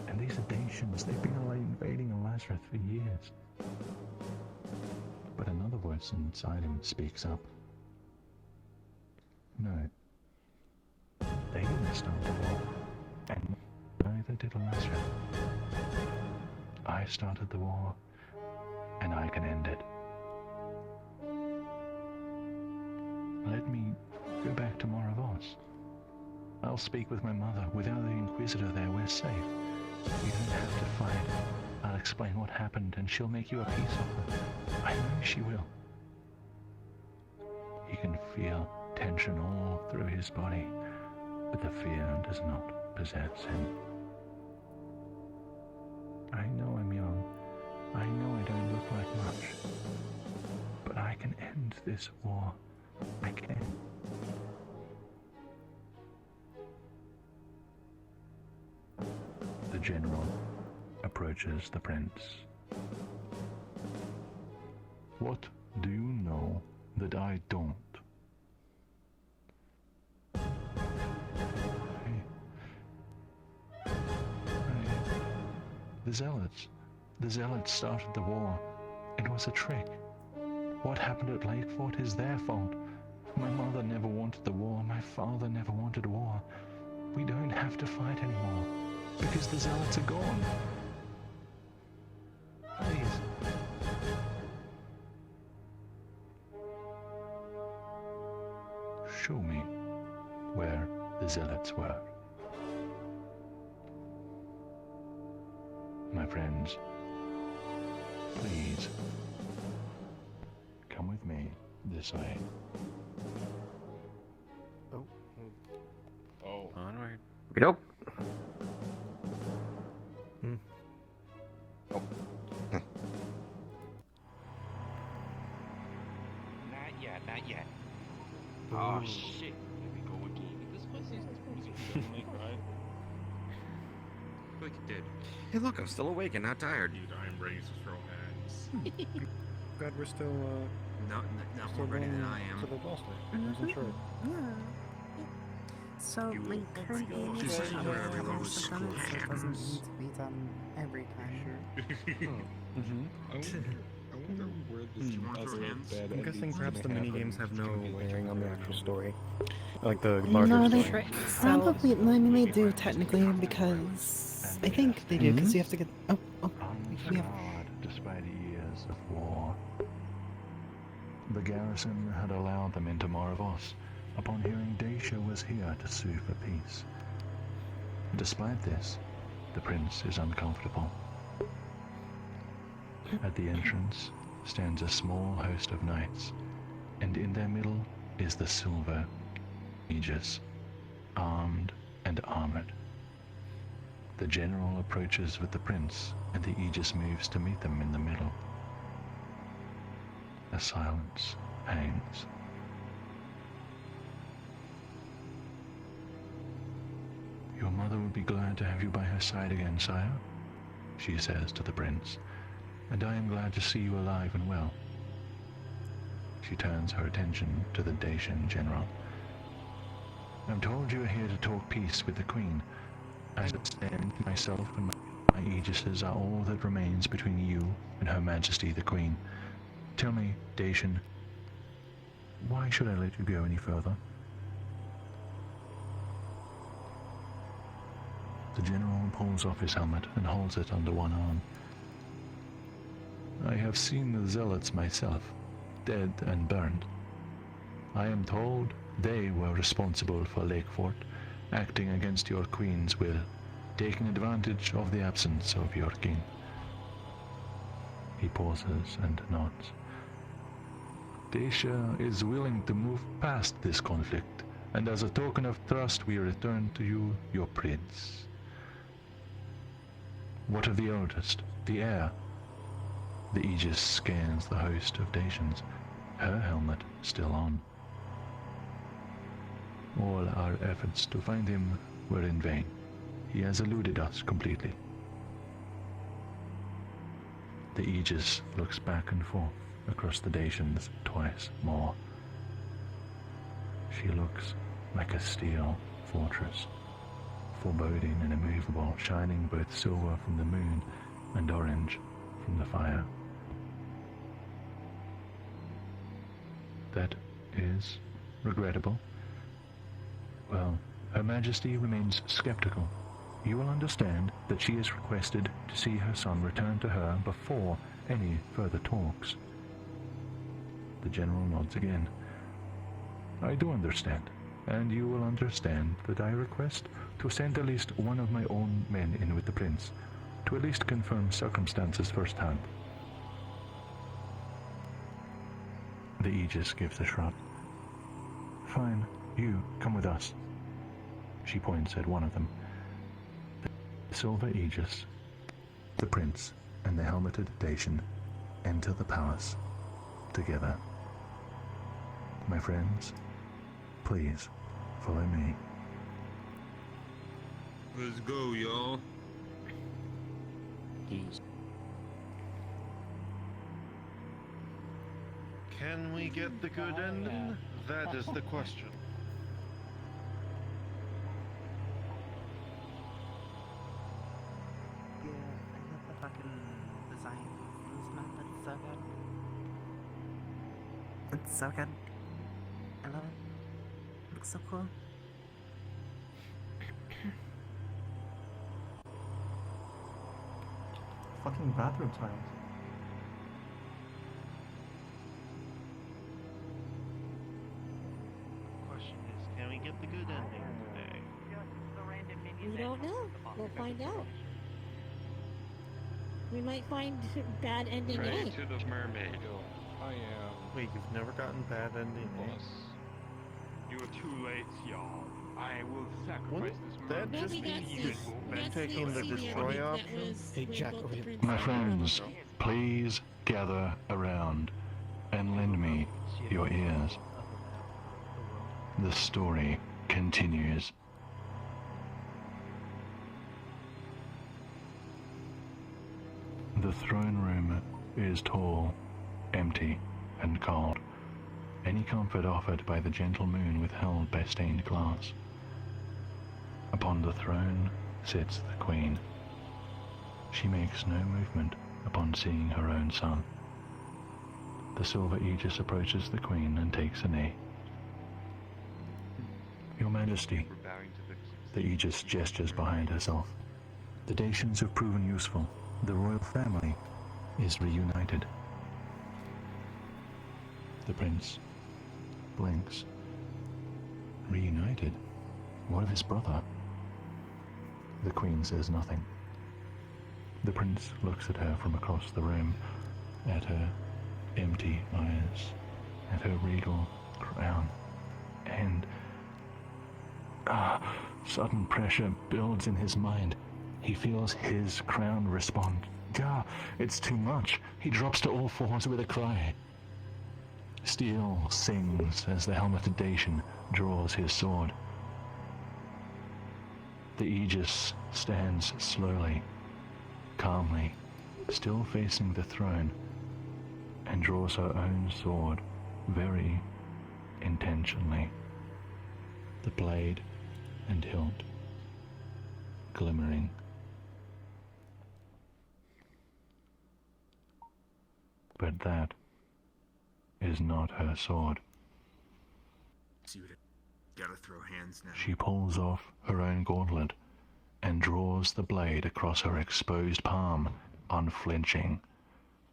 And these are Dacians. They've been invading Elazareth for years. But another voice inside him speaks up. No. They didn't start the war. And neither did Elazareth. I started the war, and I can end it. Let me go back to Moravos. I'll speak with my mother. Without the Inquisitor there, we're safe. You don't have to fight. I'll explain what happened, and she'll make you a peace offer. I know she will. He can feel tension all through his body, but the fear does not possess him. I know I'm young. I know I don't look like much. But I can end this war. I can. The general approaches the prince. What do you know that I don't? The Zealots started the war. It was a trick. What happened at Lakefort is their fault. My mother never wanted the war. My father never wanted war. We don't have to fight anymore, because the Zealots are gone. Please. Show me where the Zealots were. My friends, please, come with me this way. Oh. Onward. Go. Oh. Not yet, not yet. Oh shit. Like it did. Hey, look, I'm still awake and not tired. Dude, I'm ready to throw hands. Glad we're still, Not more ready than I am. to the boss fight. Wasn't sure. Yeah. So, my current aim is to have everyone was done it, so it doesn't need to be done every time. I wonder where this other bad I'm guessing ending's perhaps the gonna mini games happen. have no bearing on the actual story. Like the larger No, they story. probably, I mean, they do technically, because I think they do, because you have to get, we have, Despite years of war, the garrison had allowed them into Moravos upon hearing Dacia was here to sue for peace. Despite this, the prince is uncomfortable. At the entrance stands a small host of knights, and in their middle is the silver Aegis, armed and armored. The general approaches with the prince, and the Aegis moves to meet them in the middle. A silence hangs. Your mother would be glad to have you by her side again, sire, she says to the prince, and I am glad to see you alive and well. She turns her attention to the Dacian general. I'm told you are here to talk peace with the queen. As it stands, myself and my Aegises are all that remains between you and Her Majesty the Queen. Tell me, Dacian, why should I let you go any further? The general pulls off his helmet and holds it under one arm. I have seen the zealots myself, dead and burned. I am told they were responsible for Lakefort, acting against your queen's will, taking advantage of the absence of your king. He pauses and nods. Dacia is willing to move past this conflict, and as a token of trust we return to you your prince. What of the eldest, the heir? The Aegis scans the host of Dacians, her helmet still on. All our efforts to find him were in vain. He has eluded us completely. The Aegis looks back and forth across the Dacians twice more. She looks like a steel fortress, foreboding and immovable, shining both silver from the moon and orange from the fire. That is regrettable. Well, Her Majesty remains skeptical. You will understand that she has requested to see her son return to her before any further talks. The general nods again. I do understand, and you will understand that I request to send at least one of my own men in with the prince, to at least confirm circumstances firsthand. The Aegis gives a shrug. Fine, you come with us. She points at one of them. The silver Aegis, the prince, and the helmeted Dacian enter the palace together. My friends, please follow me. Let's go, y'all. Can we get the good ending? That is the question. yeah, I love the fucking design of this map, it's so good. It's so good. I love it. It looks so cool. Fucking bathroom tiles. Question is, can we get the good ending today? We don't know. We'll find out. We might find bad ending Pray A. to the mermaid. I am. Wait, you've never gotten bad ending Boss. You are too late, y'all. I will sacrifice this that mermaid. just we got mean this. That's taking the the destroy that option? was Hey, with Jack, both over the here. My princes. friends, please gather around and lend me your ears. The story continues. The throne room is tall, empty, and cold. Any comfort offered by the gentle moon withheld by stained glass. Upon the throne sits the queen. She makes no movement upon seeing her own son. The silver aegis approaches the queen and takes a knee. Your Majesty, the aegis gestures behind herself. The Dacians have proven useful. The royal family is reunited. The prince blinks. Reunited? What of his brother? The queen says nothing. The prince looks at her from across the room, at her empty eyes, at her regal crown, and sudden pressure builds in his mind. He feels his crown respond. It's too much. He drops to all fours with a cry. Steel sings as the helmeted Dacian draws his sword. The aegis stands slowly, calmly, still facing the throne, and draws her own sword very intentionally. The blade and hilt glimmering. But that is not her sword. Gotta throw hands now. She pulls off her own gauntlet and draws the blade across her exposed palm, unflinching.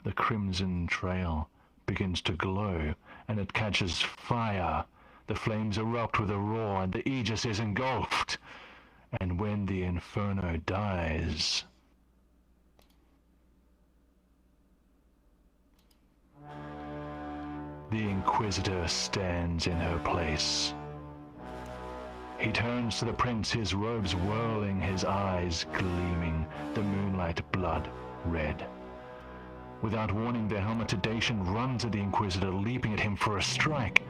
The crimson trail begins to glow, and it catches fire. The flames erupt with a roar, and the aegis is engulfed. And when the inferno dies, the Inquisitor stands in her place. He turns to the prince, his robes whirling, his eyes gleaming, the moonlight blood red. Without warning, the helmeted Dacian runs at the Inquisitor, leaping at him for a strike.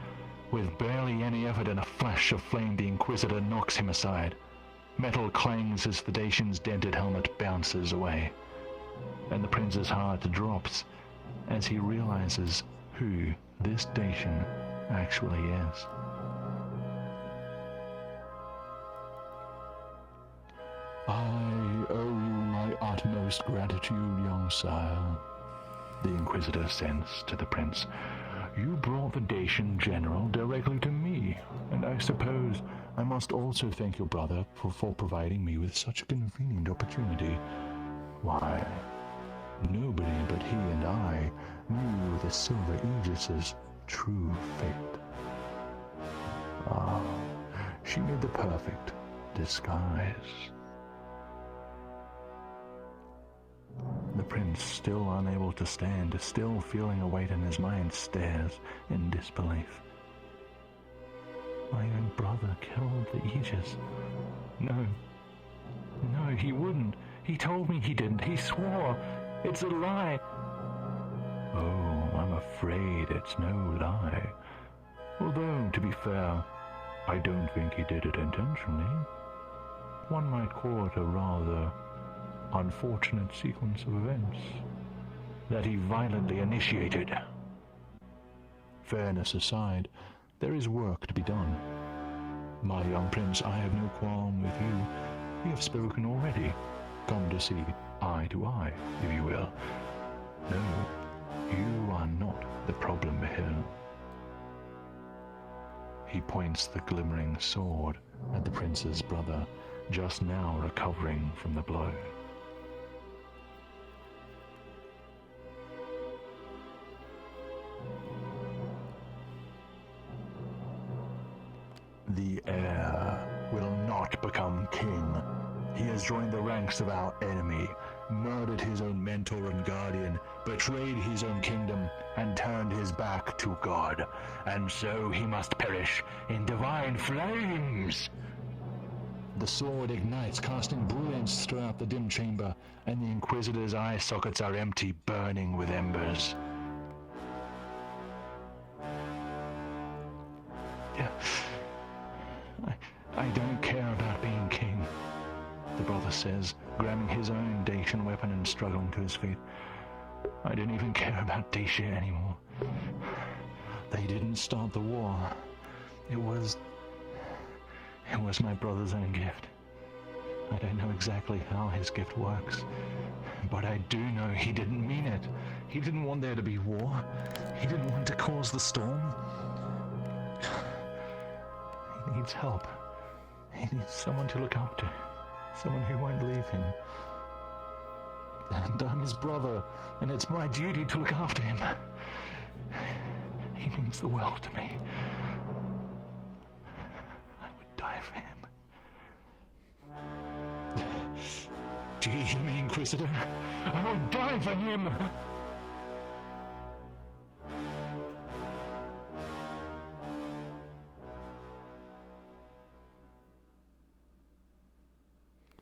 With barely any effort and a flash of flame, the Inquisitor knocks him aside. Metal clangs as the Dacian's dented helmet bounces away. And the prince's heart drops as he realizes who this Dacian actually is. I owe you my utmost gratitude, young sire, the Inquisitor says to the prince. You brought the Dacian general directly to me, and I suppose I must also thank your brother for providing me with such a convenient opportunity. Why, nobody but he and I knew the Silver Aegis's true fate. She made the perfect disguise. The prince, still unable to stand, still feeling a weight in his mind, stares in disbelief. My own brother killed the Aegis. No, he wouldn't. He told me he didn't. He swore. It's a lie. Oh, I'm afraid it's no lie. Although, to be fair, I don't think he did it intentionally. One might call it a rather unfortunate sequence of events that he violently initiated. Fairness aside, there is work to be done. My young prince, I have no qualm with you. We have spoken already. Come to see eye to eye, if you will. No, you are not the problem here. He points the glimmering sword at the prince's brother, just now recovering from the blow. The heir will not become king. He has joined the ranks of our enemy, murdered his own mentor and guardian, betrayed his own kingdom, and turned his back to God. And so he must perish in divine flames. The sword ignites, casting brilliance throughout the dim chamber, and the Inquisitor's eye sockets are empty, burning with embers. I don't care about being king, the brother says, grabbing his own Dacian weapon and struggling to his feet. I don't even care about Dacia anymore. They didn't start the war. It was my brother's own gift. I don't know exactly how his gift works, but I do know he didn't mean it. He didn't want there to be war. He didn't want to cause the storm. He needs help. He needs someone to look up to. Someone who won't leave him. And I'm his brother, and it's my duty to look after him. He means the world to me. I would die for him. Do you hear me, Inquisitor? I will die for him!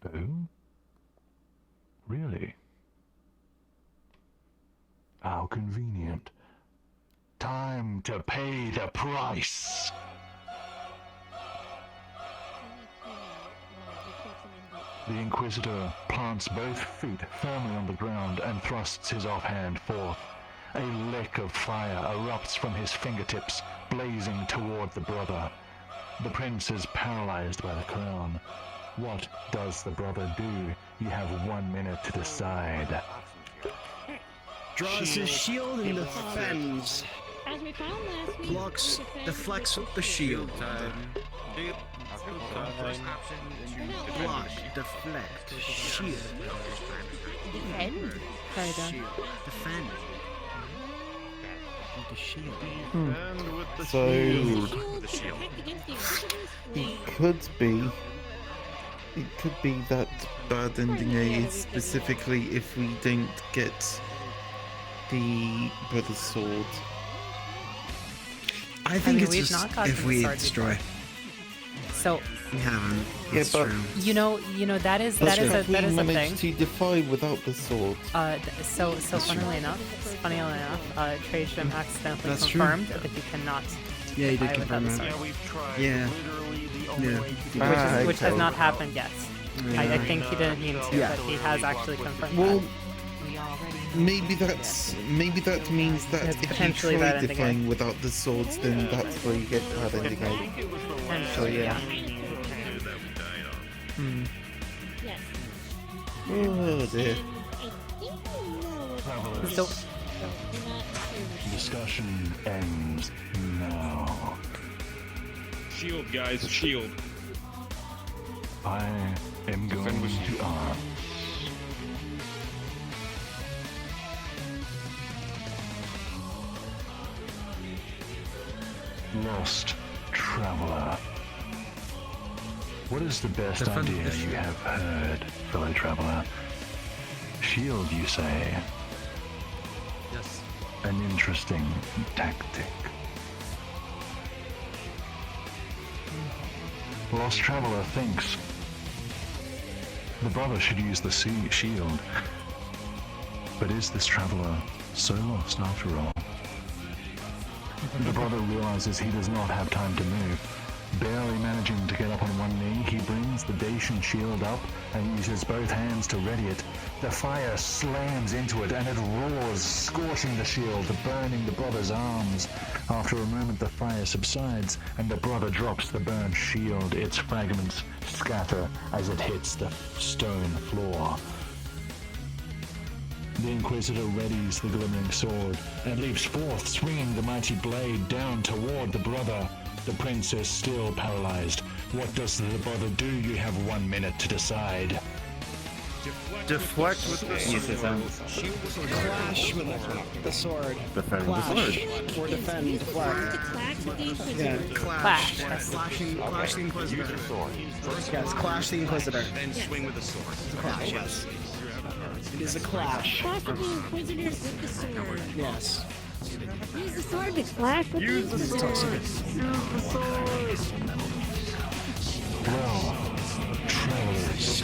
Oh? Really? How convenient. Time to pay the price! The Inquisitor plants both feet firmly on the ground and thrusts his offhand forth. A lick of fire erupts from his fingertips, blazing toward the brother. The prince is paralyzed by the crown. What does the brother do? You have 1 minute to decide. Draws his shield and defends. As we found last week, Blocks, deflects with the shield. First option to Block, deflect, shield. Defend? Shield, defend. With the shield. And with the So shield. it could be that bad ending A is specifically if we don't get the brother's sword. I think mean, it's we've just not gotten if the we sword destroy. So We haven't. Yeah, That's but true. you know that is But that is if we a thing. managed to defy without the sword. So funnily enough, Trajum accidentally That's true. confirmed that you cannot. Yeah, he did defy confirm without that. the sword. we've tried Yeah. literally the only Yeah. way to do Which has not happened yet. I think he didn't mean to, Yeah. but he has actually confirmed Well, that. maybe that means that It's if you potentially try that ending defying without the swords, then that's where you get bad ending A. So yeah. Yes. Oh dear. So, Discussion ends now. Shield, guys, shield. I am going to arm. Lost Traveler. What is the best Defend idea the you shield. have heard, fellow traveler? Shield, you say? Yes. An interesting tactic. Lost Traveler thinks the brother should use the shield. But is this traveler so lost after all? The brother realizes he does not have time to move. Barely managing to get up on one knee, he brings the Dacian shield up and uses both hands to ready it. The fire slams into it and it roars, scorching the shield, burning the brother's arms. After a moment, the fire subsides and the brother drops the burned shield. Its fragments scatter as it hits the stone floor. The Inquisitor readies the glimmering sword and leaps forth, swinging the mighty blade down toward the brother. The prince is still paralyzed. What does the brother do? You have 1 minute to decide. Deflect with the Use his own Clash with the sword. Defend Clash. the sword. Or defend, deflect. Clash with the Yeah, Inquisitor. clash. Clash. Clash the Inquisitor. Use your sword. Yes, clash the Inquisitor. Then swing with the sword. Clash, yes. It is a clash. Clash with the Inquisitors with the sword. Yes. Use the sword to clash with Use the sword. Well, travelers.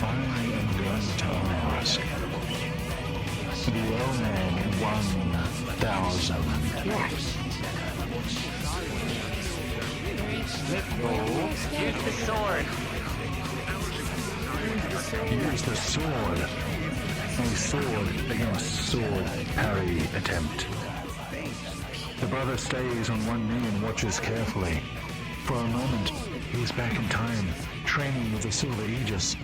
I am going 1,000 kills. Use the sword. Use the sword. A sword against sword parry attempt. The brother stays on one knee and watches carefully. For a moment, he is back in time, training with the silver aegis.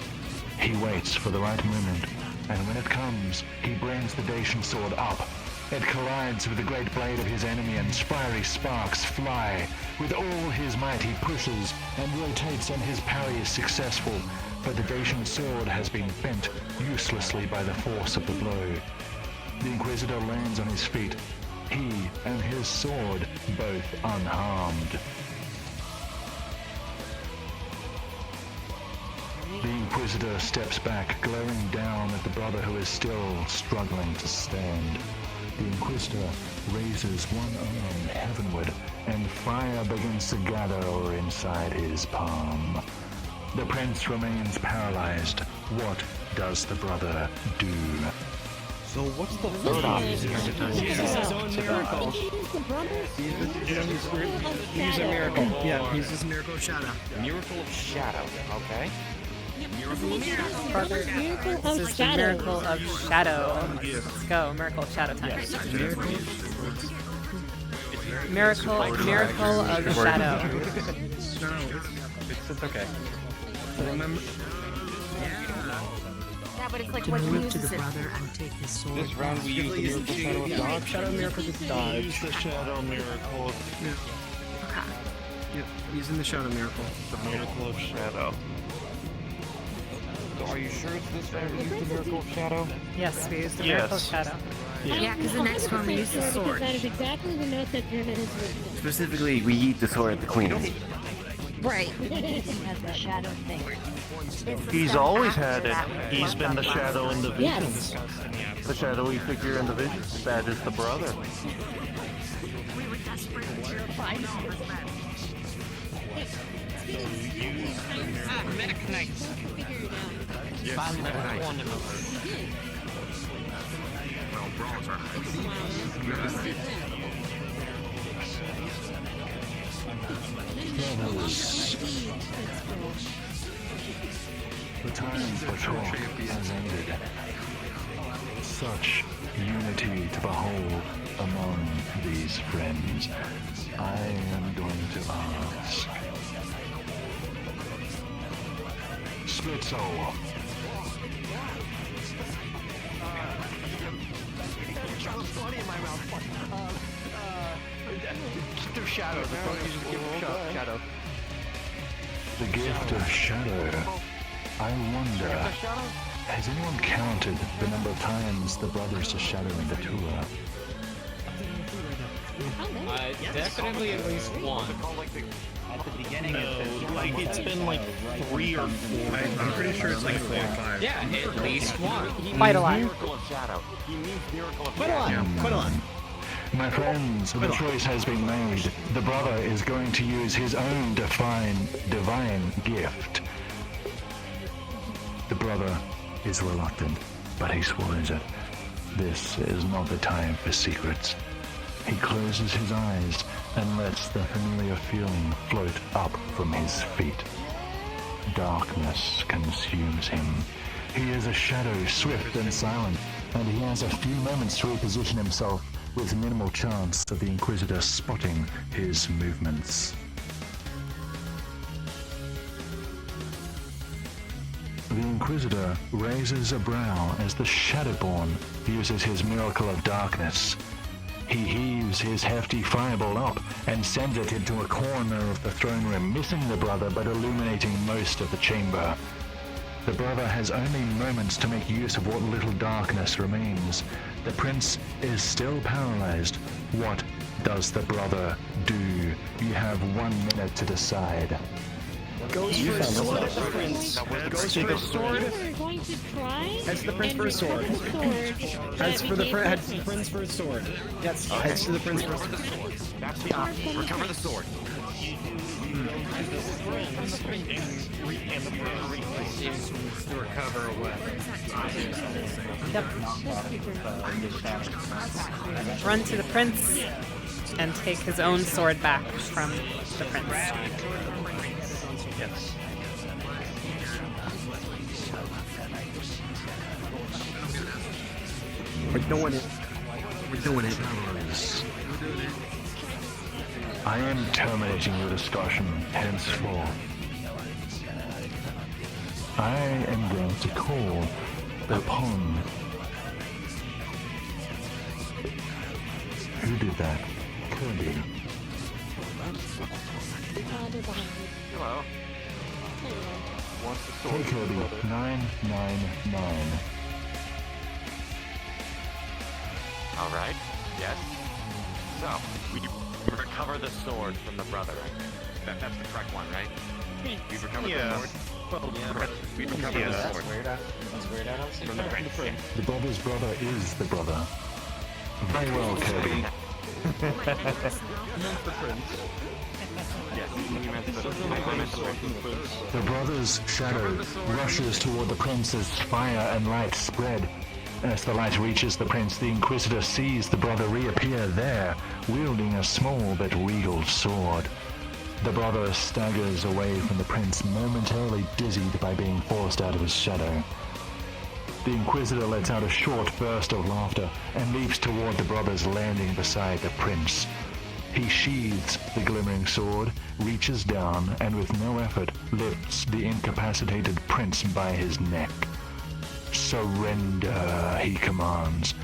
He waits for the right moment, and when it comes, he brings the Dacian sword up. It collides with the great blade of his enemy, and fiery sparks fly. With all his might, he pushes and rotates, and his parry is successful. But the Dacian sword has been bent uselessly by the force of the blow. The Inquisitor lands on his feet, he and his sword both unharmed. The Inquisitor steps back, glaring down at the brother who is still struggling to stand. The Inquisitor raises one arm heavenward, and fire begins to gather inside his palm. The prince remains paralyzed. What does the brother do? So what's the third option? Uses his own miracle. Use a miracle. Yeah, he uses Miracle of Shadow. Miracle of Shadow, okay. Miracle of This is the Shadow. Miracle of Shadow. Let's go, Miracle of Shadow time. Miracle of Shadow. It's okay. Remember? Yeah, but it's like Can when I he move to uses the it. brother and take his sword? This round we use the Miracle Shadow of Dodge. Shadow Miracle with dodge. Use the Shadow Miracle. Yep, using the Shadow Miracle. The Miracle of Shadow. So are you sure it's this round we use the Miracle of Shadow? Yes, we use the Yes. Miracle of Shadow. Yeah, because the next one we use the sword. That is exactly the note that German has written. Specifically, we eat the sword at the queen. Right. Has the shadow thing. He's always had it. He's been the shadow in the vision. Yes. The shadowy figure in the vision. That is the brother. Medic Knight. Yes. Well, brawls are The time for talk has ended. Such unity to behold among these friends. I am going to ask. Split soul. Keep shadow. Shadow. The gift of shadow. I wonder, has anyone counted the number of times the brothers are shadowing the tour? Definitely at least one. At the beginning No, like it's been like 3 or 4. I'm pretty sure it's like 4 or 5. Yeah, at least one. Quite a lot. Miracle of Shadow. He means Miracle of Quite a lot. Shadow. Quite a lot. My friends, the choice has been made. The brother is going to use his own divine gift. The brother is reluctant, but he swallows it. This is not the time for secrets. He closes his eyes and lets the familiar feeling float up from his feet. Darkness consumes him. He is a shadow, swift and silent, and he has a few moments to reposition himself with minimal chance of the Inquisitor spotting his movements. The Inquisitor raises a brow as the Shadowborn uses his Miracle of Darkness. He heaves his hefty fireball up and sends it into a corner of the throne room, missing the brother but illuminating most of the chamber. The brother has only moments to make use of what little darkness remains. The prince is still paralyzed. What does the brother do? You have 1 minute to decide. Goes for a sword at the prince. Goes for the sword. We're going to try. Heads to the prince for a sword. Heads for the heads to the prince for a sword. Yes, heads to the prince for a sword. That's the option. Recover the sword. To recover what? Yep. Run to the prince and take his own sword back from the prince. Yes. We're doing it. We're doing it. I am terminating your discussion henceforth. I am going to call upon... Who did that? Kirby. Hello. Wants the sword. Hey Kirby, 999. All right. Yes. So we recover the sword from the brother. That's the correct one, right? We've recovered the sword. Well, We recovered the sword. That's weird. I don't see From the prince. Yeah. The brother's brother is the brother. Very well, Kirby. Yes, you meant the prince. The brother's shadow rushes toward the prince as fire and light spread. As the light reaches the prince, the Inquisitor sees the brother reappear there, wielding a small but regal sword. The brother staggers away from the prince, momentarily dizzied by being forced out of his shadow. The Inquisitor lets out a short burst of laughter and leaps toward the brothers landing beside the prince. He sheathes the glimmering sword, reaches down, and with no effort lifts the incapacitated prince by his neck. Surrender, he commands.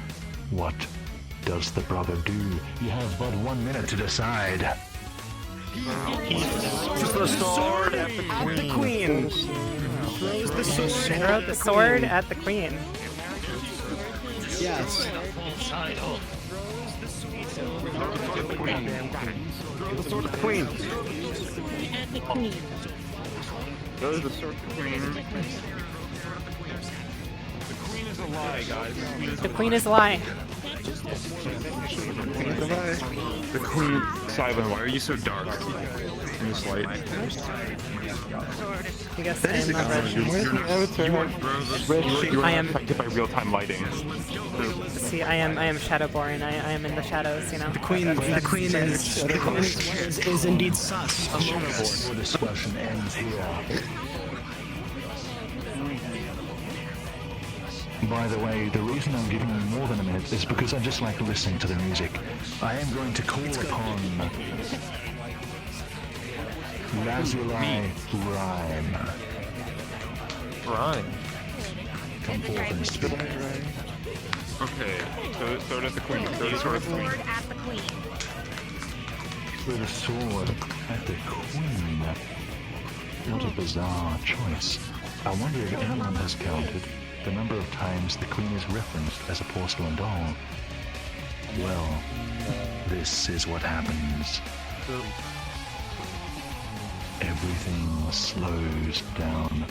What does the brother do? You have but 1 minute to decide. The sword at the queen. Throws the sword. Throw the sword at the queen. Yes. The sword at the queen. At the queen. Throws the sword at the queen. The queen is a lie, guys. The queen is a lie. The queen. Silent, why are you so dark in this light? You guess I am not red. You are I am affected by real-time lighting. See, I am Shadowborn. I am in the shadows, you know. The queen is indeed sus. Your discussion ends here. By the way, the reason I'm giving you more than a minute is because I just like listening to the music. I am going to call upon Lazuli Rhyme. Rhyme. Come forth and speak. Okay, throw it at the queen. Throw the sword at the queen. At the queen. With a sword at the queen. What a bizarre choice. I wonder if anyone has counted the number of times the queen is referenced as a porcelain doll. Well, this is what happens. Everything slows down.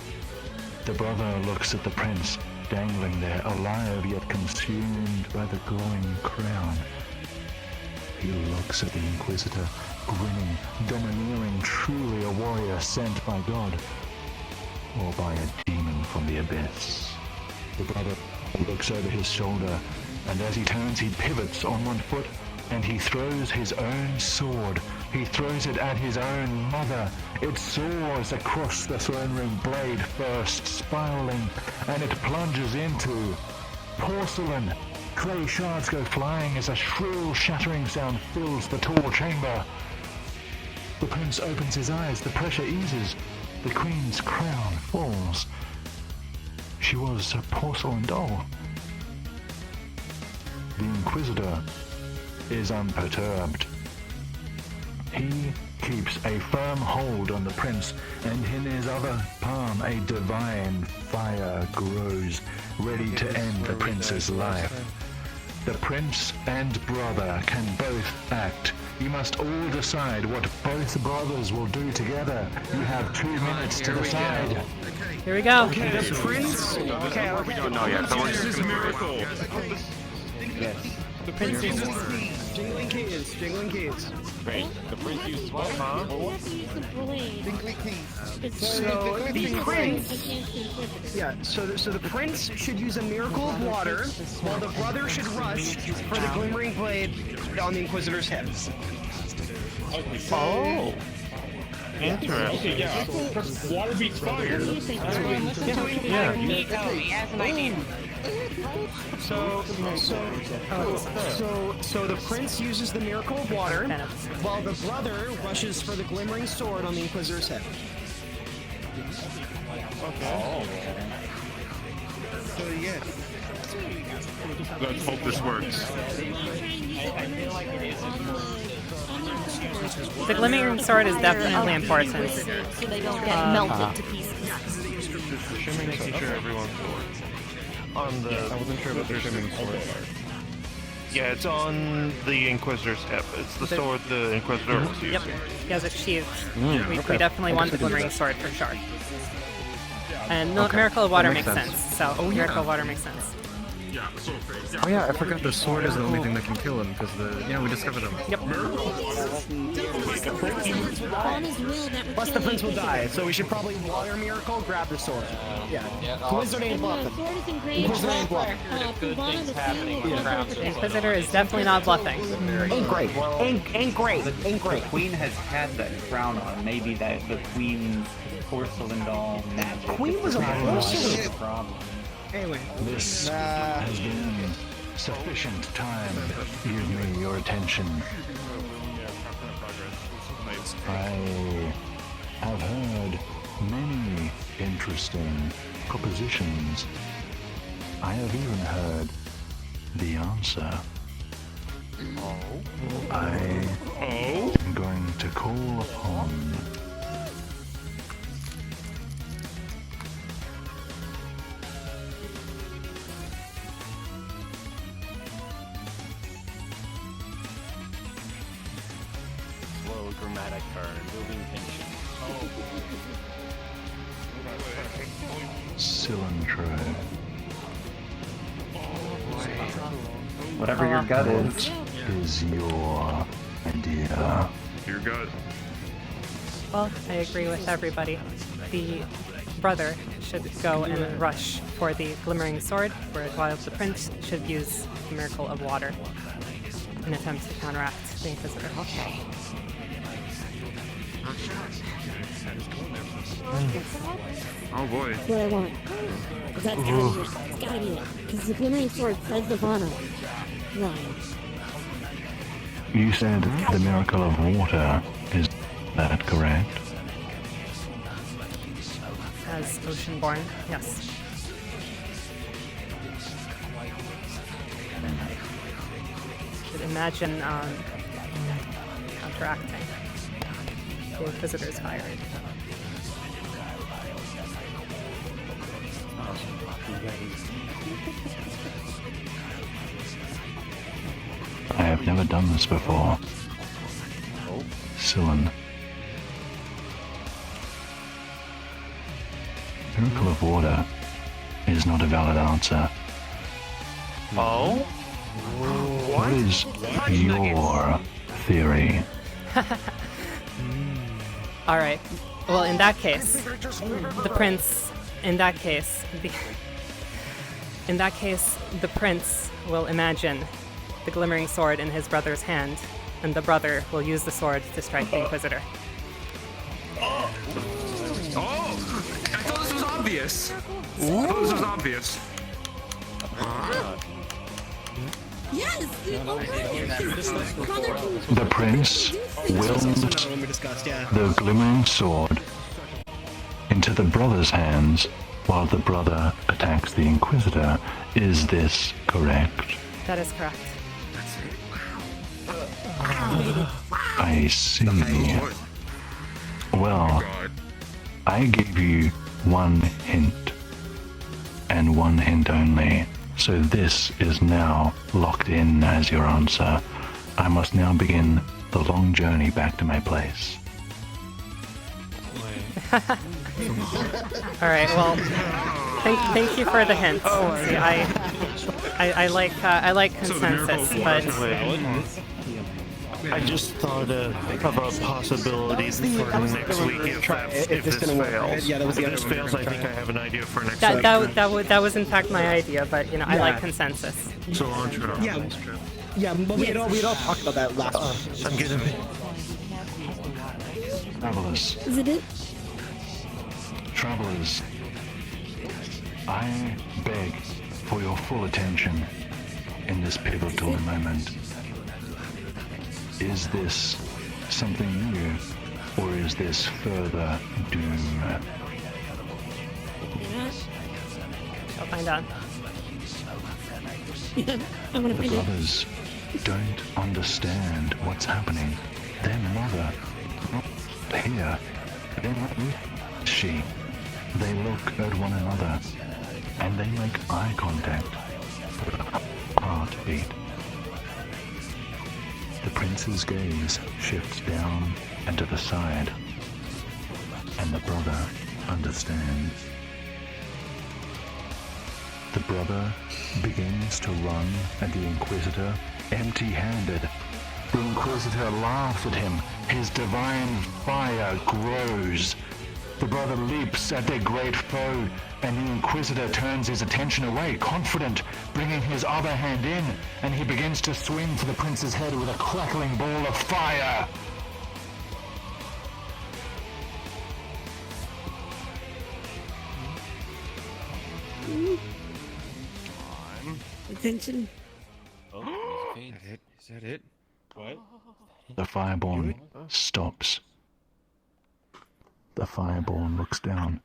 The brother looks at the prince, dangling there, alive yet consumed by the glowing crown. He looks at the Inquisitor, grinning, domineering, truly a warrior sent by God, or by a demon from the abyss. The brother looks over his shoulder, and as he turns, he pivots on one foot, and he throws his own sword. He throws it at his own mother. It soars across the throne room, blade first, spiraling, and it plunges into porcelain. Clay shards go flying as a shrill, shattering sound fills the tall chamber. The prince opens his eyes. The pressure eases. The queen's crown falls. She was a porcelain doll. The Inquisitor is unperturbed. He keeps a firm hold on the prince, and in his other palm a divine fire grows, ready to end the prince's life. The prince and brother can both act. You must all decide what both brothers will do together. You have 2 minutes to decide. Here we go. Okay, the prince. Okay, We don't know yet. This is a miracle. The prince is Jingling keys. Jingling keys. Great. The prince uses what? So the prince, so the prince should use a miracle of water, while the brother should rush for the glimmering blade on the Inquisitor's head. Oh. Interesting. Okay, yeah. Water beats fire. Yeah. He has an idea. So the prince uses the miracle of water, while the brother rushes for the glimmering sword on the Inquisitor's head. Okay. So yes. Let's hope this works. I feel like it is. The glimmering sword is definitely important. So they don't get melted to pieces. The shimming teacher everyone's on the. I wasn't sure about the shimming sword. Yeah, it's on the Inquisitor's hip. It's the sword the Inquisitor was using. Yep, he has it sheathed. We okay. definitely want the glimmering sword for sure. And no, Miracle of Water makes sense. So Miracle of Water makes sense. Oh yeah, I forgot the sword is the only thing that can kill him because we discovered them. Yep. Plus the prince will die, so we should probably water miracle, grab the sword. Yeah. Wizard ain't bluffing. Wizard ain't bluffing. Good things happening with the crown. The Inquisitor is definitely not bluffing. Ain't great. Ain't great. Ain't great. The queen has had that crown on. Maybe that the queen's porcelain doll magic. Queen was a porcelain problem. Anyway. This has been sufficient time. Give me your attention. I have heard many interesting propositions. I have even heard the answer. I am going to call upon Slow dramatic turn, building tension. Cilantro. Whatever your gut is. What is your idea? Your gut. Well, I agree with everybody. The brother should go and rush for the glimmering sword, while the prince should use the miracle of water in an attempt to counteract the Inquisitor. Okay. Oh boy. That's what I want. That's gotta be it. It's gotta be it. Because the glimmering sword says the Vana line. You said the miracle of water. Is that correct? As Oceanborn, yes. Should imagine counteracting the Inquisitor's fire. I have never done this before. Cillan. Miracle of water is not a valid answer. Oh? What is your theory? All right. Well, in that case, the prince. In that case, the prince will imagine the glimmering sword in his brother's hand, and the brother will use the sword to strike the Inquisitor. Oh! I thought this was obvious. I thought this was obvious. Yes! The prince wills the glimmering sword into the brother's hands while the brother attacks the Inquisitor. Is this correct? That is correct. I see. Well, I gave you one hint, and one hint only. So this is now locked in as your answer. I must now begin the long journey back to my place. All right. Well, thank you for the hint. See, I like consensus, but I just thought of a possibility for next week if this fails. Yeah, that was the if this other fails, one. I think I have an idea for next That week. that was in fact my idea, but you know I like Yeah. consensus. Cilantro. Yeah. Yeah, but we had all talked about that last week. I'm getting Travelers, Is it it? travelers, I beg for your full attention in this pivotal moment. Is this something new, or is this further doom? I'll find out. Yeah, I want to The find out. brothers don't understand what's happening. Their mother, not here, they're not with she. They look at one another, and they make eye contact with a heartbeat. The prince's gaze shifts down and to the side, and the brother understands. The brother begins to run at the Inquisitor empty-handed. The Inquisitor laughs at him. His divine fire grows. The brother leaps at their great foe, and the Inquisitor turns his attention away, confident, bringing his other hand in, and he begins to swing for the prince's head with a crackling ball of fire. Attention. Is that it? What? The fireborn stops. The fireborn looks down.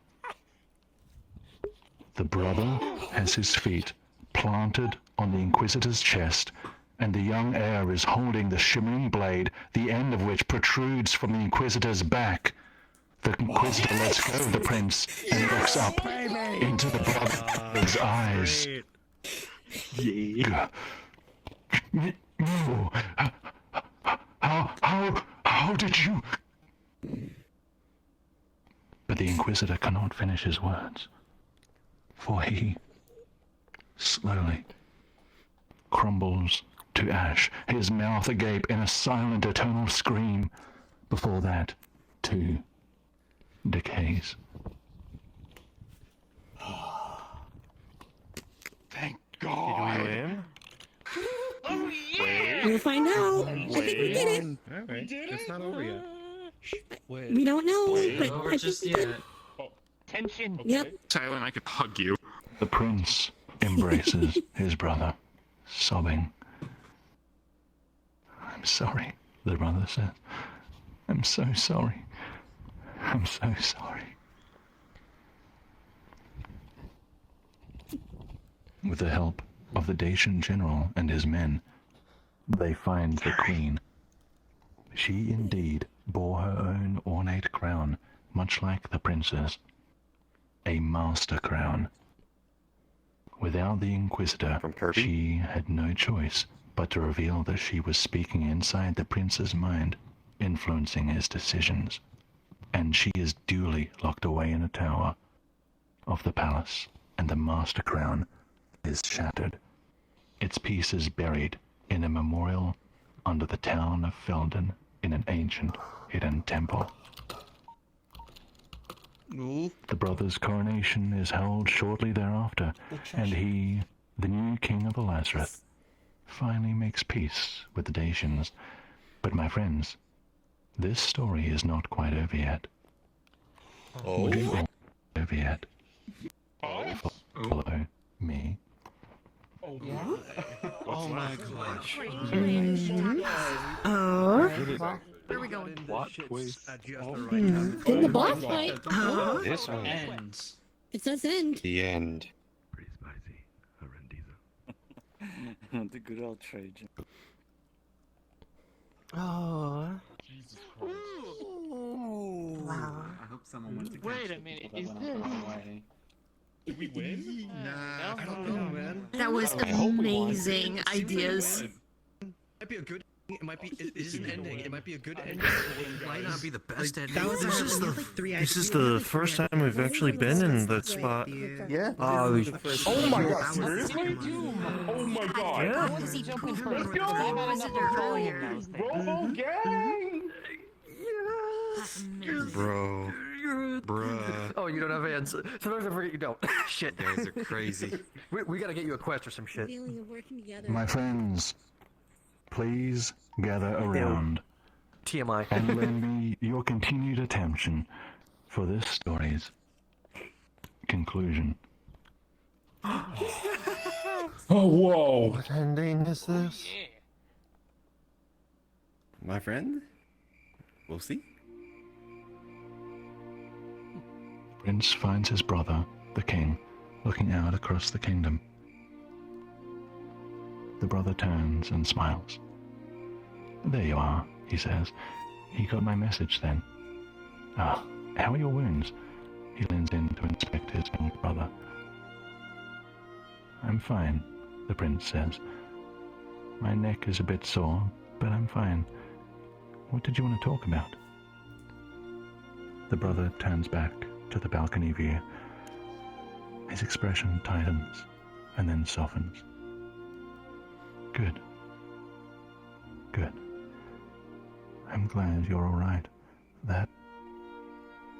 The brother has his feet planted on the Inquisitor's chest, and the young heir is holding the shimmering blade, the end of which protrudes from the Inquisitor's back. The Inquisitor lets go of the prince and looks up into the brother's eyes. Yeah. No. How did you? But the Inquisitor cannot finish his words, for he slowly crumbles to ash, his mouth agape in a silent eternal scream. Before that, too, decays. Thank God. Did we win? We'll find out. I think we did it. Alright, it's not over yet. We don't know, but I think we did. Tension. Yep. Silent, I could hug you. The prince embraces his brother, sobbing. I'm sorry, the brother says. I'm so sorry. I'm so sorry. With the help of the Dacian general and his men, they find the queen. She indeed bore her own ornate crown, much like the prince's. A master crown. Without the Inquisitor, she had no choice but to reveal that she was speaking inside the prince's mind, influencing his decisions. And she is duly locked away in a tower of the palace, and the master crown is shattered. Its piece is buried in a memorial under the town of Felden in an ancient hidden temple. The brother's coronation is held shortly thereafter, and he, the new king of Elazareth, finally makes peace with the Dacians. But my friends, this story is not quite over yet. Would you all over yet? Follow me. Oh my gosh. Oh. Where are we going? What twist? In the boss fight. Oh. This one ends. It says end. The end. The good old Trajan. Oh. Jesus Christ. Wow. I hope someone wins the Wait a minute, is this? Did we win? Nah, I don't know, man. That was amazing ideas. Might be a good It might be. It is an ending. It might be a good ending. It might not be the best ending. That was This our, is we the. had like three This is ideas. the first time we've actually been in that spot. Yeah. Oh, Oh my god, seriously? Oh my god. Yeah. What is he jumping for? Let's go! I've had enough of following those things. Robo gang! Bro. Bruh. Oh, you don't have hands. Sometimes I forget you don't. Shit. You guys are crazy. We gotta get you a quest or some shit. Feeling of working together. My friends, please gather around TMI. and lend me your continued attention for this story's conclusion. Oh, whoa. What ending is this? My friend? We'll see. Prince finds his brother, the king, looking out across the kingdom. The brother turns and smiles. There you are, he says. He got my message then. Ah, how are your wounds? He leans in to inspect his young brother. I'm fine, the prince says. My neck is a bit sore, but I'm fine. What did you want to talk about? The brother turns back to the balcony view. His expression tightens and then softens. Good. Good. I'm glad you're all right. That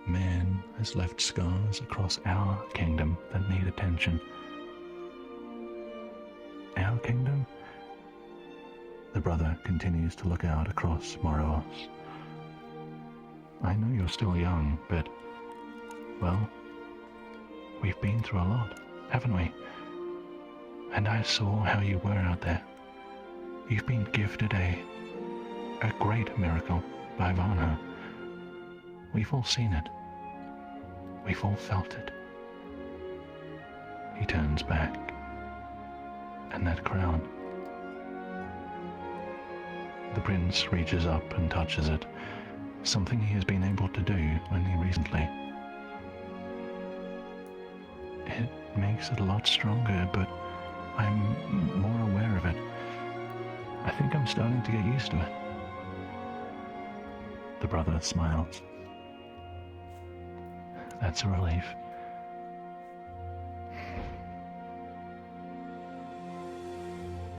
man has left scars across our kingdom that need attention. Our kingdom? The brother continues to look out across Moros. I know you're still young, but, well, we've been through a lot, haven't we? And I saw how you were out there. You've been gifted a great miracle by Varna. We've all seen it. We've all felt it. He turns back. And that crown. The prince reaches up and touches it, something he has been able to do only recently. It makes it a lot stronger, but I'm more aware of it. I think I'm starting to get used to it. The brother smiles. That's a relief.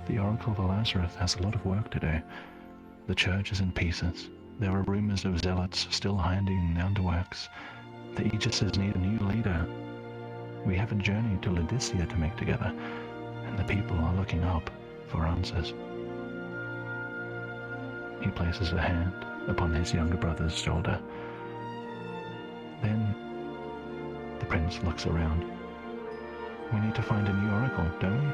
The Oracle of Lazarus has a lot of work to do. The church is in pieces. There are rumors of zealots still hiding in the underworks. The Aegises need a new leader. We have a journey to Laodicea to make together, and the people are looking up for answers. He places a hand upon his younger brother's shoulder. Then the prince looks around. We need to find a new oracle, don't we?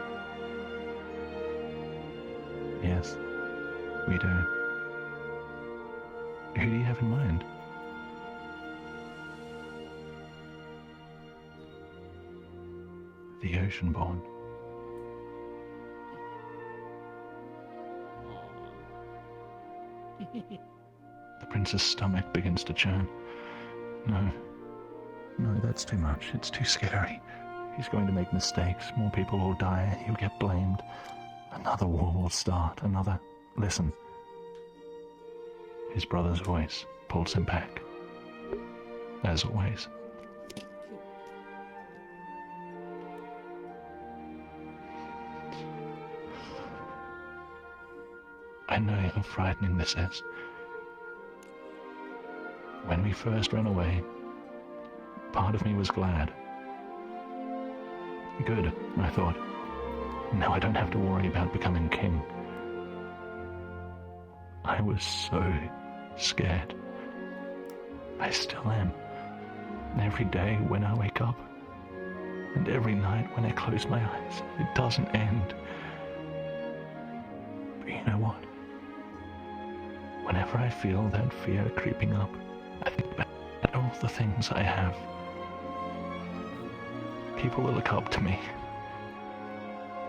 Yes, we do. Who do you have in mind? The Oceanborn. The prince's stomach begins to churn. No, that's too much. It's too scary. He's going to make mistakes. More people will die. He'll get blamed. Another war will start. Another... Listen. His brother's voice pulls him back. As always. I know how frightening this is. When we first ran away, part of me was glad. Good, I thought. Now I don't have to worry about becoming king. I was so scared. I still am. Every day when I wake up, and every night when I close my eyes, it doesn't end. But you know what? Whenever I feel that fear creeping up, I think about all the things I have. People that look up to me.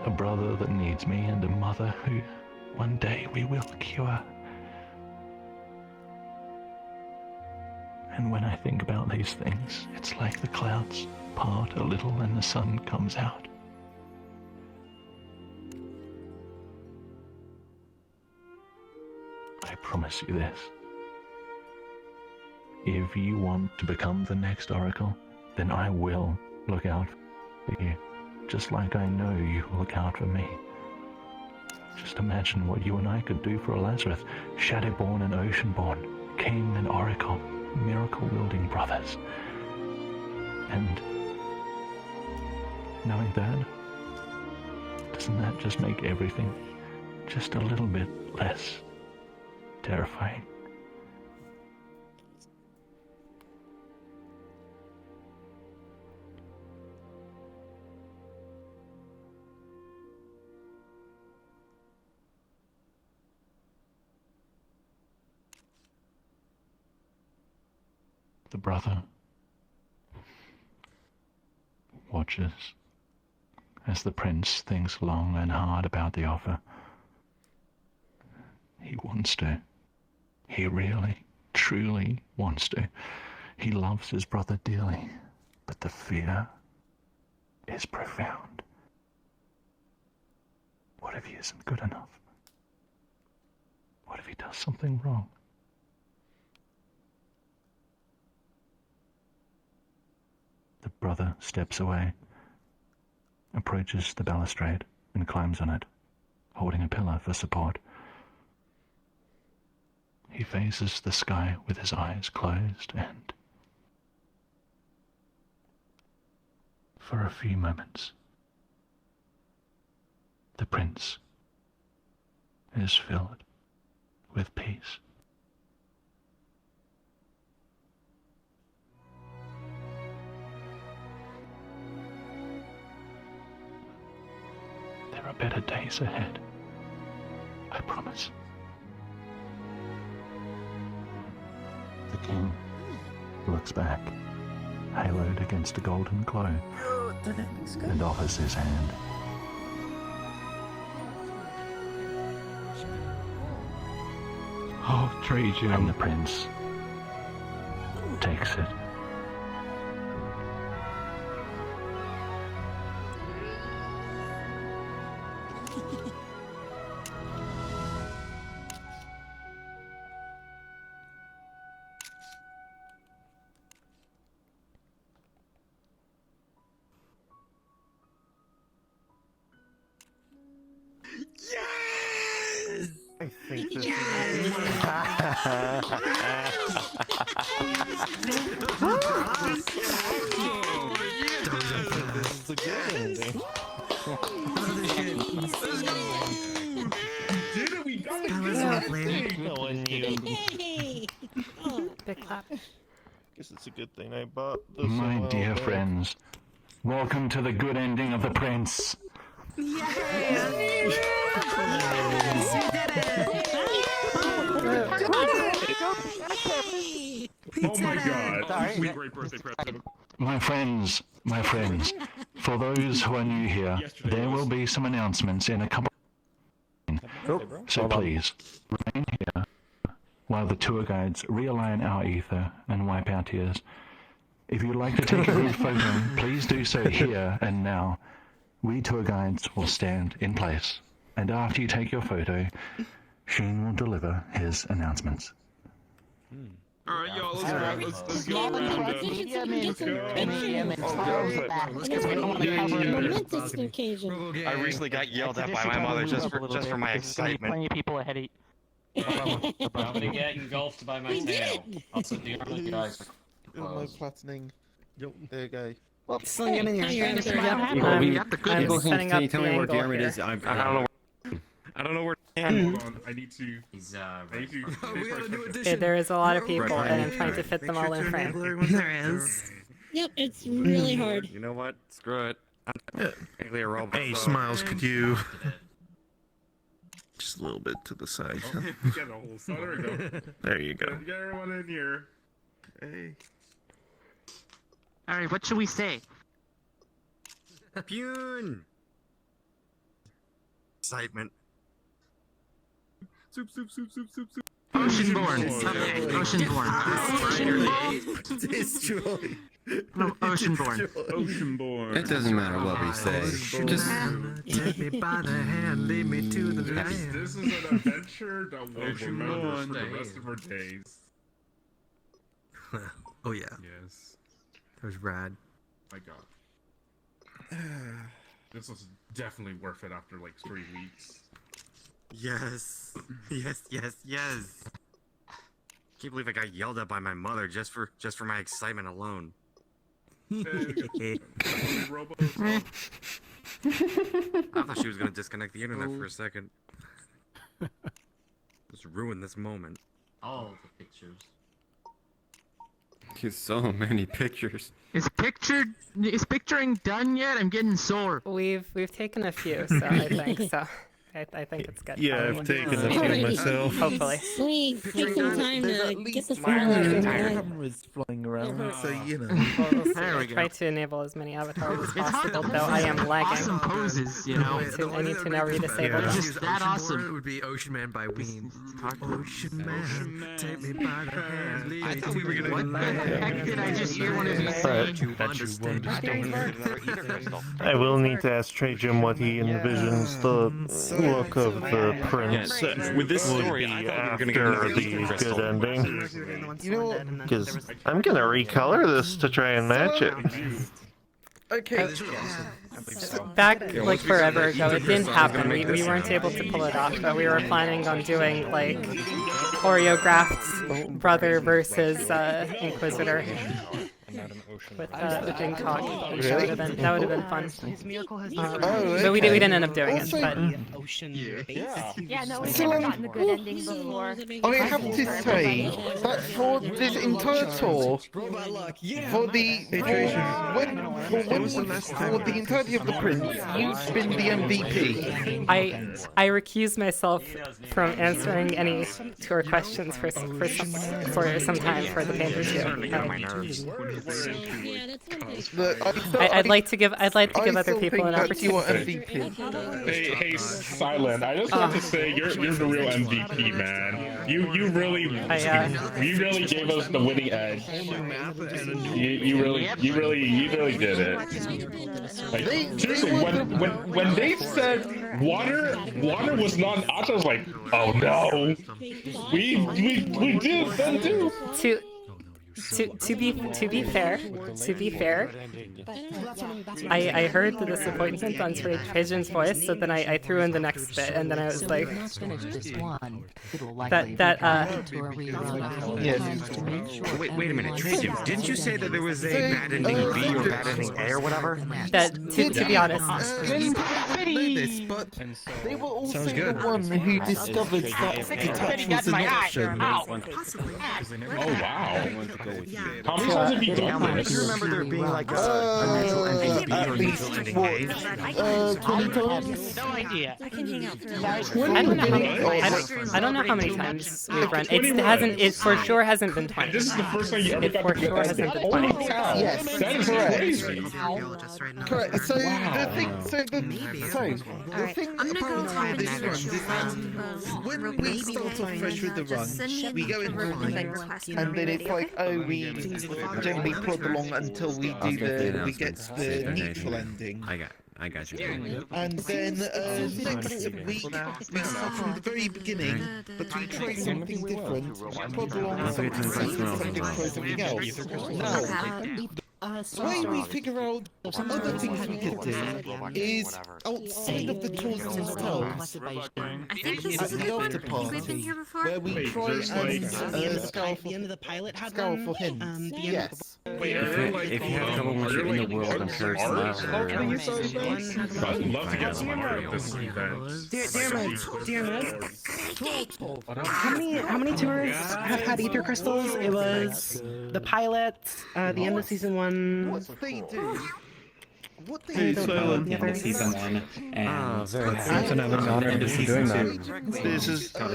A brother that needs me and a mother who one day we will cure. And when I think about these things, it's like the clouds part a little and the sun comes out. promise you this. If you want to become the next Oracle, then I will look out for you, just like I know you will look out for me. Just imagine what you and I could do for Lazarus, Shadowborn and Oceanborn, King and Oracle, miracle-wielding brothers. And knowing that, doesn't that just make everything just a little bit less terrifying? The brother watches as the prince thinks long and hard about the offer. He wants to. He really, truly wants to. He loves his brother dearly, but the fear is profound. What if he isn't good enough? What if he does something wrong? The brother steps away, approaches the balustrade, and climbs on it, holding a pillar for support. He faces the sky with his eyes closed, and for a few moments, the prince is filled with peace. There are better days ahead, I promise. The king looks back, haloed against a golden glow, and offers his hand. Oh, Trajan. And the prince takes it. I think this is a good ending. Did it? We got it. That was lovely. Knowing you. Big clap. Guess it's a good thing I bought this. My dear friends, welcome to the good ending of The Prince. Oh my god. Sweet great birthday present. My friends, for those who are new here, there will be some announcements in a couple. So please, remain here while the tour guides realign our ether and wipe our tears. If you'd like to take a group photo, please do so here and now. We tour guides will stand in place, and after you take your photo, Sheen will deliver his announcements. Alright, y'all, let's go around. I recently got yelled at by my mother just for my excitement. Plenty of people ahead of you. I'm gonna get engulfed by my tail. Also, the other guys are my close. platting. There you go. Well, sling it in your hand. I'm setting up. Can you tell me where Diarmid is? I don't know. I don't know where. Hold on, I need to. He's Okay, there is a lot of people, and I'm trying to fit them all in frame. There is. Yep, it's really hard. You know what? Screw it. I'm technically a robot. Hey, Smiles, could you just a little bit to the side? Get a whole so there we go. There you go. Get everyone in here. Hey. Alright, what should we say? Pune. Excitement. Soup. Oceanborn. Okay, Oceanborn. Destroy. No, Oceanborn. Oceanborn. It doesn't matter what we say. Just Take me by the hand, lead me to the This land. is an adventure that we'll remember for the rest of our days. Oh yeah. Yes. That was rad. My God. This was definitely worth it after like 3 weeks. Yes. Yes. Can't believe I got yelled at by my mother just for my excitement alone. I thought she was gonna disconnect the internet for a second. Just ruin this moment. All the pictures. so many pictures. Is picturing done yet? I'm getting sore. We've taken a few, so I think so. I think it's good. Yeah, I've taken a few myself. Hopefully. Sweet, take some time to get this cameras flying around, so you know. There we go. Try to enable as many avatars as possible, though I am lagging. Awesome poses, you know. I need to now redisable them. Just that awesome. It would be Ocean Man by Ween. Ocean Man, take me by the hand. I thought we were gonna. What the heck did I just hear one of you say? I will need to ask Trajan what he envisions the look of the prince with this would story, be I thought we were gonna after get the another good crystal. ending. You know, because I'm gonna recolor this to try and match it. Okay. Back like forever ago, it didn't happen. We weren't able to pull it off, but we were planning on doing like choreographed brother versus Inquisitor with Jing Talk. Really? That would have been fun. Oh, But we didn't end up doing it. But Yeah, no, we've So, never gotten a good ending before. I have to say that for this entire tour, for the entirety of the Prince, you've been the MVP. I recuse myself from answering any tour questions for some time for the Panthers here. I'd like to give other people an opportunity. Hey, Silent, I just want to say you're the real MVP, man. You really gave us the winning edge. You really did it. Like, seriously, when they said water was not an option, I was like, oh no, we did then too. To be fair, I heard the disappointment on Trajan's voice, so then I threw in the next bit, and then I was like, Wait a minute, Trajan, didn't you say that there was a bad ending B or bad ending A or whatever? That to be honest. But they were also the one who discovered that detach was an option. Oh wow. How many times have you done this? Do you remember there being like a mutual MVP At or least, mutual ending what, 20 times? No idea. I can hang out for I don't know how many times we've run. It for sure hasn't been 20. This is the first time you ever It got for to sure hasn't been 20. Yes, That is correct. crazy. Correct. So the thing I'm gonna go about this run is that when we start off fresh with the run, we go in blind, and then it's like, oh, we generally plod along until we get the neutral ending. I got you. And then next week we start from the very beginning, but we try something different, plod along something else. Now, the way we figure out other things we could do is outside of the tours themselves, I think this at is the after party, where we try and scour the end of the pilot had for hints. Yes. If you have trouble with your in the world, I'm sure it's not. I'd love to get some of this event. How many tours have had ether crystals? It was the pilot, the end of season 1. What they do? Hey, Silent. End of season 1, and very happy. It's an honor to be doing that. This is. Oh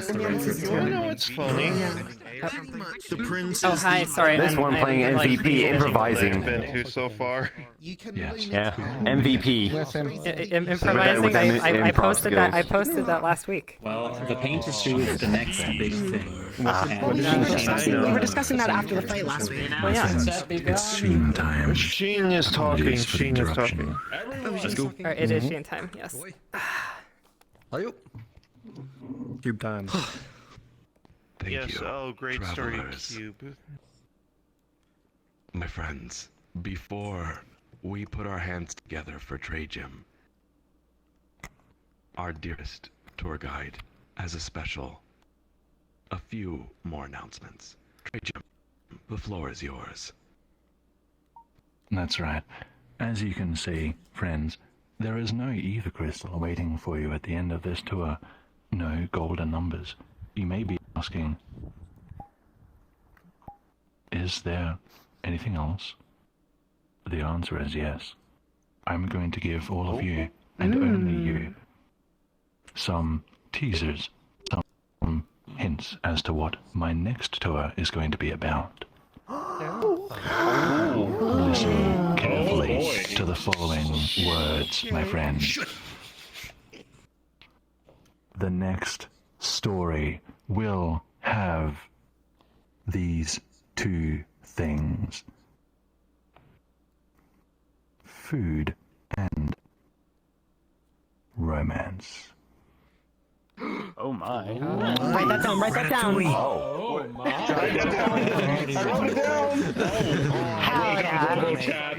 no, it's funny. The Prince. Oh hi, sorry. This one playing MVP, improvising. Been to so far. Yeah, MVP. Improvising. I posted that last week. well, the painter shoe is the next big thing. We were discussing that after the fight last week. Well, yeah. It's Sheen time. Sheen is talking. Apologies for the Sheen is interruption. talking. Let's go. Or it is Sheen time, yes. Hello. Cube time. Thank Yes. you, Oh, great story, travelers. Cube. My friends, before we put our hands together for Trade Gym, our dearest tour guide has a few more announcements. Trade Gym, the floor is yours. That's right. As you can see, friends, there is no ether crystal waiting for you at the end of this tour. No golden numbers. You may be asking, is there anything else? The answer is yes. I'm going to give all of you, and only you, some teasers, some hints as to what my next tour is going to be about. Listen carefully to the following words, my friends. The next story will have these two things: food and romance. Oh my. Write that down. Write that down. Oh my. Hell yeah.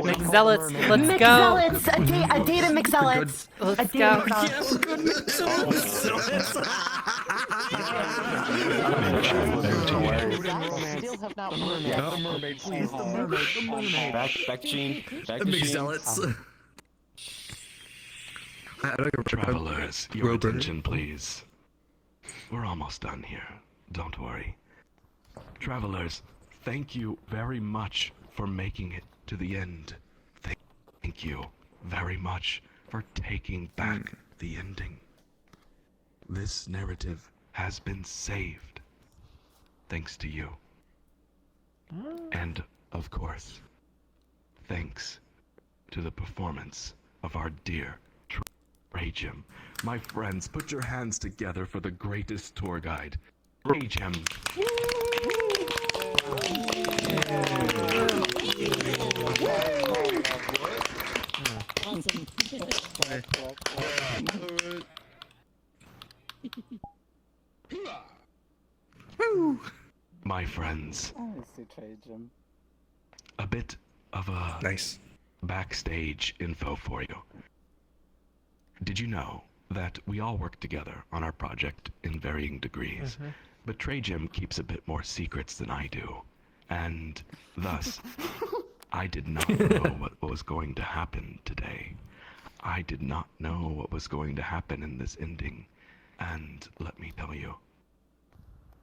McZealots, let's go. McZealots, a date of McZealots. Let's go. Back, Gene. Back to McZealots. Travelers, your attention, please. We're almost done here. Don't worry. Travelers, thank you very much for making it to the end. Thank you very much for taking back the ending. This narrative has been saved thanks to you. And, of course, thanks to the performance of our dear Ragem. My friends, put your hands together for the greatest tour guide, Ragem. My friends, a bit of a backstage info for you. Did you know that we all work together on our project in varying degrees, but Trey Jim keeps a bit more secrets than I do, and thus, I did not know what was going to happen today. I did not know what was going to happen in this ending, and let me tell you,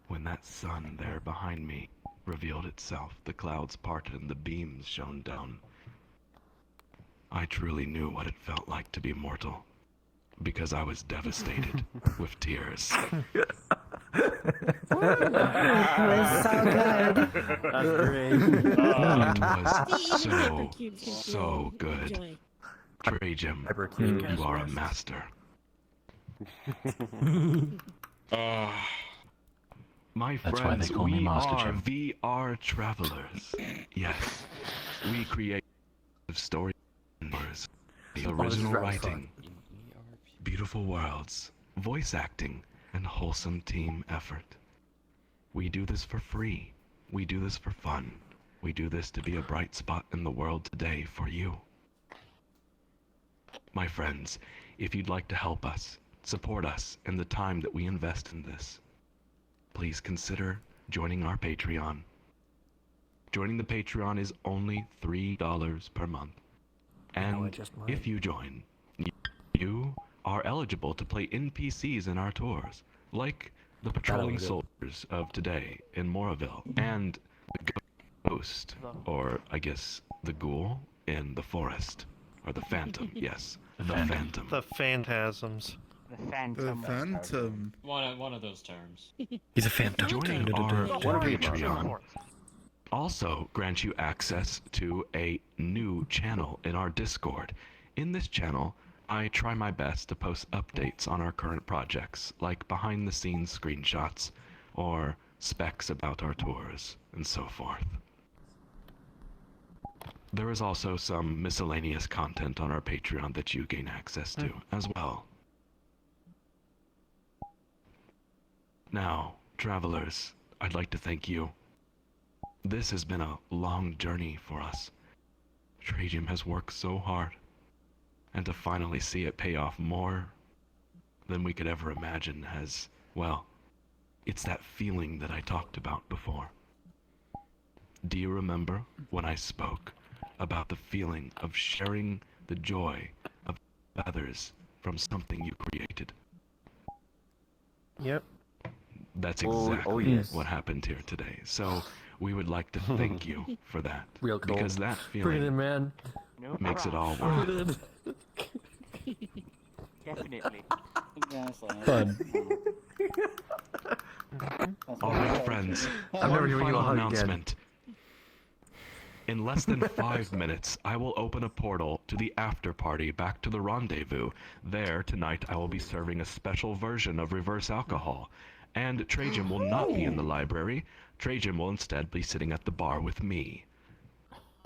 when that sun there behind me revealed itself, the clouds parted and the beams shone down, I truly knew what it felt like to be mortal. Because I was devastated with tears. It was so good. That's great. It was so good. Trey Jim, you are a master. My That's why friends, they call me we Master are Jim. VRTravelers. Yes, we create stories, the original writing, beautiful worlds, voice acting, and wholesome team effort. We do this for free. We do this for fun. We do this to be a bright spot in the world today for you. My friends, if you'd like to help us, support us in the time that we invest in this, please consider joining our Patreon. Joining the Patreon is only $3 per month. And if you join, you are eligible to play NPCs in our tours, like the patrolling soldiers of today in Moraville, and the ghost, or I guess the ghoul, in the forest, or the phantom, yes, the phantom. The phantasms. The Phantom. One of those terms. He's a phantom. Joining our Patreon also grants you access to a new channel in our Discord. In this channel, I try my best to post updates on our current projects, like behind-the-scenes screenshots, or specs about our tours, and so forth. There is also some miscellaneous content on our Patreon that you gain access to, as well. Now, travelers, I'd like to thank you. This has been a long journey for us. Trajan has worked so hard, and to finally see it pay off more than we could ever imagine has, well, it's that feeling that I talked about before. Do you remember when I spoke about the feeling of sharing the joy of others from something you created? Yep. That's exactly what happened here today. So we would like to thank you for that. Real cool. Because that Bring it in, feeling man. makes it all worth it. Definitely. Fun. Alright, friends. I've never given you a Final hug announcement. In less than 5 minutes, I will open a portal to the after party back to the rendezvous. There, tonight, I will be serving a special version of reverse alcohol. And Trajan will not be in the library. Trajan will instead be sitting at the bar with me.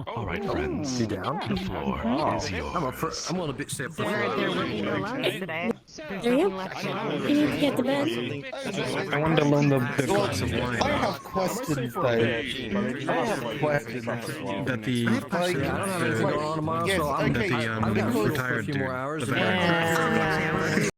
Alright, friends. You down? The floor is yours. I'm on a bit step There will be no lunch today. There's There you nothing go. left You to need to get to bed. I wanted to learn the glass of wine. I have questions, though. I have questions. That the I don't have anything going on tomorrow, so I'm that the retired a few more hours. the veteran.